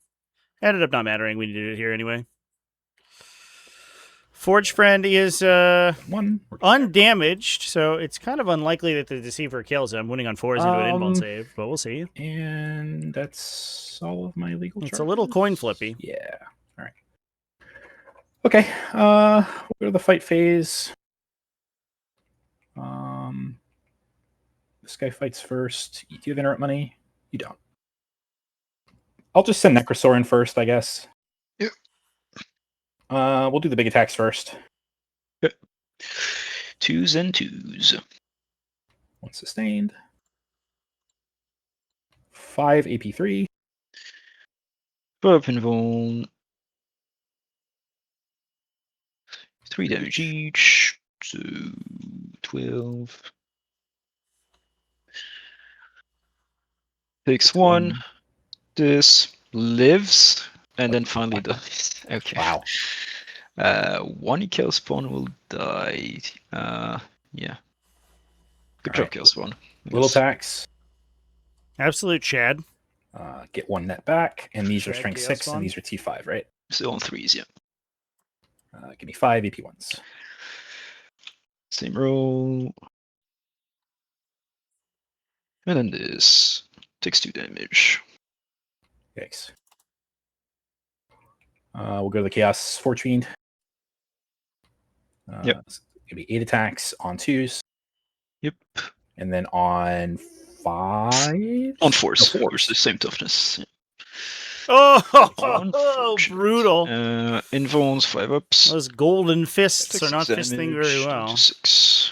ended up not mattering. We needed it here anyway. Forge Friend is 1. undamaged, so it's kind of unlikely that the Deceiver kills him. Winning on 4 is into an invuln save, but we'll see. And that's all of my legal charges. It's a little coin flippy. Yeah. All right. Okay. We'll go to the fight phase. This guy fights first. Do you have interrupt money? You don't. I'll just send Necrosaur in first, I guess. Yep. We'll do the big attacks first. Yep. 2s and 2s. 1 sustained. 5 AP3. Up and Vuln. 3 damage each. So 12. Takes 1. This lives. And then finally dies. Okay. Wow. 1 kill spawn will die. Yeah. Good job, Alright. kill spawn. Little attacks. Absolute Chad. Get 1 net back. And these are Shag strength Chaos 6, Spawn. and these are T5, right? Still on 3s, yeah. Give me 5 AP1s. Same roll. And then this takes 2 damage. Yikes. We'll go to the Chaos Forge Fiend. Yep. Give me 8 attacks on 2s. Yep. And then on 5? On 4s. No, 4s. Which is the same toughness. Yeah. Oh, brutal. Invulns 5 ups. Those golden fists Takes are not 6 fisting damage, very down well. to 6.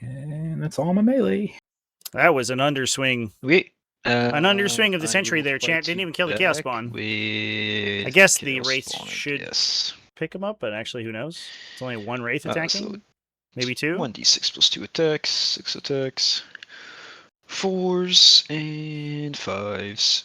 And that's all my melee. That was an underswing. Wait. An underswing of the I century will there, fight Chant. Didn't you even kill the Chaos back Spawn. With I guess the Chaos Wraith Spawn, I should guess. pick him up, but actually, who knows? It's only 1 Wraith attacking. So Maybe 2. 1d6 plus 2 attacks, 6 attacks, 4s and 5s.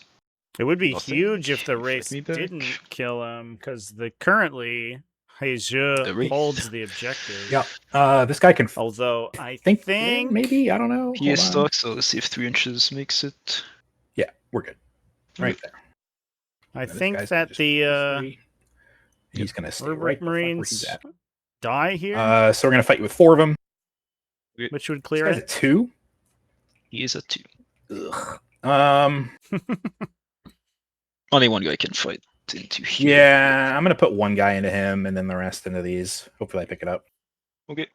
It would be Nothing. huge if the You fight Wraith me back. didn't kill him, because currently Heijia The Wraith. holds the objective. Yeah. This guy can Although I think think maybe, I don't know. He is stuck, so let's see if 3 inches makes it. Yeah, we're good. Right there. I And this think guy's gonna that just the plus 3. He's gonna stay Rubric right the fuck where Marines he's at. die here, So we're gonna fight you with 4 of them. which would This clear guy's it. at 2. He is at 2. Ugh. Only 1 guy can fight into here. Yeah, I'm gonna put 1 guy into him and then the rest into these. Hopefully I pick it up. Okay.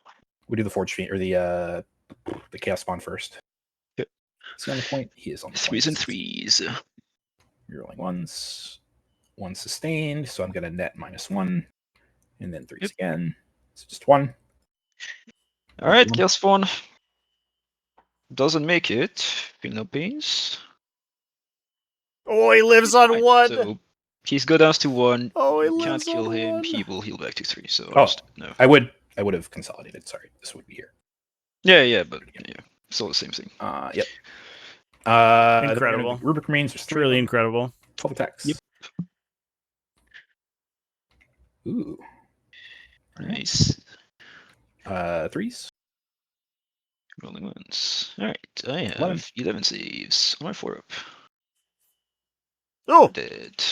We do the Forge Fiend or the Chaos Spawn first. Yep. Is he on the point? He is on the 3s and point. 3s. You're rolling 1s. 1 sustained, so I'm gonna net -1. And then 3s Yep. again. So just 1. Alright, One. kill spawn. Doesn't make it. Feel no pains. Oh, he lives on Fine. 1. So he's go down to 1. Oh, he You can't lives kill on him. 1. He will heal back to 3. So Oh. no. I would have consolidated. Sorry, this would be here. Yeah, but yeah, still the same thing. Yep. Incredible. Rubric Marines. There's 3 of Truly them, incredible. 12 attacks. Yep. Ooh. Nice. 3s. Rolling ones. Alright, I have 11. 11 saves on my 4 up. Oh, Dead.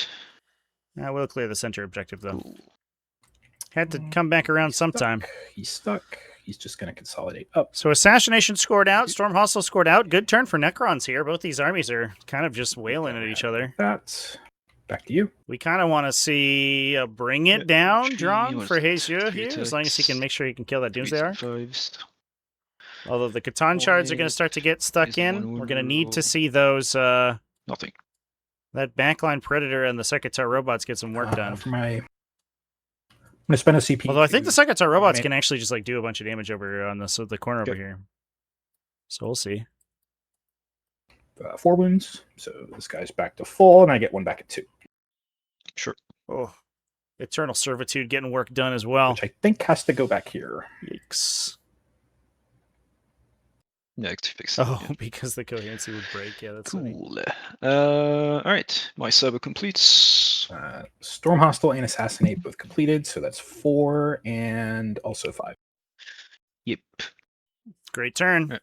I will clear the center objective though. Cool. Had to come back around He's sometime. stuck. He's stuck. He's just going to consolidate up. So Assassination scored out. Storm Hustle scored out. Good turn for Necrons here. Both these armies are kind of just wailing at each other. That's back to you. We kind of want to see a bring it Yeah, down three, drawn what's for it, Heijia 3 here, as long as he can attacks, make sure he can kill that 3s Doomsday and Ark. 5s. Although the Catan shards are going to Alright. start to get stuck Here's in. one We're going to need to roll. see those, Nothing. that backline Predator and the Secretary robots get some work done. For my, I'm going to spend a CP. Although I think the Secretary robots man. can actually just like do a bunch of damage over on the corner over Good. here. So we'll see. 4 wounds. So this guy's back to full, and I get 1 back at 2, Sure. Oh, Eternal Servitude getting work done as well. which I think has to go back here. Yikes. Yeah, to fix it. Oh, yeah. because the coherency would break. Yeah, that's funny. Cool. Alright. My cyber completes. Storm Hostile and Assassinate both completed, so that's 4 and also 5. Yep. Great turn. Right.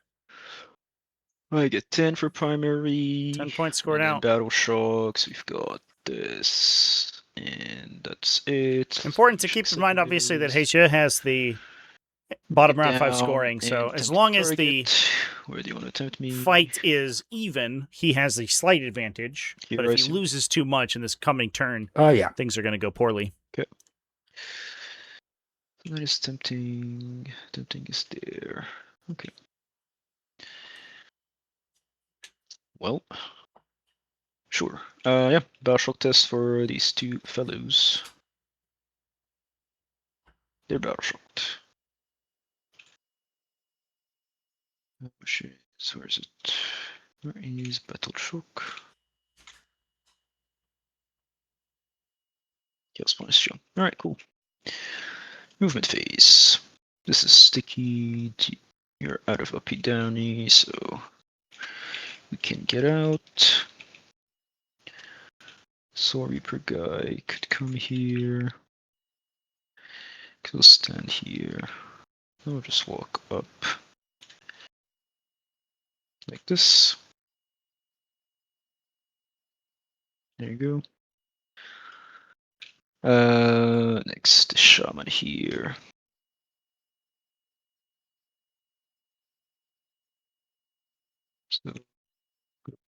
I get 10 for primary. 10 points scored and then out. Battle shocks. We've got this. And that's it. Important to keep in mind, obviously, that Heijia has the bottom round 5 scoring. So as long as the Where do you want to attempt me? fight is even, he has the slight advantage. Here But I if he see. loses too much in this coming turn, Yeah. things are going to go poorly. That is tempting. Tempting is there. Okay. Well, sure. Yeah, Battleshock test for these two fellows. They're Battleshocked. Oh shit, where is it? Where is Battleshock? Chaos bonus jump. Alright, cool. Movement phase. This is sticky. You're out of uppy downy, so we can get out. Soul Reaper guy could come here. Could stand here. I'll just walk up like this. There you go. Next, Shaman here. So,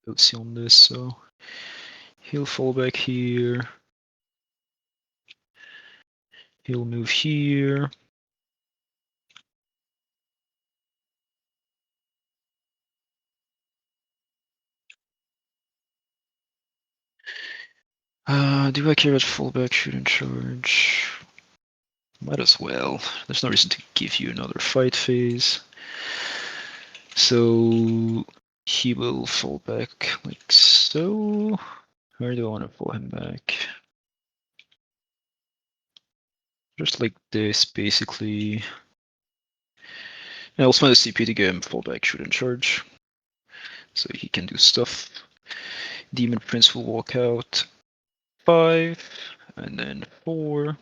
let's see on this. So, he'll fall back here. He'll move here. Do I care about fallback, shoot and charge? Might as well. There's no reason to give you another fight phase. So he will fall back like so. Where do I want to fall him back? Just like this, basically. And I'll spend a CP to get him fall back, shoot and charge. So he can do stuff. Demon Prince will walk out. 5, and then 4.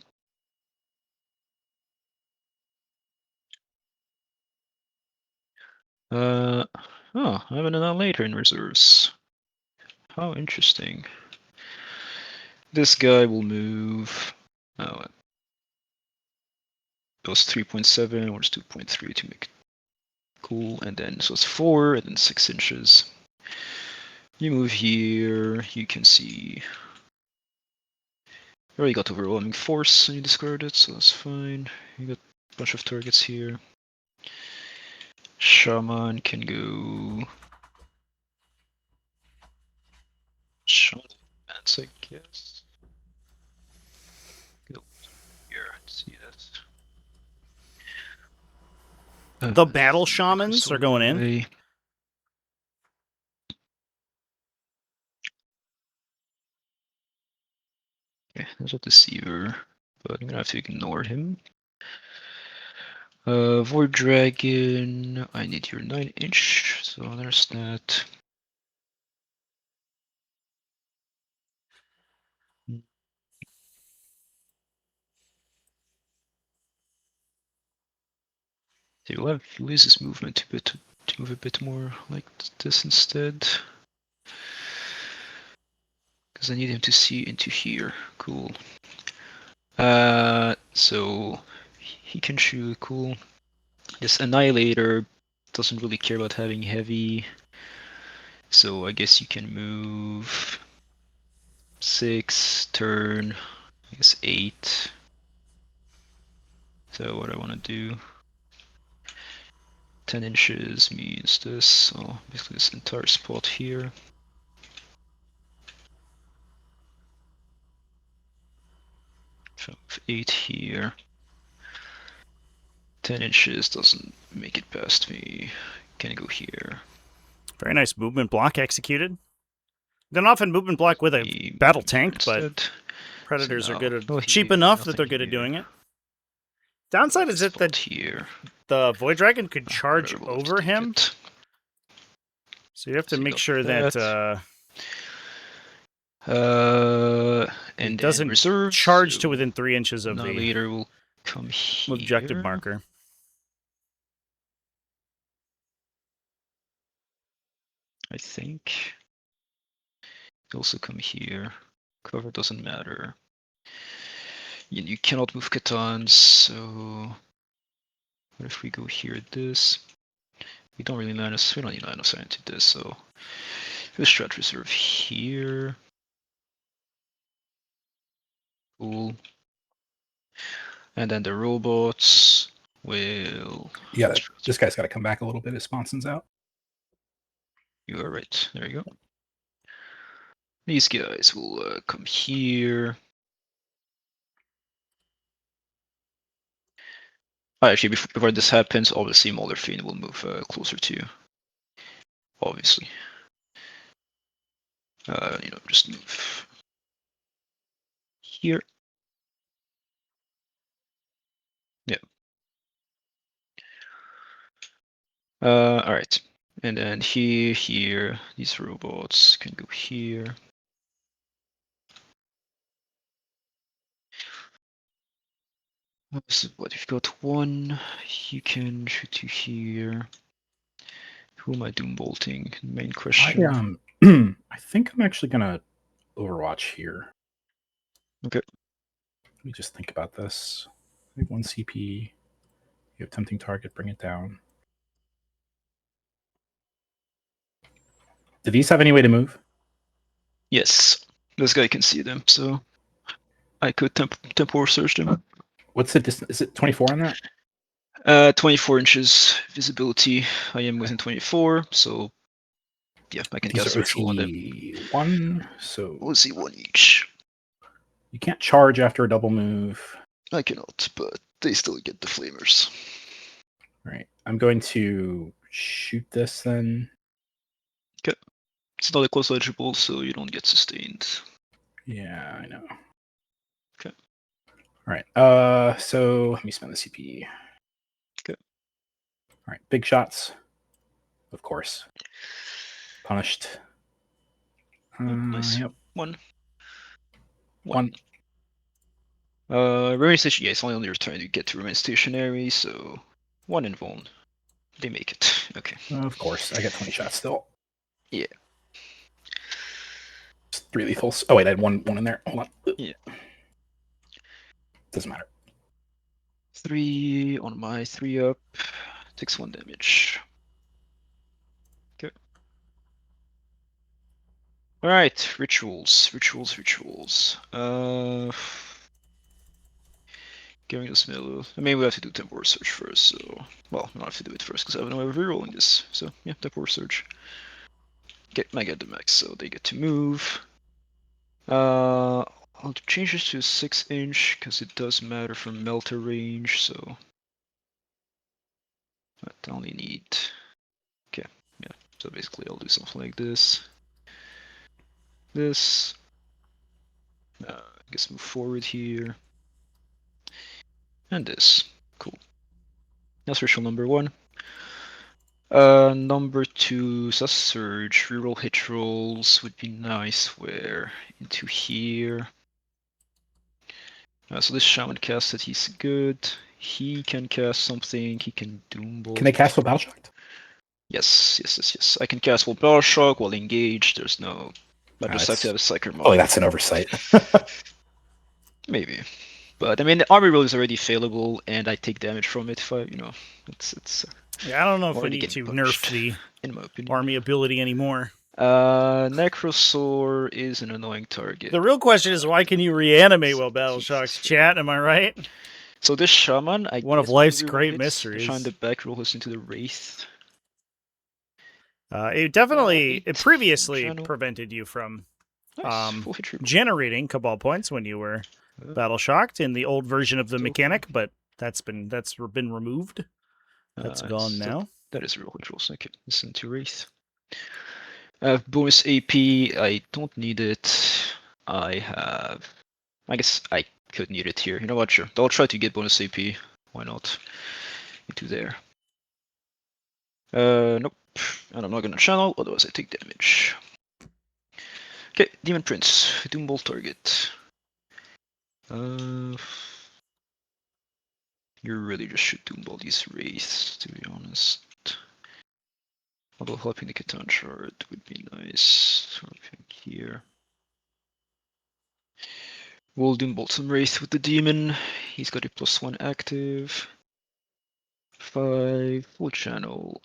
Oh, I have an Annihilator in reserves. How interesting. This guy will move. Oh, it was 3.7 or 2.3 to make it cool, and then so it's 4 and then 6 inches. You move here, you can see. You already got overwhelming force and you discard it, so that's fine. You got a bunch of targets here. Shaman can go. Shaman advance, I guess. Go here, see this. The battle shamans are going in. Okay, there's a deceiver, but I'm gonna have to ignore him. Void Dragon, I need your 9-inch, so there's that. So you'll have to use his movement to move a bit more like this instead. Because I need him to see into here. Cool. So he can shoot, cool. This Annihilator doesn't really care about having heavy. So I guess you can move 6, turn, I guess 8. So what I want to do, 10 inches means this, so basically this entire spot here. So 8 here. 10 inches doesn't make it past me. Can go here. Very nice movement block executed. Don't often movement block with a battle tank, but Predators are good at cheap enough that they're good at doing it. Downside is that the Void Dragon could charge over him. So you have to make sure that and it doesn't charge to within 3 inches of the later will come here. Objective marker. I think. Also come here. Cover doesn't matter. You cannot move Catans, so what if we go here this? We don't really line us, we don't need line of sight into this, so we'll strat reserve here. Cool. And then the robots will. Yeah, this guy's got to come back a little bit. His sponson's out. You are right. There you go. These guys will come here. Actually, before this happens, obviously Mollerfin will move closer to you. Obviously. Just move here. Yeah. All right. And then here, these robots can go here. So what, if you've got one, you can shoot to here. Who am I doom bolting? Main question. I think I'm actually gonna Overwatch here. Okay. Let me just think about this. We have 1 CP. You have tempting target, bring it down. Do these have any way to move? Yes. This guy can see them, so I could temporal surge them. What's the distance? Is it 24 on that? 24 inches visibility. I am within 24, so yeah, I can cast ritual on them. One, so We'll see one each. you can't charge after a double move. I cannot, but they still get the flamers. All right, I'm going to shoot this then. Okay. It's not a close eligible, so you don't get sustained. Yeah, I know. Okay. All right. So let me spend the CP. Okay. All right. Big shots. Of course. Punished. Nice. Yep. One. One. Remain station. Yeah, it's only on your turn to get to remain stationary, so 1 invuln. They make it. Okay. Of course. I got 20 shots still. Yeah. Just 3 lethals. Oh wait, I had one in there. Hold on. Yeah. Doesn't matter. 3 on my 3 up. Takes 1 damage. Okay. Alright, rituals. Going to Smell. I mean, we have to do temporal surge first, so. Well, we don't have to do it first because I have no way of rerolling this. So, yeah, temporal surge. Okay, I get the max, so they get to move. I'll change this to 6-inch because it does matter for melter range, so. I only need. Okay, yeah. So basically, I'll do something like this. This. I guess move forward here. And this. Cool. That's ritual number 1. Number 2, so surge. Reroll hit rolls would be nice. Where into here. So this shaman cast that he's good. He can cast something. He can doom bolt. Can they cast with Battle Shocked? Yes. I can cast while Battle Shock, while engaged. There's no. I just have to have a Psyker mod. Oh, that's an oversight. Maybe. But I mean, the army roll is already failable, and I take damage from it if I, it's. Yeah, I don't know if we already need to getting nerf punched, the in my opinion. army ability anymore. Necrosaur is an annoying target. The real question is, why can you reanimate while Battle Shock's chat? Am I right? So this shaman, One of life's great mysteries. Trying to back roll us into the wraith. It previously prevented you from Nice. generating Cabal points when you were Battle Shocked in the old version of the mechanic, but that's been removed. That's gone now. That is real rituals. Okay, listen to wraith. Bonus AP. I don't need it. I guess I could need it here. You know what? Sure. I'll try to get bonus AP. Why not? Into there. Nope. And I'm not gonna channel, otherwise I take damage. Okay, Demon Prince. Doombolt target. You really just should Doombolt these wraiths, to be honest. Although helping the Catan shard would be nice. Something here. We'll Doombolt some wraith with the demon. He's got a +1 active. 5, full channel.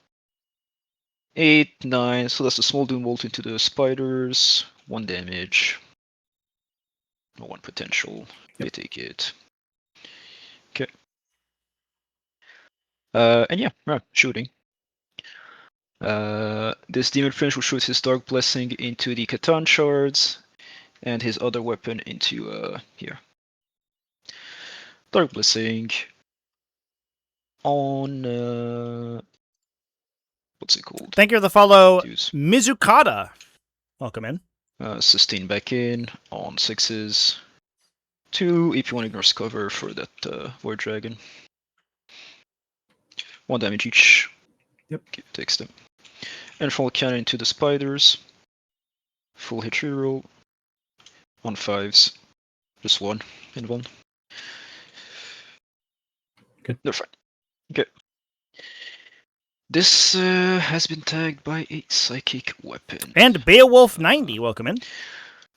8, 9, so that's a small Doombolt into the spiders. 1 damage. 1 potential. They take it. Okay. And yeah, shooting. This Demon Prince will shoot his Dark Blessing into the Catan shards, and his other weapon into here. Dark Blessing on what's it called? Thank you for the follow, Use. Mizukata. Welcome in. Sustain back in on 6s. 2 if you want to ignore cover for that Void Dragon. 1 damage each. Yep. Okay, takes them. And full cannon into the spiders. Full hit reroll. On 5s. Just 1 and 1. Good. They're fine. Okay. This has been tagged by a psychic weapon. And Beowulf 90, welcome in.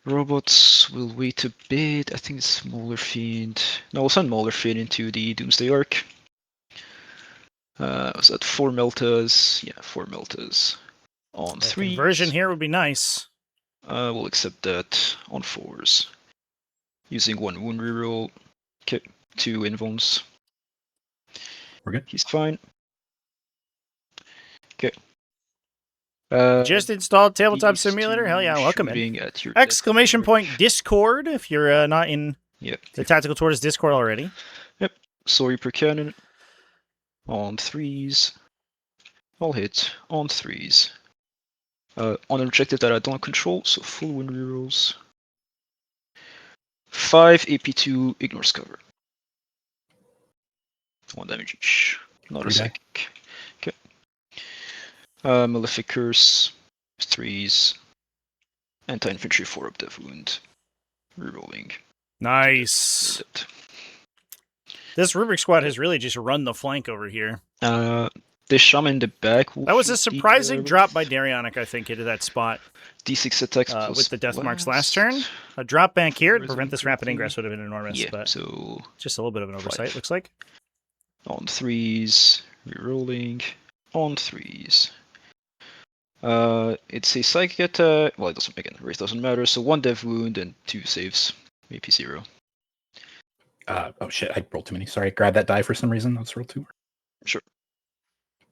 Robots will wait a bit. I think it's Mauler Fiend. No, we'll send Mauler Fiend into the Doomsday Arc. Was that 4 Meltas? Yeah, 4 Meltas. On 3. Conversion here would be nice. We'll accept that on 4s. Using 1 wound reroll. Okay, 2 invulns. We're good. He's fine. Okay. Just installed Tabletop these Simulator? two Hell yeah, welcome in. shooting at your Exclamation death point mark. Discord if you're not in Yep. the Tactical Tortoise Discord already. Sorry per cannon. On 3s. All hit. On 3s. On an objective that I don't control, so full wind rerolls. 5 AP2 ignores cover. 1 damage each. Not a 3 die. psychic. Okay. Malefic Curse. 3s. Anti-infantry 4 up death wound. Rerolling. Nice. Made it. This Rubric squad has really just run the flank over here. The shaman in the back. That was a surprising drop by Darionic, I think, into that spot. D6 attacks plus with the Death Marks last blast. turn. A drop back here to Where's prevent the this rapid thing? ingress would have been enormous, Yeah, but so just a little bit of an oversight, 5. looks like. On 3s, rerolling. On 3s. It's a psychic attack. Well, it doesn't make it. Race doesn't matter. So 1 death wound and 2 saves. AP 0. Oh shit, I rolled too many. Sorry, grab that die for some reason. Let's roll 2. Sure.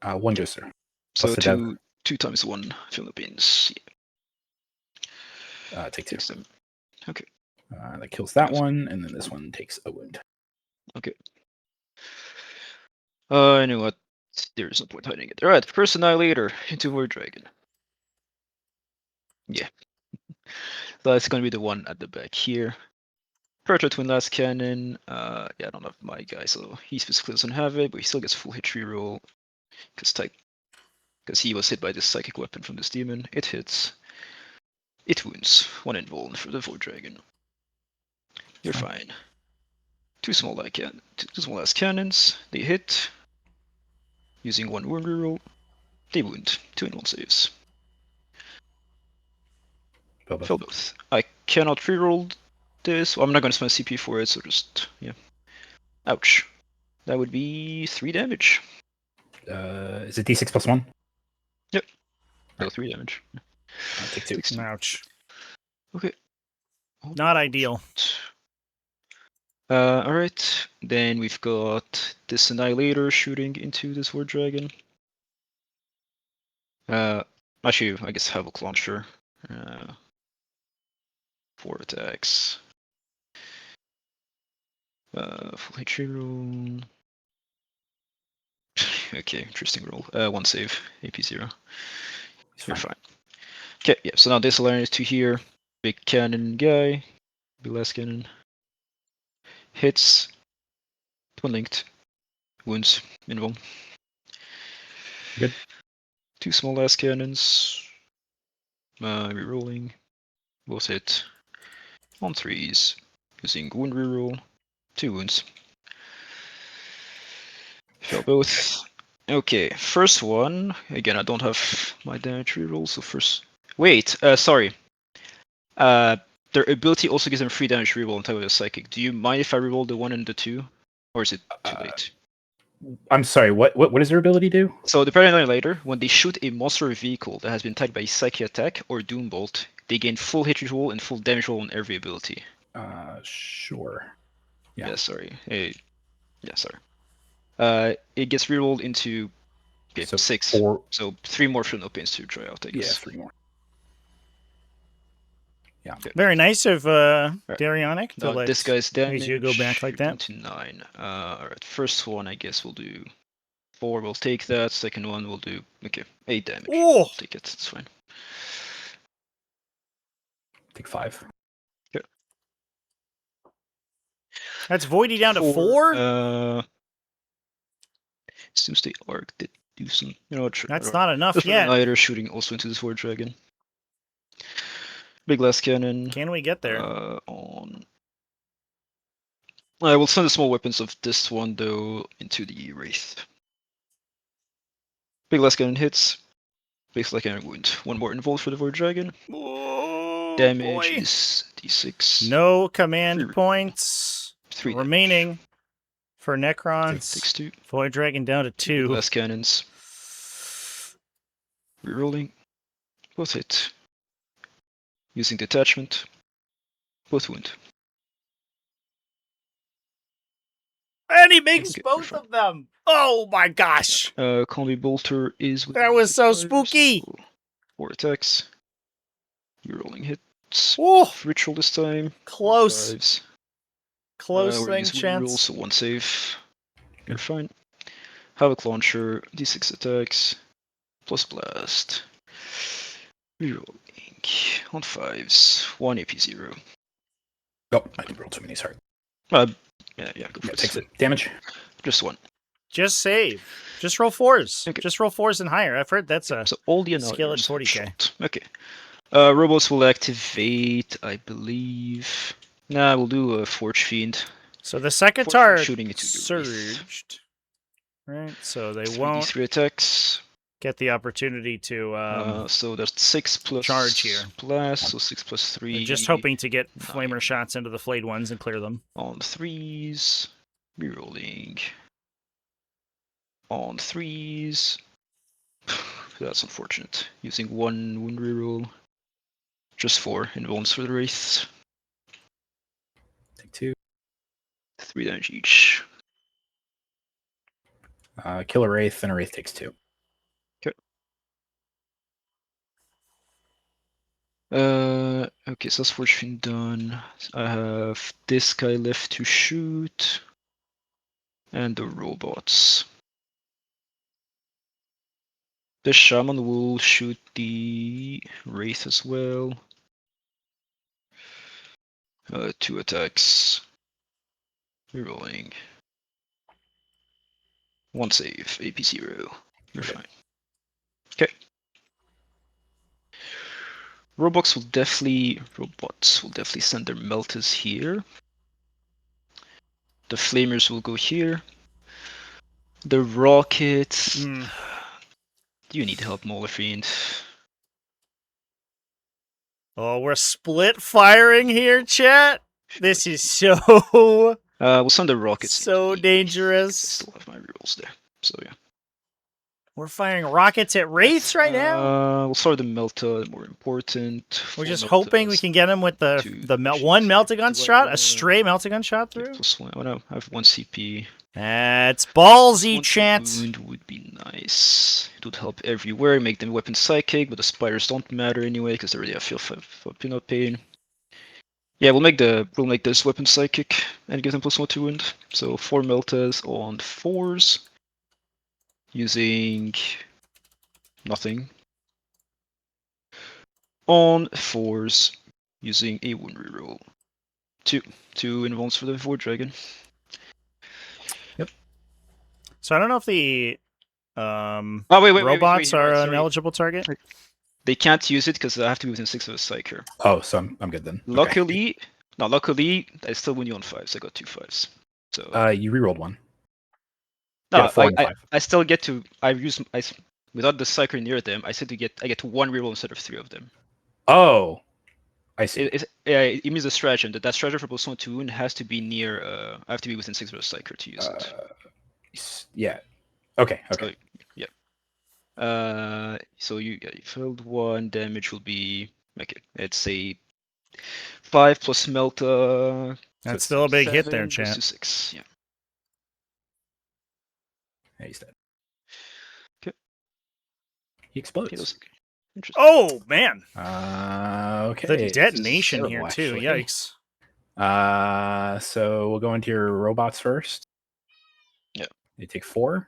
1 goes through. So Plus the dev. 2 times 1 Philippines. Yeah, Take 2. takes them. Okay. That kills that one, and then this one takes a wound. Okay. I know what. There's no point hiding it. Alright, first Annihilator into Void Dragon. Yeah. That's gonna be the one at the back here. Proto Twin Last Cannon. Yeah, I don't have my guy, so he specifically doesn't have it, but he still gets full hit reroll. Because he was hit by this psychic weapon from this demon. It hits. It wounds. 1 invuln for the Void Dragon. You're fine. 2 small ass cannons. They hit. Using 1 wound reroll. They wound. 2 invuln saves. Fail both. I cannot reroll this. Well, I'm not going to spend CP for it, so just, yeah. Ouch. That would be 3 damage. Is it D6 plus 1? Yep. Right. No, 3 damage. Take 2. Takes 2. Ouch. Okay. Not ideal. Alright. Then we've got this Annihilator shooting into this Void Dragon. Actually, I guess Havoc Launcher. 4 attacks. Full hit roll. Okay, interesting roll. 1 save, AP 0. You're fine. Okay, yeah, so now this aligns to here. Big cannon guy. Big last cannon. Hits. Twin linked. Wounds. Invuln. Good. 2 small last cannons. Rerolling. Both hit. On 3s. Using wound reroll. 2 wounds. Fail both. Okay, first one. Again, I don't have my damage reroll, so first. Wait, sorry. Their ability also gives them free damage reroll on top of the psychic. Do you mind if I reroll the 1 and the 2? Or is it too late? I'm sorry, what does their ability do? So the Paranoid Annihilator, when they shoot a monster vehicle that has been tagged by a psychic attack or Doom Bolt, they gain full hit roll and full damage roll on every ability. Sure. Yeah. Yeah, sorry. Hey, yeah, sorry. It gets rerolled into So 6. 4. So 3 more for no pains to try out, I Yeah, guess. 3 more. Yeah. Very nice of Darionic to Now let this guy's damage. you go back like you're down that. to 9. Alright, first one I guess we'll do 4. We'll take that. Second one we'll do 8 damage. Oh, I'll take it. It's fine. Take 5. that's Voidy down to 4. Seems the arc did do some. You know what? That's not enough Just yet. Either shooting also into this Void Dragon. Big glass cannon. Can we get there? On. I will send the small weapons of this one though into the Wraith. Big glass cannon hits. Big glass cannon wound. 1 more involved for the Void Dragon. Oh, Damage boy. is d6. No command 3 points 3 remaining for Necrons. Takes 2. Void Dragon down to 2. Glass cannons. Rerolling. Both hit. Using detachment. Both wound. And he makes Okay, both fine. of them. Oh my gosh. Combi Bolter is. That was so 5, spooky. so 4 attacks. Rerolling hits. Ooh, Ritual this time. close. 5s. Close We're thing using chance. reroll, so 1 save. You're fine. Havoc Launcher, d6 attacks, plus blast. Rerolling on 5s, 1 AP0. Oh, I did roll too many. Sorry. Yeah, go for Yeah, it. takes it. Damage. Just 1. Just save. Just roll 4s. Okay. Just roll 4s and higher. I've heard that's a So all the skill at annihilators 40K. shot. Okay. Robots will activate, I believe. Nah, we'll do a Forge Fiend. So the second Forge turret shooting into the wreath. surged. Right, so they 3d3 won't attacks. get the opportunity to So that's 6 plus charge here. blast, so 6 plus 3. they're just hoping to get 9. flamer shots into the flayed ones and clear them. On 3s. Rerolling. On 3s. That's unfortunate. Using 1 wound reroll. Just 4 involves for the wraiths. Take 2. 3 damage each. Kill a Wraith, and a Wraith takes 2. Okay, so that's Forge Fiend done. I have this guy left to shoot. And the robots. The Shaman will shoot the Wraith as well. 2 attacks. Rerolling. 1 save, AP0. You're fine. Okay. Robots will definitely send their melters here. The flamers will go here. The rockets. You need help, Maulerfiend. Oh, we're split firing here, chat. This is so We'll send the rockets. so into the- dangerous. I still have my rerolls there, so yeah. We're firing rockets at wraiths right now. We'll start the Melta, more important. We're 4 just hoping we Meltas, can get him with the 2 one machines. meltagun Do I shot, a wanna- stray meltagun shot Yeah, through. +1. Oh no, I have 1 CP. That's ballsy, 1 chat. wound would be nice. It would help everywhere, make them weapon psychic, but the spiders don't matter anyway because they already have feel for peanut pain. Yeah, we'll make this weapon psychic and give them +1 to wound. So 4 meltas on 4s, using nothing. On 4s, using a wound reroll. 2 involves for the Void Dragon. So I don't know if the Oh wait, robots you're are right, an sorry. eligible target. They can't use it because they have to be within 6 of a psych here. Oh, so I'm good then. Okay. Luckily, I still win you on 5s. I got 2 5s. So You rerolled 1. no, yeah, 4 and 5. I still get to. Without the psyker near them. I get 1 reroll instead of 3 of them. Oh, I see. It means the stratagem that stratagem for +1 to wound has to be near. I have to be within 6 of a psyker to use it. Yeah. Okay. So, yeah. So you filled 1. Damage will be it's a 5 plus Melta. That's still a big hit there, 7 goes chat. to 6. Yeah. Yeah, he's dead. Okay. He explodes. He does. Interesting. Oh man, Okay. the this is detonation here terrible, too. actually. Yikes. So we'll go into your robots first. Yeah. They take 4.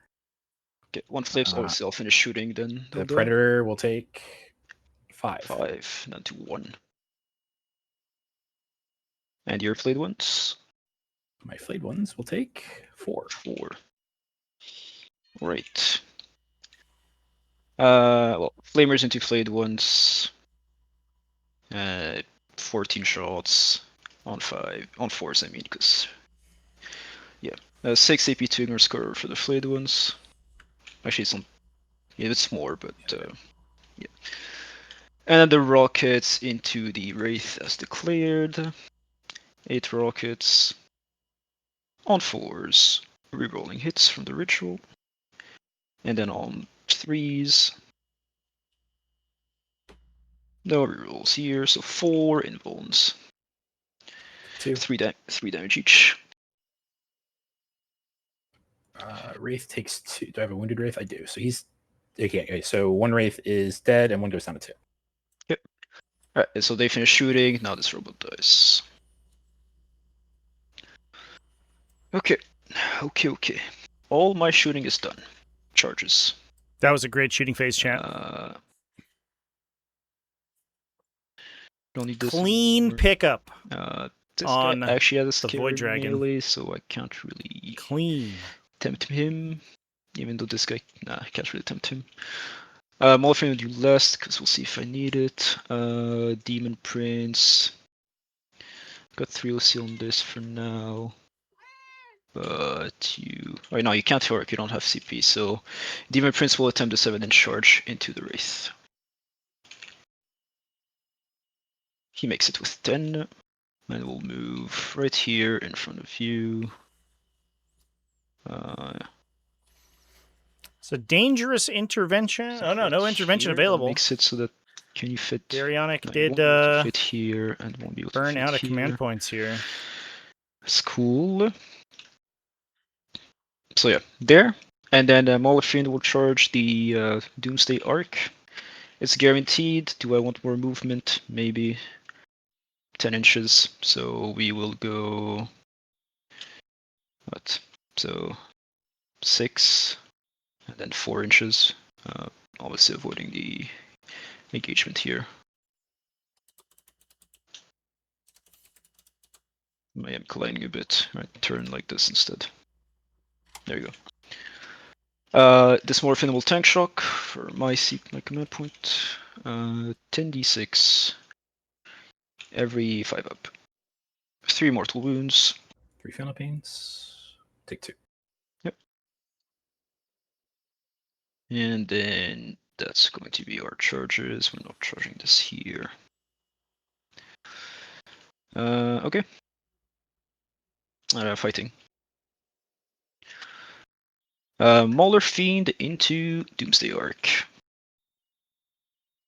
Okay, one flips. Oh, so I'll finish shooting, then The predator will take 5. 5, down to 1. And your flayed ones? My flayed ones will take 4. 4. Right. Well, flamers into flayed ones. 14 shots on 4s, I mean, because yeah, 6 AP to ignore score for the flayed ones. Actually, it's more, but yeah. And then the rockets into the wraith as declared. 8 rockets on 4s, rerolling hits from the ritual, and then on 3s. No rerolls here, so 4 invulns. 2. 3 damage each. Wraith takes 2. Do I have a wounded Wraith? I do. So he's okay. So 1 Wraith is dead, and 1 goes down to 2. Yep. Alright, and so they finish shooting. Now this robot dies. Okay. Okay. All my shooting is done. Charges. That was a great shooting phase, chat. Don't need this Clean anymore. pickup. This on guy actually has a the Void scary Dragon. melee, so I can't really Clean. tempt him. Even though this guy, I can't really tempt him. Morphine will do less, because we'll see if I need it. Demon Prince. Got 3 OC on this for now. But you... Oh, no, you can't work, you don't have CP, so... Demon Prince will attempt a 7-inch charge into the Wraith. He makes it with 10. And we'll move right here in front of you. It's a dangerous intervention. Oh no, right no intervention here, that available. makes it so that can you fit? Baryonic No, you did won't be able to fit here and won't be able to burn fit out of here. command points here. That's cool. So yeah, there. And then Malefiend will charge the Doomsday Arc. It's guaranteed. Do I want more movement? Maybe 10 inches. So we will go... What? So 6 and then 4 inches. Obviously avoiding the engagement here. I am colliding a bit. Right, turn like this instead. There you go. This Morphin will tank shock for my command point. 10d6 every 5 up. 3 mortal wounds. 3 Philippines. Take 2. Yep. And then that's going to be our charges. We're not charging this here. Okay. Fighting. Mauler Fiend into Doomsday Arc.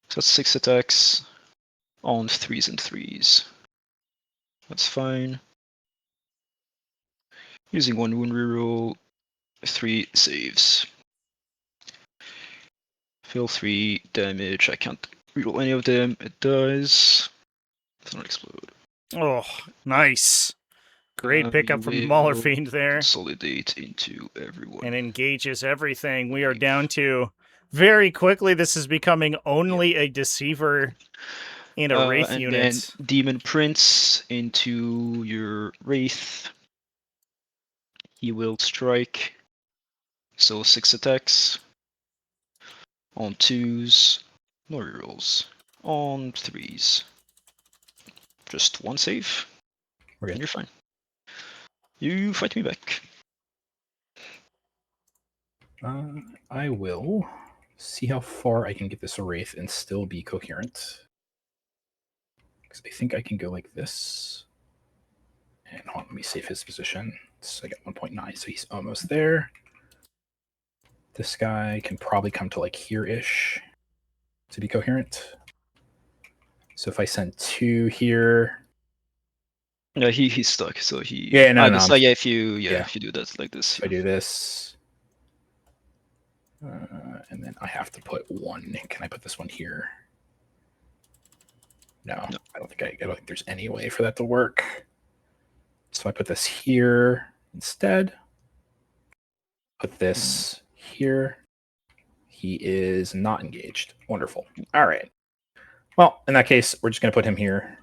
So that's 6 attacks on 3s and 3s. That's fine. Using 1 wound reroll, 3 saves. Fail 3 damage. I can't reroll any of them. It does. Does not explode. Oh, nice. Great pickup from Mauler Fiend there. Consolidate into everyone. And engages everything. We are down to very quickly. This is becoming only a Deceiver and a Wraith and unit. then Demon Prince into your Wraith. He will strike. So 6 attacks. On 2s. No rerolls. On 3s. Just 1 save. We're And good. you're fine. You fight me back. I will see how far I can get this Wraith and still be coherent. Because I think I can go like this. And hold on, let me save his position. So I got 1.9, so he's almost there. This guy can probably come to like here-ish to be coherent. So if I send 2 here... Yeah, he's stuck, so he... Yeah, no. if you do that like this. If I do this... And then I have to put one. Can I put this one here? No, I don't think there's any way for that to work. So I put this here instead. Put this here. He is not engaged. Wonderful. All right. Well, in that case, we're just going to put him here.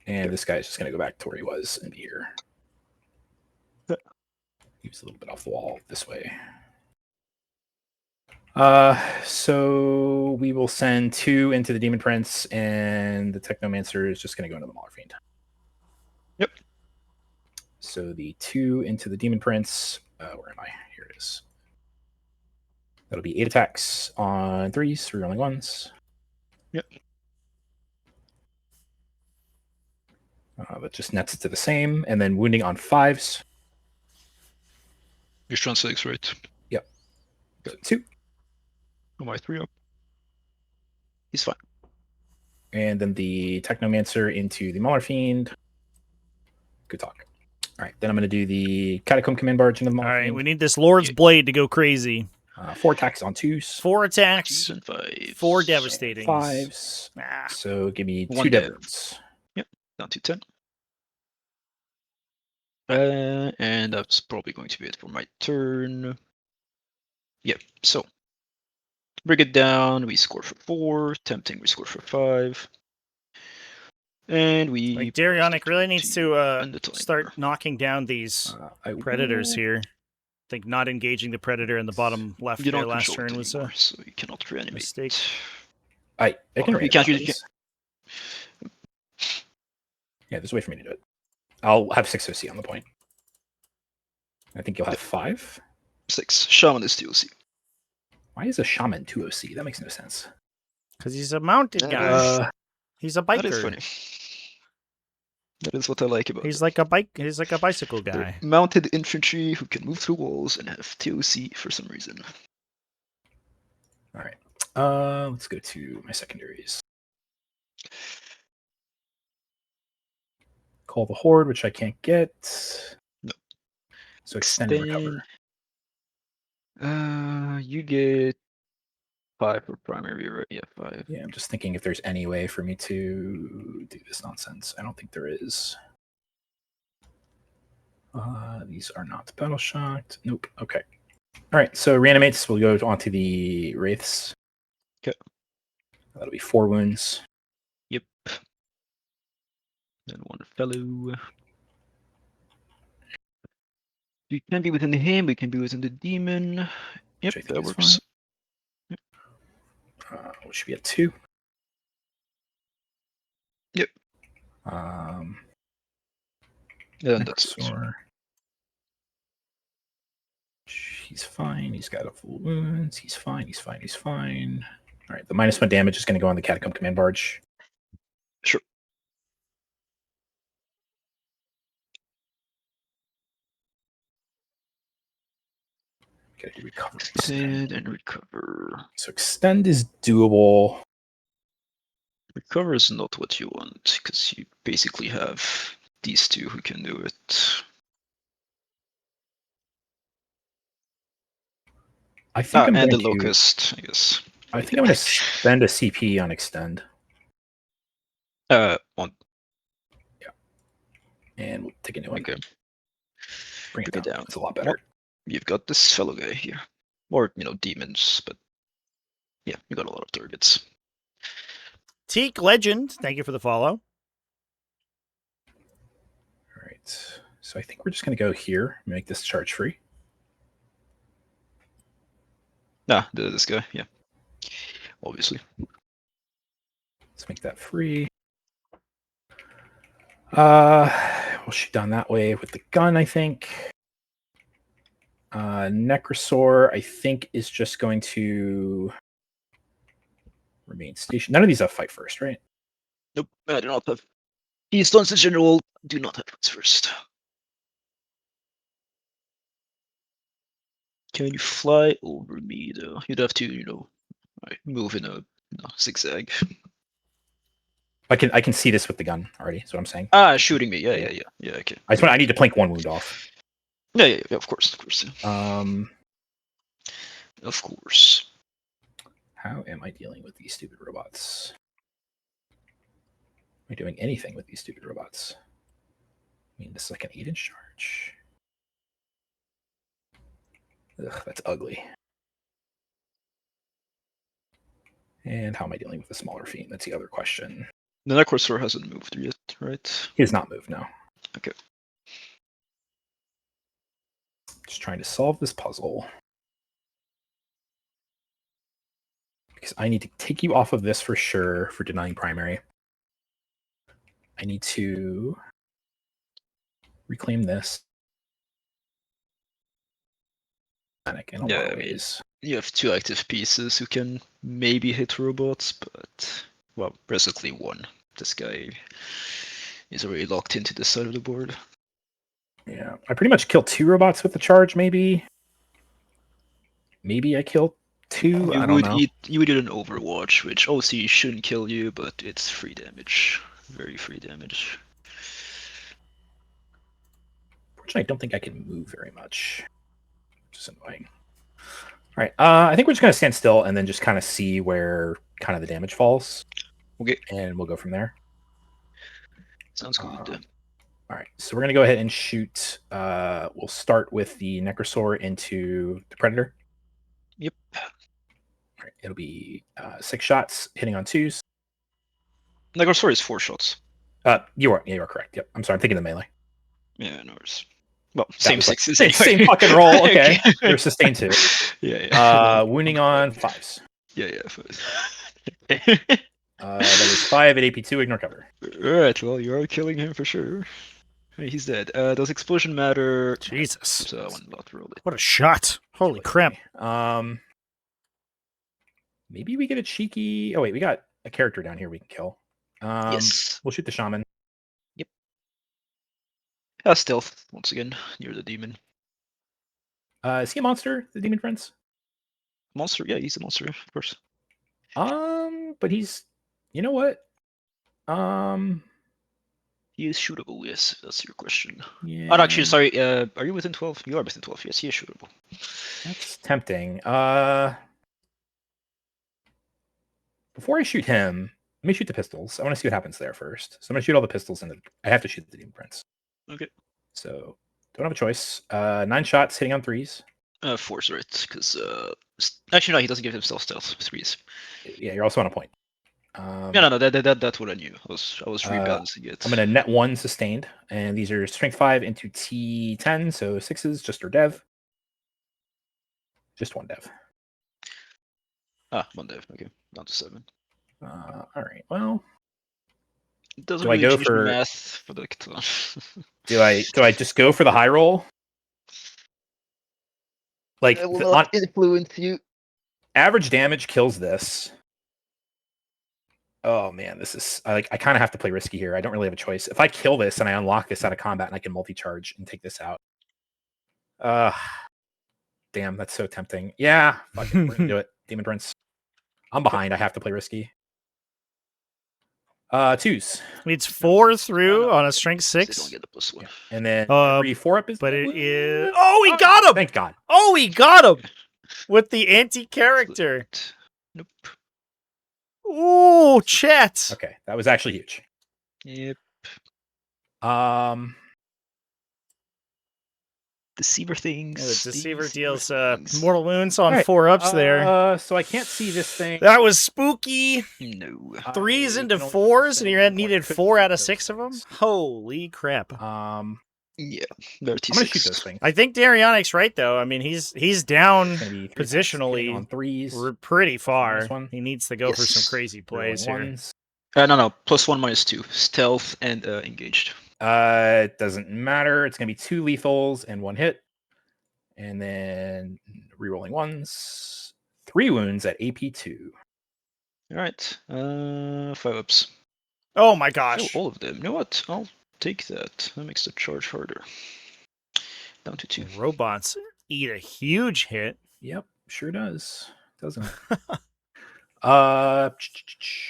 And this guy's just going to go back to where he was in here. He was a little bit off the wall this way. So we will send 2 into the Demon Prince, and the Technomancer is just going to go into the Mauler Fiend. Yep. So the 2 into the Demon Prince. Where am I? Here it is. That'll be 8 attacks on 3s, 3 rolling 1s. Yep. That just nets it to the same, and then wounding on 5s. You're on 6, right? Yep. So 2. Oh, my 3 up. He's fine. And then the Technomancer into the Mauler Fiend. Good talk. All right, then I'm going to do the Catacomb Command Barge into the Mauler All right, Fiend. we need this Lord's Blade to go crazy. 4 attacks on 2s. 4 attacks, 2s and 5s. 4 devastating. 5s. Ah. So give me 1 2 dev. Devons. Yep, down to 10. And that's probably going to be it for my turn. Yep, so break it down. We score for 4. Tempting, we score for 5. And we... Like, Darionic really needs to and the timer. start knocking down these predators here. I think not engaging the predator in the bottom left You there don't last control turn it was anymore, a so you cannot reanimate. mistake. I can Well, you can't really... Yeah, there's a way for me to do it. I'll have 6 OC on the point. I think you'll have 5. 6. Shaman is 2 OC. Why is a Shaman 2 OC? That makes no sense. Because he's a mounted That guy. He's a That is biker. funny. That is what I like about He's it. like a bike. He's like a bicycle They're guy. mounted infantry who can move through walls and have TOC for some reason. All right. Let's go to my secondaries. Call the Horde, which I can't get. No. So extend and recover. You get 5 for primary, right? Yeah, 5. Yeah, I'm just thinking if there's any way for me to do this nonsense. I don't think there is. These are not battle shocked. Nope. Okay. All right. So reanimates. We'll go onto the wraiths. Okay. That'll be 4 wounds. Yep. Then 1 fellow. We can be within him. We can be within the demon. Yep, Which I think that is works. We should be at 2. Yep. Um. And that's it. Necrosor. He's fine. He's got a full wounds. He's fine. He's fine. He's fine. All right. The -1 damage is going to go on the Catacomb Command Barge. Sure. Gotta do recover. Extend and recover. So extend is doable. Recover is not what you want, because you basically have these 2 who can do it. I think I'm and going the locust, I guess. I think I'm going to spend a CP on extend. On And we'll take a new one. okay. Bring it Bring it down. down. It's a lot better. You've got this fellow guy here. Or, demons, but yeah, you got a lot of targets. Teak Legend, thank you for the follow. All right. So I think we're just going to go here, make this charge free. This guy, yeah. Obviously. Let's make that free. We'll shoot down that way with the gun, I think. Necrosor, I think, is just going to remain stationed. None of these have fight first, right? Nope, I do not have. He stuns the general, do not have fights first. Can you fly over me, though? You'd have to, move in a zigzag. I can see this with the gun already. That's what I'm saying. Shooting me. Yeah. Okay. I need to plink 1 wound off. Yeah. Of course. All Of course. How am I dealing with these stupid robots? Am I doing anything with these stupid robots? I mean, this is like an 8-inch charge. Ugh, that's ugly. And how am I dealing with the smaller fiend? That's the other question. The Necrosaur hasn't moved yet, right? He has not moved now. Okay. Just trying to solve this puzzle. Because I need to take you off of this for sure for denying primary. I need to reclaim this. In a lot of ways. You have 2 active pieces who can maybe hit robots, but well, presently 1. This guy is already locked into this side of the board. Yeah, I pretty much killed 2 robots with the charge. Maybe I killed 2. I don't know. You would do an Overwatch, which obviously shouldn't kill you, but it's free damage, very free damage. Fortunately, I don't think I can move very much, which is annoying. All right, I think we're just gonna stand still and then just kind of see where kind of the damage falls. Okay, and we'll go from there. sounds good. All right, so we're gonna go ahead and shoot. We'll start with the Necrosaur into the Predator. Yep. All right, it'll be 6 shots hitting on 2s. Necrosaur is 4 shots. You are correct. Yep. I'm sorry, I'm thinking the melee. Yeah, no worries. Well, same 6s. Same fucking roll. Okay, you're sustained 2. Yeah. Wounding on 5s. Yeah. That is 5 at AP2. Ignore cover. Alright, well, you are killing him for sure. Hey, he's dead. Does explosion matter? Jesus. So I want to roll it. What a shot. Holy crap. Maybe we get a cheeky... Oh, wait, we got a character down here we can kill. Yes. We'll shoot the shaman. Yep. Stealth, once again, near the demon. Is he a monster, the demon friends? Monster? Yeah, he's a monster, of course. But he's... You know what? He is shootable, yes, that's your question. Yeah. Oh, no, actually, sorry, are you within 12? You are within 12, yes, he is shootable. That's tempting. Before I shoot him, let me shoot the pistols. I want to see what happens there first. So I'm going to shoot all the pistols, and I have to shoot the demon prince. Okay. So, don't have a choice. 9 shots hitting on 3s. 4's right, because, actually, no, he doesn't give himself stealth, 3's. Yeah, you're also on a point. No, that's what I knew. I was rebalancing it. I'm going to net 1 sustained, and these are strength 5 into T10, so 6s, just or dev. Just 1 dev. 1 dev, okay, down to 7. All right, well... It doesn't do I really go change for the math for the katana. do I just go for the high roll? Like, It will not influence you. Average damage kills this. Oh man, this is I kind of have to play risky here. I don't really have a choice. If I kill this and I unlock this out of combat and I can multi-charge and take this out. Damn, that's so tempting. Yeah, fuck it, we're gonna do it. Demon Prince. I'm behind. I have to play risky. 2s. Needs 4 through on a strength 6. Don't get the +1. And then every 4 up is. But it is. Oh, he got him! Thank God. Oh, he got him with the anti-character. Nope. Ooh, chat. Okay, that was actually huge. Yep. Deceiver things. Yeah, the Deceiver these deals things. mortal wounds on Right, 4 ups there. So I can't see this thing. That was spooky. No. 3s I into don't 4s, and you had what needed could 4 out of those 6 of them. things. Holy crap! Yeah. They're I'm gonna shoot T6. those things. I think Darionic's right though. I mean, he's down It's gonna be 3 positionally on 3s. pretty far. This one? He needs to go for some Yes. crazy plays here. Ones. No. +1, -2. Stealth and engaged. It doesn't matter. It's gonna be 2 lethals and 1 hit, and then rerolling 1s. 3 wounds at AP2. All right. 5 ups. Oh my Oh, gosh! all of them. You know what? I'll take that. That makes the charge harder. Down to 2. Robots eat a huge hit. Yep, sure does. Doesn't it? I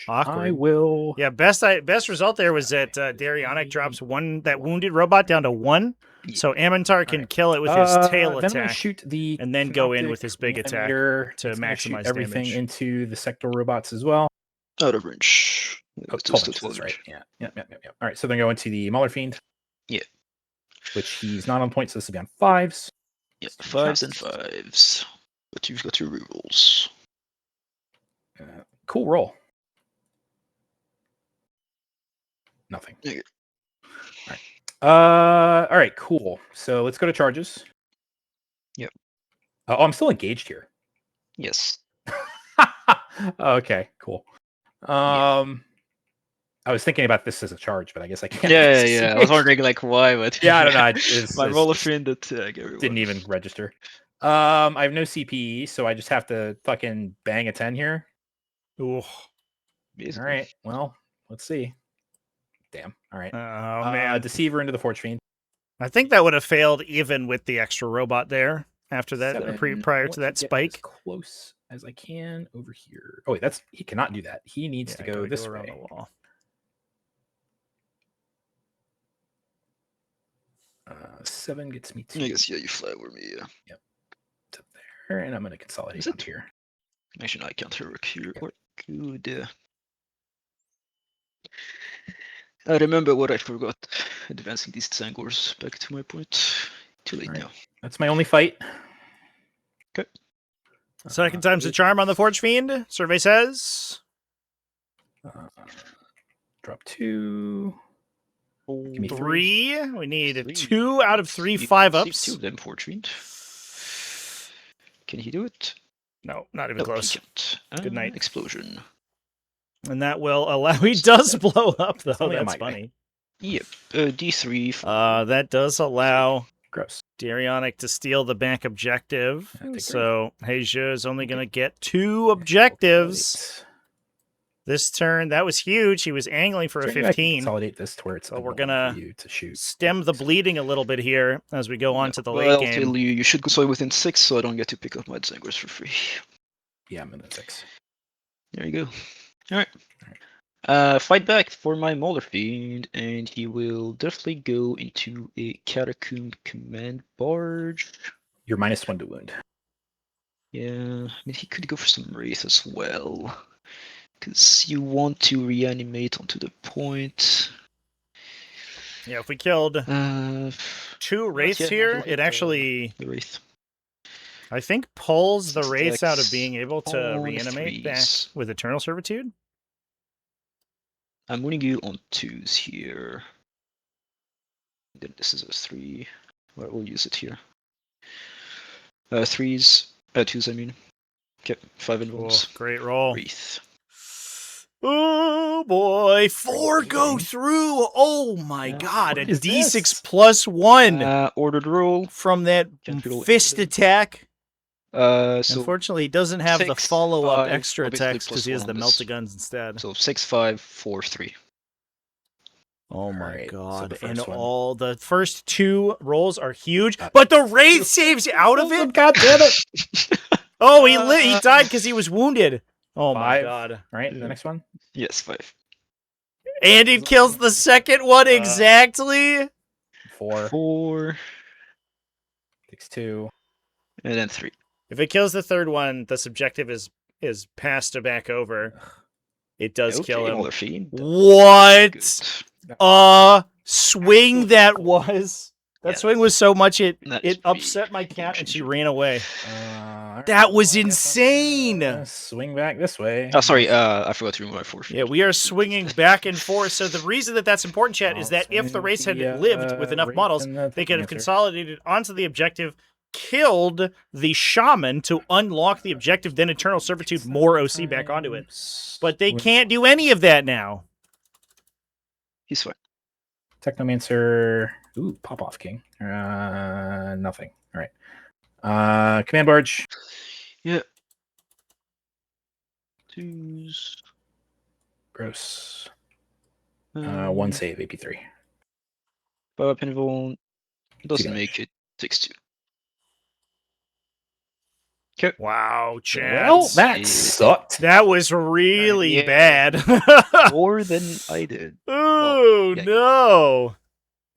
Awkward. will. Yeah, best result there was that Darionic drops that wounded robot down to 1, So Amintar can Alright. kill it with his tail Then I'm gonna attack. shoot the and then go in Canoptic with his big attack Reanimator. to It's gonna shoot maximize everything damage. into the sector robots as well. Out of range. Oh, It's 12 still inches, that's 12 right. range. Yeah. All right, so then go into the Mauler Fiend. Yeah. Which he's not on point, so this will be on 5s. Yeah, Let's do 5s and shots. 5s. But you've got your rerolls. Cool roll. Nothing. Okay. All right, cool. So let's go to charges. Yep. Oh, I'm still engaged here. Yes. Okay, cool. I was thinking about this as a charge, but I guess I can't. Yeah. I was wondering like why, but Yeah, I don't know. My roller fin that everyone. Didn't even register. I have no CPE, so I just have to fucking bang a 10 here. Ooh. Basically. All right. Well, let's see. Damn. All right. Oh man. Deceiver into the Forge Fiend. I think that would have failed even with the extra robot there after that, 7. prior I to want that get spike. as close as I can over here. Oh wait, he cannot do that. He needs to go this around way. the wall. 7 gets me 2. I guess you fly over me. Yeah. Yep. It's up there, and I'm gonna consolidate up here. Actually, no, I can't work here. What good? I remember what I forgot. Advancing these Tsangors back to my point. Too late now. That's my only fight. Okay. Second time's the charm on the Forge Fiend, survey says. Drop 2. Give me 3. We need Three. 2 out of 3 You 5-ups. 2 of them Forge Fiend. Can he do it? No, not even No, close. he can't. Good night. Explosion. And that will allow. He does blow up, though. only on That's my guy. funny. Yep. D3. That does allow Gross. Darionic to steal the back objective. I think So Heija is only going to get 2 objectives this turn. That was huge. He was angling for a 15. Consolidate this to where it's. So we're annoying gonna for you to shoot. Stem the bleeding a little bit here as we go on to the late Well, game. Phil, you should consolidate within 6 so I don't get to pick up my Tsangors for free. Yeah, I'm in the 6. There you go. Alright. Fight back for my Mauler Fiend, and he will definitely go into a Catacomb Command Barge. You're -1 to wound. Yeah, I mean, he could go for some Wraith as well. Because you want to reanimate onto the point. Yeah, if we killed 2 Wraiths yeah, here, no, it actually, The Wraith. I think, pulls the Wraiths out of Stacks being able to on reanimate back 3s. with Eternal Servitude. I'm winning you on 2s here. Then this is a 3. Well, we'll use it here. 3s. 2s, I mean. Okay, 5 Oh, involves. great roll. Wraith. Oh boy, 4 go through. Oh my Yeah, god, a what is D6 this? plus 1 Ordered roll. from that Can't roll fist anything. attack. So Unfortunately, he doesn't have the 6, follow-up 5, extra or basically attacks because he has +1 the on this. melt-a-guns instead. So 6, 5, 4, 3. Oh my Alright, so god. the And first one. all the first 2 rolls are huge, but the Wraith saves out of it? God damn it! Oh, he died because he was wounded. Oh my 5. god. Right, the next one. Yes, 5. And it kills the second one exactly. 4. 4. Takes 2. And then 3. If it kills the third one, the subjective is passed to back over. It does kill him. Mauler Fiend. What? Good. Swing that was. That Yeah, swing was so much it that is upset my pretty cat and she huge. ran away. Alright, That was well, I guess I'm insane. gonna swing back this way. Oh, sorry. I forgot to remove my 4. Yeah, we are swinging back and forth. So the reason that that's important, chat, is that if the race had lived with enough models, they could have consolidated onto the objective, killed the shaman to unlock the objective, then Eternal Servitude more OC back onto it. But they can't do any of that now. He's fine. Technomancer. Ooh, pop off king. Nothing. All right. Command barge. Yeah. 2s. Gross. 1 save, AP3. Weapon invuln. Doesn't damage. make it. Takes 2. Okay. Wow, chat. Well, that sucked. That was really Yeah. bad. More than I did. Oh, yeah. no.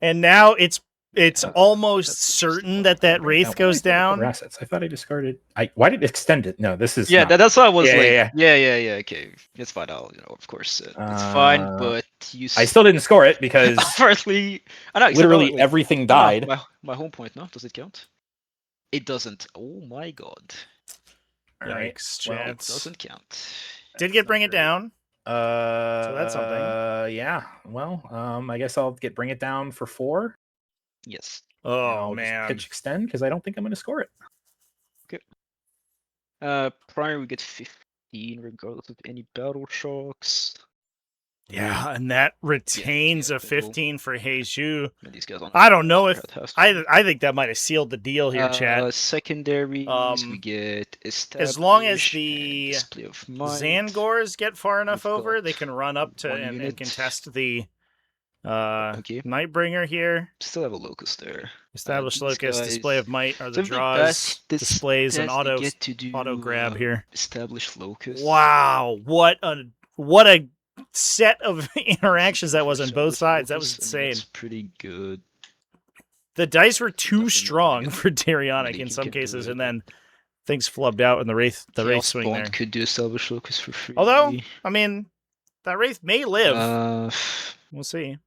And now it's it's almost certain that Wraith goes down. Assets. I thought I discarded. Why did it extend it? No, this is Yeah, not- that's why I was Yeah, like, yeah, yeah. Okay, it's fine. I'll, of course, it's fine. But you. I still didn't score it because Firstly, I know literally like, everything died. My home point. No, does it count? It doesn't. Oh my god. All right. Yikes, Well, It chats. doesn't count. Did get bring it down. So that's something. Yeah. Well, I guess I'll bring it down for 4. Yes. Oh I'll man. just pitch extend because I don't think I'm going to score it. Prior we get 15 regardless of any battle shocks. Yeah, and that retains yeah, a 15 for Jesus. And these guys on I don't know if I I think that might have sealed the deal here, chat. Secondaries we get As long as establish the and display of might. Zangors get far enough We've over, got they can run up to one and unit. contest the Okay. Nightbringer here. Still have a locust there. Establish These locust, guys- display of might are the So it'd be draws, best displays, and best they auto get to do, auto grab here. Establish locust. Wow, what a set of interactions that was on both sides. That was Locust, I mean, insane. that's pretty good. The dice were too Nothing strong against for Terionic Leaking in some can do cases, it. and then things flubbed out in the Wraith Chaos swing Bond there. could do establish locust for free. Although, I mean, that Wraith may live. We'll see.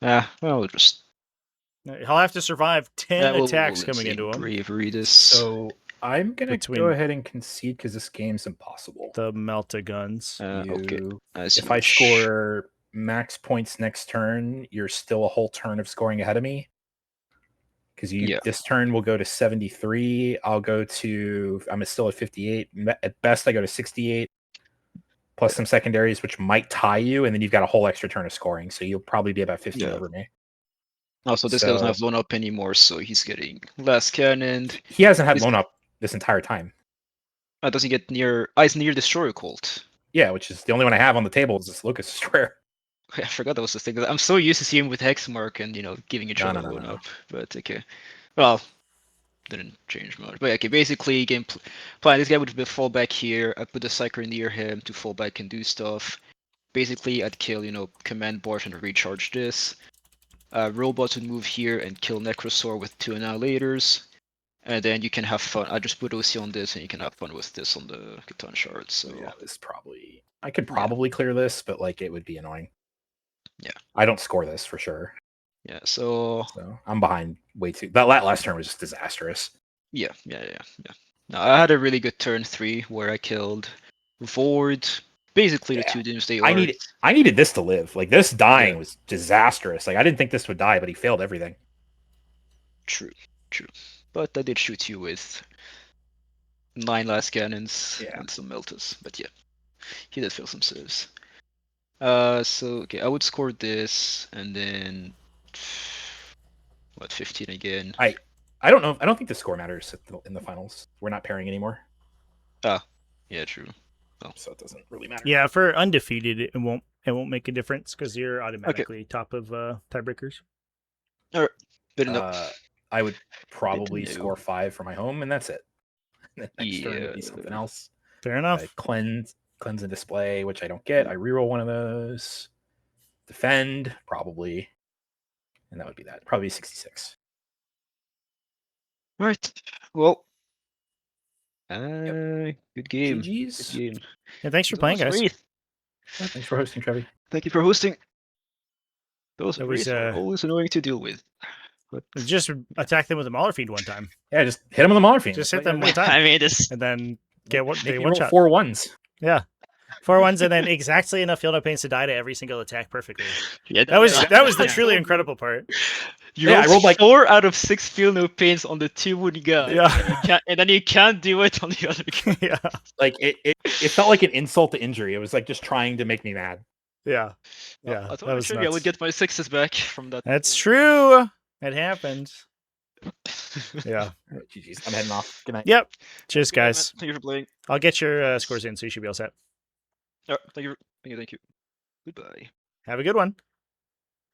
Well, we'll just He'll have to survive 10 attacks coming see. into him. Bravery this. So I'm going to Between- go ahead and concede because this game's impossible. The Melta-Guns. Okay. If I score max points next turn, you're still a whole turn of scoring ahead of me. Because this turn will go to 73. I'm still at 58. At best, I go to 68. Plus some secondaries, which might tie you, and then you've got a whole extra turn of scoring. So you'll probably be about 50 over me. Also, this guy doesn't have blown up anymore, so he's getting less cannon. He hasn't had blown up this entire time. Does he get near? He's near Destroyer Cult. Yeah, which is the only one I have on the table is this Locust Destroyer. I forgot that was the thing. I'm so used to seeing him with Hexmark and giving each other blown up. But okay, well, didn't change much. But okay, basically game plan. This guy would fall back here. I put the Psyker near him to fall back and do stuff. Basically, I'd kill Command Barge and recharge this. Robots would move here and kill Necrosaur with 2 Annihilators. And then you can have fun. I just put OC on this, and you can have fun with this on the Catan Shard. So yeah, I could probably clear this, but it would be annoying. Yeah, I don't score this for sure. Yeah, so I'm behind way too. That last turn was just disastrous. Yeah. No, I had a really good turn 3 where I killed Vord. Basically, the 2 Doomsday. I needed this to live. This dying was disastrous. I didn't think this would die, but he failed everything. True. But I did shoot you with 9 last cannons and some meltas. But yeah, he did fail some saves. So okay, I would score this and then 15 again. I don't know. I don't think the score matters in the finals. We're not pairing anymore. Yeah, true. So it doesn't really matter. Yeah, for undefeated, it won't make a difference because you're automatically top of tiebreakers. All right, good enough. I would probably score 5 for my home, and that's it. Next turn would be something else. Fair enough. Cleanse and display, which I don't get. I reroll one of those. Defend, probably. And that would be that. Probably 66. All right. Well, good game. GG's. Good game. Yeah, thanks for playing, guys. Yeah, thanks for hosting, Trevi. Thank you for hosting. Those was are always annoying to deal with. But just attack them with a Mauler feed one time. Yeah, just hit them with a Mauler feed. Just hit them one time. I mean, this and then get one roll shot. 4 1s. Yeah. 4 1s and then exactly enough field of pains to die to every single attack perfectly. Yeah, that was the truly incredible part. I rolled 4 out of 6 feel no pains on the 2 wood guy. Yeah. And then you can't do it on the other guy. Yeah. It felt like an insult to injury. It was just trying to make me mad. Yeah. Yeah. I thought I would get my 6s back from that. That's true. It happened. Yeah. GG's. I'm heading off. Good night. Yep. Cheers, guys. Thank you for playing. I'll get your scores in, so you should be all set. All right, thank you. Goodbye. Have a good one.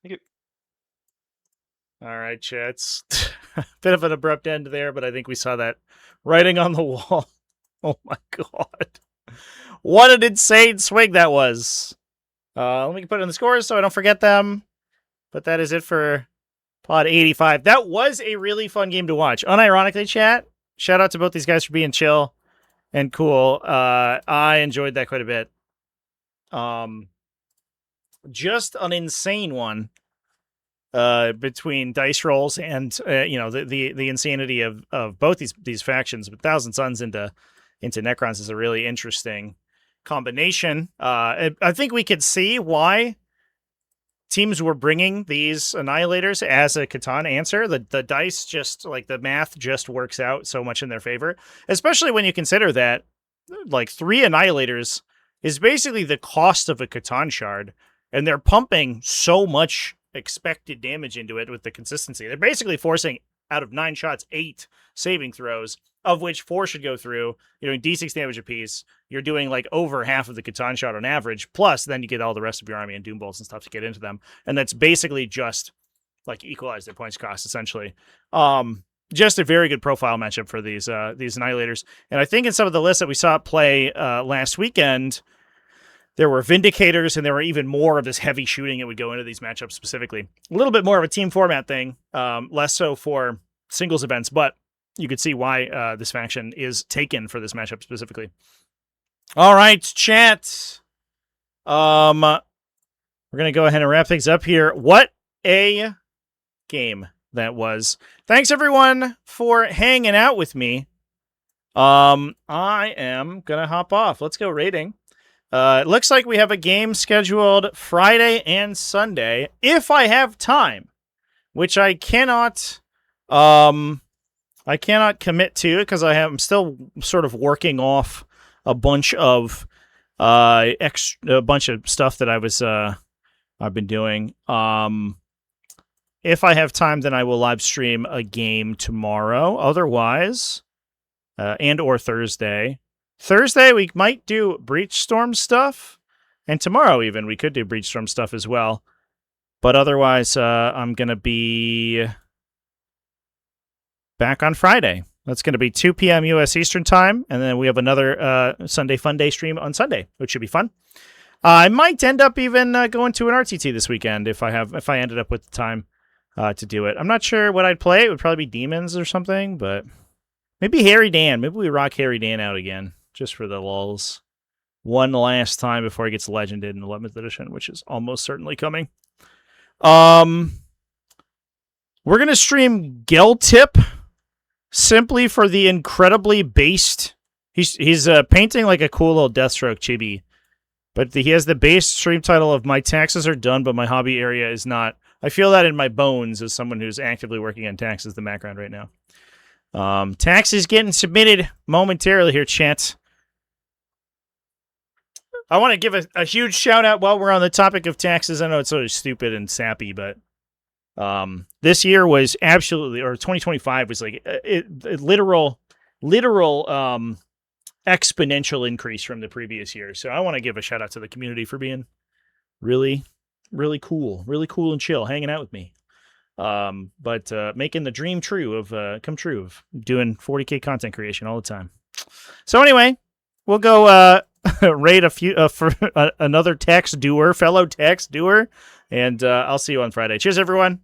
Thank you. All right, chats. Bit of an abrupt end there, but I think we saw that writing on the wall. Oh my god. What an insane swing that was. Let me put in the scores so I don't forget them. But that is it for Pod 85. That was a really fun game to watch. Unironically, chat, shout out to both these guys for being chill and cool. I enjoyed that quite a bit. Just an insane one between dice rolls and the insanity of both these factions. But Thousand Suns into Necrons is a really interesting combination. I think we could see why teams were bringing these Annihilators as a Catan answer. The dice just, like, the math just works out so much in their favor, especially when you consider that, like, 3 Annihilators is basically the cost of a Catan shard, and they're pumping so much expected damage into it with the consistency. They're basically forcing, out of 9 shots, 8 saving throws, of which 4 should go through. You're doing D6 damage apiece. You're doing like over half of the Catan shot on average. Plus, then you get all the rest of your army and Doom Bolts and stuff to get into them. And that's basically just like equalize their points cost, essentially. Just a very good profile matchup for these Annihilators. And I think in some of the lists that we saw play last weekend, there were Vindicators, and there were even more of this heavy shooting that would go into these matchups specifically. A little bit more of a team format thing, less so for singles events, but you could see why this faction is taken for this matchup specifically. All right, chat. We're going to go ahead and wrap things up here. What a game that was. Thanks, everyone, for hanging out with me. I am going to hop off. Let's go rating. It looks like we have a game scheduled Friday and Sunday, if I have time, which I cannot commit to because I'm still sort of working off a bunch of stuff that I've been doing. If I have time, then I will live stream a game tomorrow. Otherwise, and or Thursday. Thursday, we might do Breachstorm stuff. And tomorrow, even, we could do Breachstorm stuff as well. But otherwise, I'm going to be back on Friday. That's going to be 2 p.m. U.S. Eastern Time. And then we have another Sunday Fun Day stream on Sunday, which should be fun. I might end up even going to an RTT this weekend if I ended up with the time to do it. I'm not sure what I'd play. It would probably be Demons or something, but maybe Harry Dan. Maybe we rock Harry Dan out again. Just for the lulz. One last time before he gets legended in 11th edition, which is almost certainly coming. We're going to stream Geltip simply for the incredibly based... He's painting like a cool little Deathstroke chibi. But he has the base stream title of My Taxes Are Done, but My Hobby Area Is Not. I feel that in my bones as someone who's actively working on taxes in the background right now. Taxes getting submitted momentarily here, chat. I want to give a huge shout out while we're on the topic of taxes. I know it's sort of stupid and sappy, but this year was absolutely, or 2025 was like a literal exponential increase from the previous year. So I want to give a shout out to the community for being really cool and chill, hanging out with me. But making the dream come true of doing 40K content creation all the time. So anyway, we'll go raid a few for another fellow tax doer, and I'll see you on Friday. Cheers, everyone.